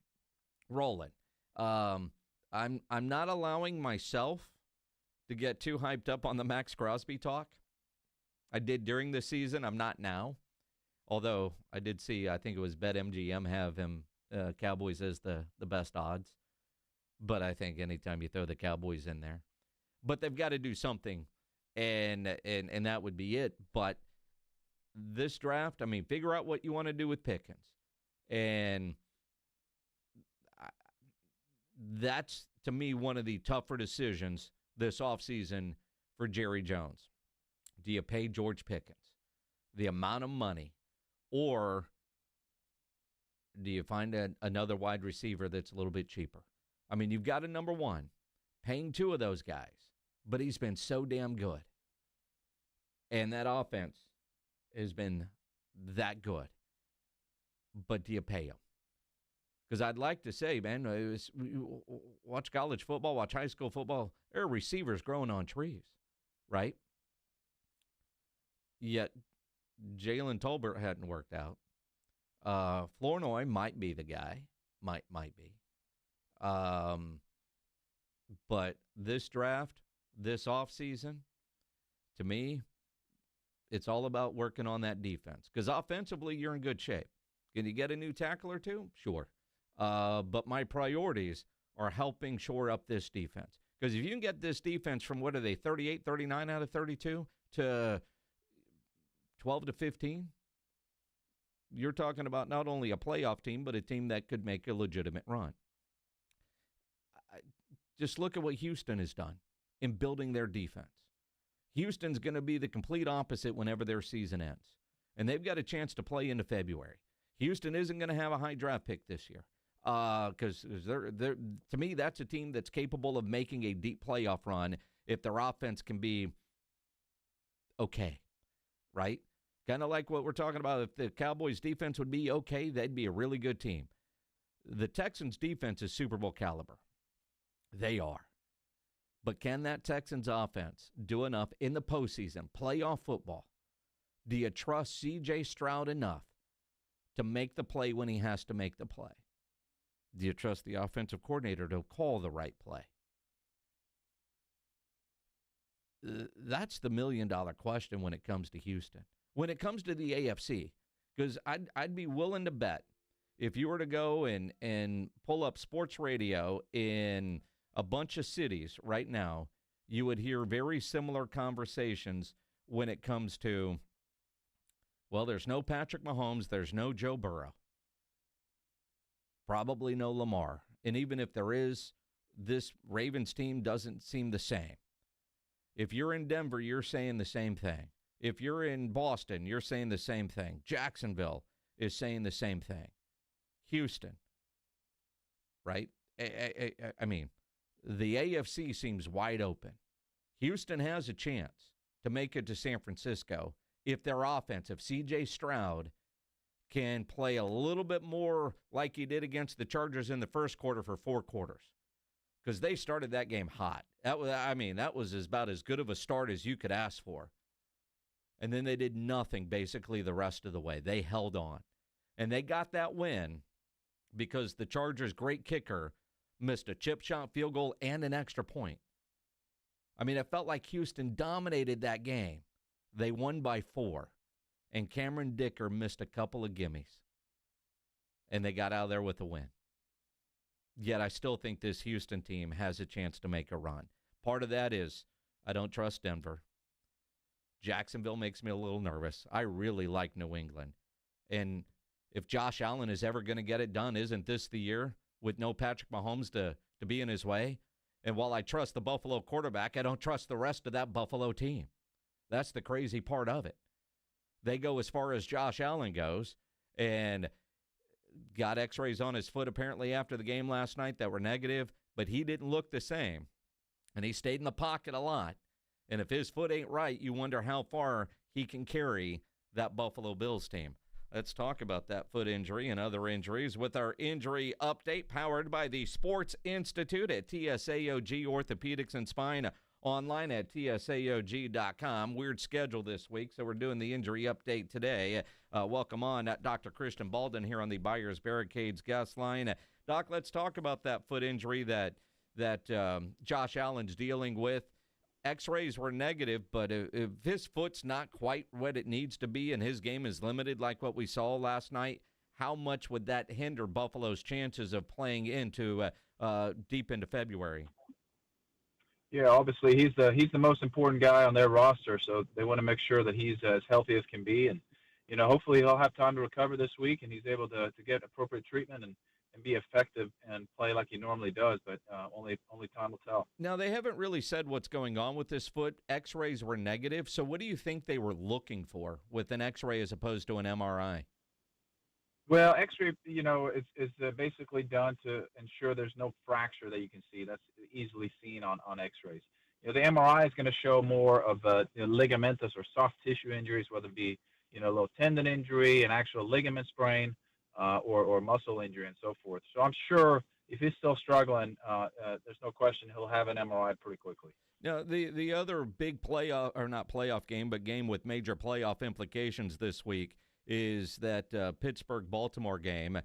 rolling. I'm not allowing myself to get too hyped up on the Max Crosby talk. I did during the season. I'm not now. Although I did see, I think it was BetMGM have him, Cowboys as the best odds. But I think anytime you throw the Cowboys in there. But they've got to do something, and that would be it. But this draft, figure out what you want to do with Pickens. And that's, to me, one of the tougher decisions this offseason for Jerry Jones. Do you pay George Pickens the amount of money, or do you find another wide receiver that's a little bit cheaper? You've got a number one, paying two of those guys, but he's been so damn good. And that offense has been that good. But do you pay him? Because I'd like to say, man, watch college football, watch high school football, there are receivers growing on trees, right? Yet Jalen Tolbert hadn't worked out. Flournoy might be the guy, might be. But this draft, this offseason, to me, it's all about working on that defense. Because offensively, you're in good shape. Can you get a new tackle or two? Sure. But my priorities are helping shore up this defense. Because if you can get this defense from, 38, 39 out of 32 to 12 to 15, you're talking about not only a playoff team, but a team that could make a legitimate run. Just look at what Houston has done in building their defense. Houston's going to be the complete opposite whenever their season ends. And they've got a chance to play into February. Houston isn't going to have a high draft pick this year. Because they're, to me, that's a team that's capable of making a deep playoff run if their offense can be okay, right? Kind of like what we're talking about. If the Cowboys' defense would be okay, they'd be a really good team. The Texans' defense is Super Bowl caliber. They are. But can that Texans offense do enough in the postseason, playoff football? Do you trust C.J. Stroud enough to make the play when he has to make the play? Do you trust the offensive coordinator to call the right play? That's the million-dollar question when it comes to Houston. When it comes to the AFC, because I'd be willing to bet if you were to go and pull up sports radio in a bunch of cities right now, you would hear very similar conversations when it comes to, well, there's no Patrick Mahomes, there's no Joe Burrow, probably no Lamar. And even if there is, this Ravens team doesn't seem the same. If you're in Denver, you're saying the same thing. If you're in Boston, you're saying the same thing. Jacksonville is saying the same thing. Houston, right? I mean, the AFC seems wide open. Houston has a chance to make it to San Francisco if their offense, if C.J. Stroud can play a little bit more like he did against the Chargers in the first quarter for 4 quarters. Because they started that game hot. That was about as good of a start as you could ask for. And then they did nothing basically the rest of the way. They held on. And they got that win because the Chargers' great kicker missed a chip shot, field goal, and an extra point. I mean, it felt like Houston dominated that game. They won by 4. And Cameron Dicker missed a couple of gimmies. And they got out of there with a win. Yet I still think this Houston team has a chance to make a run. Part of that is I don't trust Denver. Jacksonville makes me a little nervous. I really like New England. And if Josh Allen is ever going to get it done, isn't this the year with no Patrick Mahomes to be in his way? And while I trust the Buffalo quarterback, I don't trust the rest of that Buffalo team. That's the crazy part of it. They go as far as Josh Allen goes, and got x-rays on his foot apparently after the game last night that were negative, but he didn't look the same. And he stayed in the pocket a lot. And if his foot ain't right, you wonder how far he can carry that Buffalo Bills team. Let's talk about that foot injury and other injuries with our injury update powered by the Sports Institute at TSAOG Orthopedics and Spine, online at tsaog.com. Weird schedule this week, so we're doing the injury update today. Welcome on Dr. Christian Baldwin here on the Buyers Barricades guest line. Doc, let's talk about that foot injury that Josh Allen's dealing with. X-rays were negative, but if his foot's not quite what it needs to be and his game is limited like what we saw last night, how much would that hinder Buffalo's chances of playing into deep into February? Yeah, obviously he's the most important guy on their roster, so they want to make sure that he's as healthy as can be, and hopefully he'll have time to recover this week and he's able to get appropriate treatment and be effective and play like he normally does, but only time will tell. Now, they haven't really said what's going on with this foot. X-rays were negative, so what do you think they were looking for with an X-ray as opposed to an MRI? Well, X-ray, is basically done to ensure there's no fracture that you can see. That's easily seen on X-rays. The MRI is going to show more of ligamentous or soft tissue injuries, whether it be a little tendon injury, an actual ligament sprain, or muscle injury and so forth. So I'm sure if he's still struggling, there's no question he'll have an MRI pretty quickly. Now, the other big game with major playoff implications this week is that Pittsburgh-Baltimore game.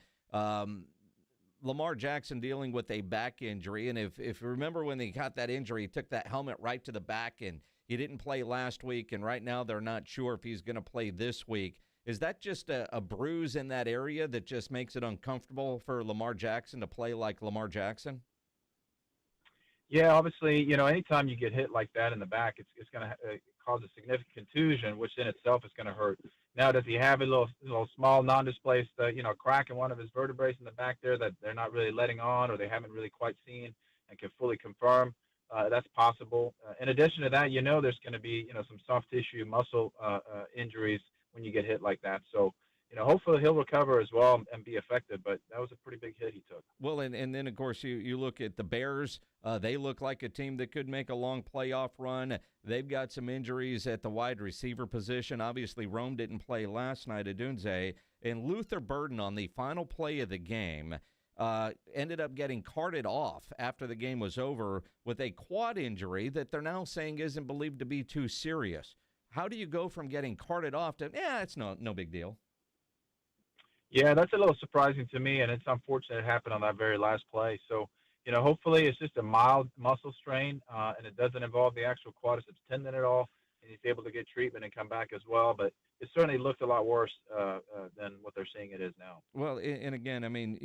Lamar Jackson dealing with a back injury, and if you remember when he got that injury, he took that helmet right to the back, and he didn't play last week, and right now they're not sure if he's going to play this week. Is that just a bruise in that area that just makes it uncomfortable for Lamar Jackson to play like Lamar Jackson? Yeah, obviously, anytime you get hit like that in the back, it's going to cause a significant contusion, which in itself is going to hurt. Now, does he have a little small non-displaced, crack in one of his vertebrae in the back there that they're not really letting on or they haven't really quite seen and can fully confirm? That's possible. In addition to that, there's going to be, some soft tissue muscle injuries when you get hit like that. So, hopefully he'll recover as well and be effective, but that was a pretty big hit he took. Well, and then, of course, you look at the Bears. They look like a team that could make a long playoff run. They've got some injuries at the wide receiver position. Obviously, Rome didn't play last night at Dunze, and Luther Burden on the final play of the game ended up getting carted off after the game was over with a quad injury that they're now saying isn't believed to be too serious. How do you go from getting carted off to, it's no big deal? Yeah, that's a little surprising to me, and it's unfortunate it happened on that very last play. So, hopefully it's just a mild muscle strain, and it doesn't involve the actual quadriceps tendon at all, and he's able to get treatment and come back as well. But it certainly looked a lot worse than what they're saying it is now. Well, and again, I mean,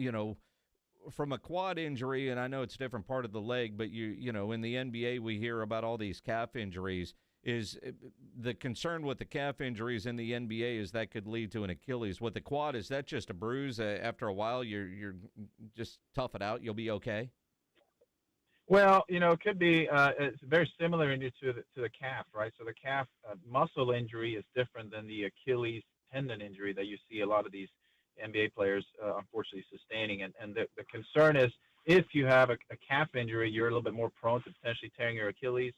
from a quad injury, and I know it's a different part of the leg, but in the NBA we hear about all these calf injuries. Is the concern with the calf injuries in the NBA is that could lead to an Achilles. With the quad, is that just a bruise? After a while, you're just tough it out. You'll be okay. Well, it could be. It's very similar injury to the calf, right? So the calf muscle injury is different than the Achilles tendon injury that you see a lot of these NBA players unfortunately sustaining. And the concern is if you have a calf injury, you're a little bit more prone to potentially tearing your Achilles.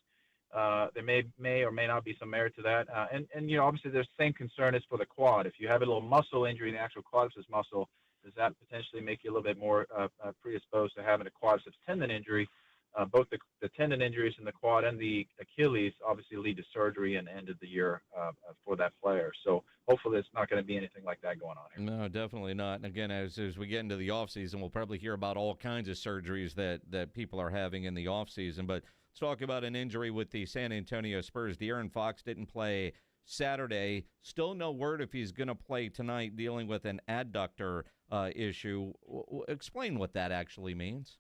There may or may not be some merit to that. And obviously the same concern is for the quad. If you have a little muscle injury in the actual quadriceps muscle, does that potentially make you a little bit more predisposed to having a quadriceps tendon injury? Both the tendon injuries in the quad and the Achilles obviously lead to surgery and end of the year for that player. So hopefully it's not going to be anything like that going on here. No, definitely not. And again, as we get into the offseason, we'll probably hear about all kinds of surgeries that people are having in the offseason. But let's talk about an injury with the San Antonio Spurs. De'Aaron Fox didn't play Saturday. Still no word if he's going to play tonight, dealing with an adductor issue. Explain what that actually means.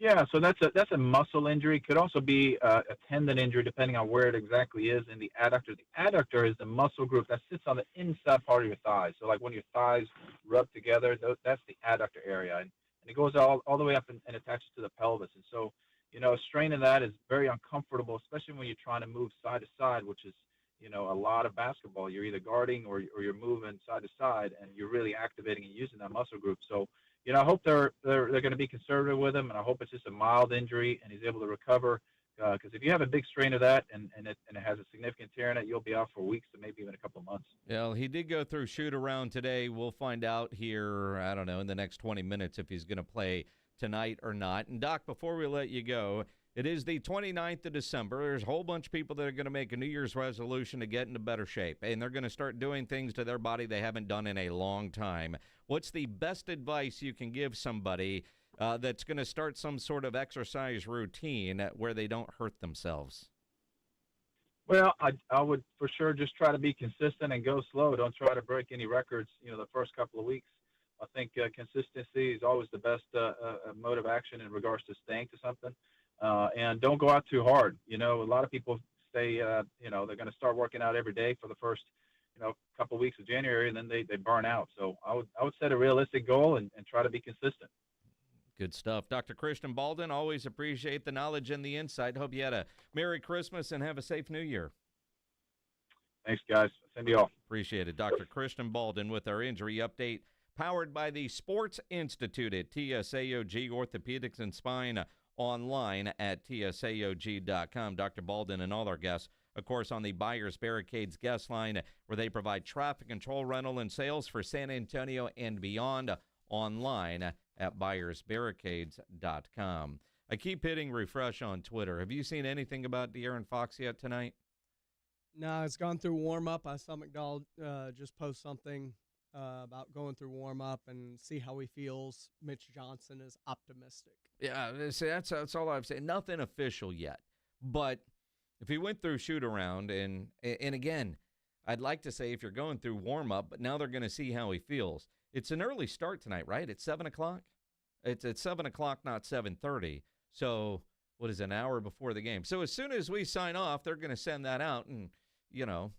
Yeah, so that's a muscle injury. Could also be a tendon injury, depending on where it exactly is in the adductor. The adductor is the muscle group that sits on the inside part of your thighs. So, like when your thighs rub together, that's the adductor area, and it goes all the way up and attaches to the pelvis. And so, a strain in that is very uncomfortable, especially when you're trying to move side to side, which is, a lot of basketball. You're either guarding or you're moving side to side, and you're really activating and using that muscle group. So, I hope they're going to be conservative with him, and I hope it's just a mild injury and he's able to recover. Because if you have a big strain of that and it has a significant tear in it, you'll be out for weeks to maybe even a couple of months. Well, he did go through shoot around today. We'll find out here, I don't know, in the next 20 minutes if he's going to play tonight or not. And, Doc, before we let you go, it is the 29th of December. There's a whole bunch of people that are going to make a New Year's resolution to get into better shape, and they're going to start doing things to their body they haven't done in a long time. What's the best advice you can give somebody that's going to start some sort of exercise routine where they don't hurt themselves? Well, I would for sure just try to be consistent and go slow. Don't try to break any records, the first couple of weeks. I think consistency is always the best mode of action in regards to staying to something. And don't go out too hard. A lot of people say, they're going to start working out every day for the first, couple of weeks of January, and then they burn out. So I would set a realistic goal and try to be consistent. Good stuff. Dr. Christian Baldwin, always appreciate the knowledge and the insight. Hope you had a Merry Christmas and have a safe New Year. Thanks, guys. Send you all. Appreciate it. Dr. Christian Baldwin with our injury update, powered by the Sports Institute at TSAOG Orthopedics and Spine, online at tsaog.com. Dr. Baldwin and all our guests, of course, on the Buyers Barricades guest line, where they provide traffic control, rental, and sales for San Antonio and beyond, online at buyersbarricades.com. I keep hitting refresh on Twitter. Have you seen anything about De'Aaron Fox yet tonight? No, it's gone through warm-up. I saw McDowell just post something about going through warm-up and see how he feels. Mitch Johnson is optimistic. Yeah, see, that's all I've said. Nothing official yet. But if he went through shoot-around, and again, I'd like to say if you're going through warm-up, but now they're going to see how he feels. It's an early start tonight, right? It's 7 o'clock? It's at 7 o'clock, not 7:30. So what is it, an hour before the game? So as soon as we sign off, they're going to send that out, and, so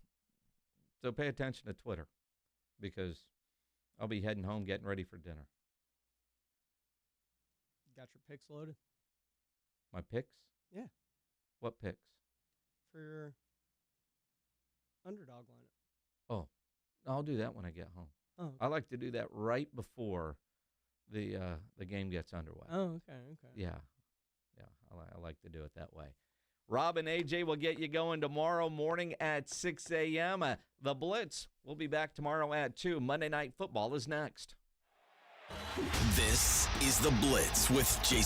pay attention to Twitter, because I'll be heading home getting ready for dinner. Got your picks loaded? My picks? Yeah. What picks? For your underdog lineup. Oh, I'll do that when I get home. Oh, okay. I like to do that right before the game gets underway. Oh, okay. Yeah, I like to do it that way. Rob and AJ will get you going tomorrow morning at 6 a.m. The Blitz will be back tomorrow at 2. Monday Night Football is next. This is The Blitz with Jason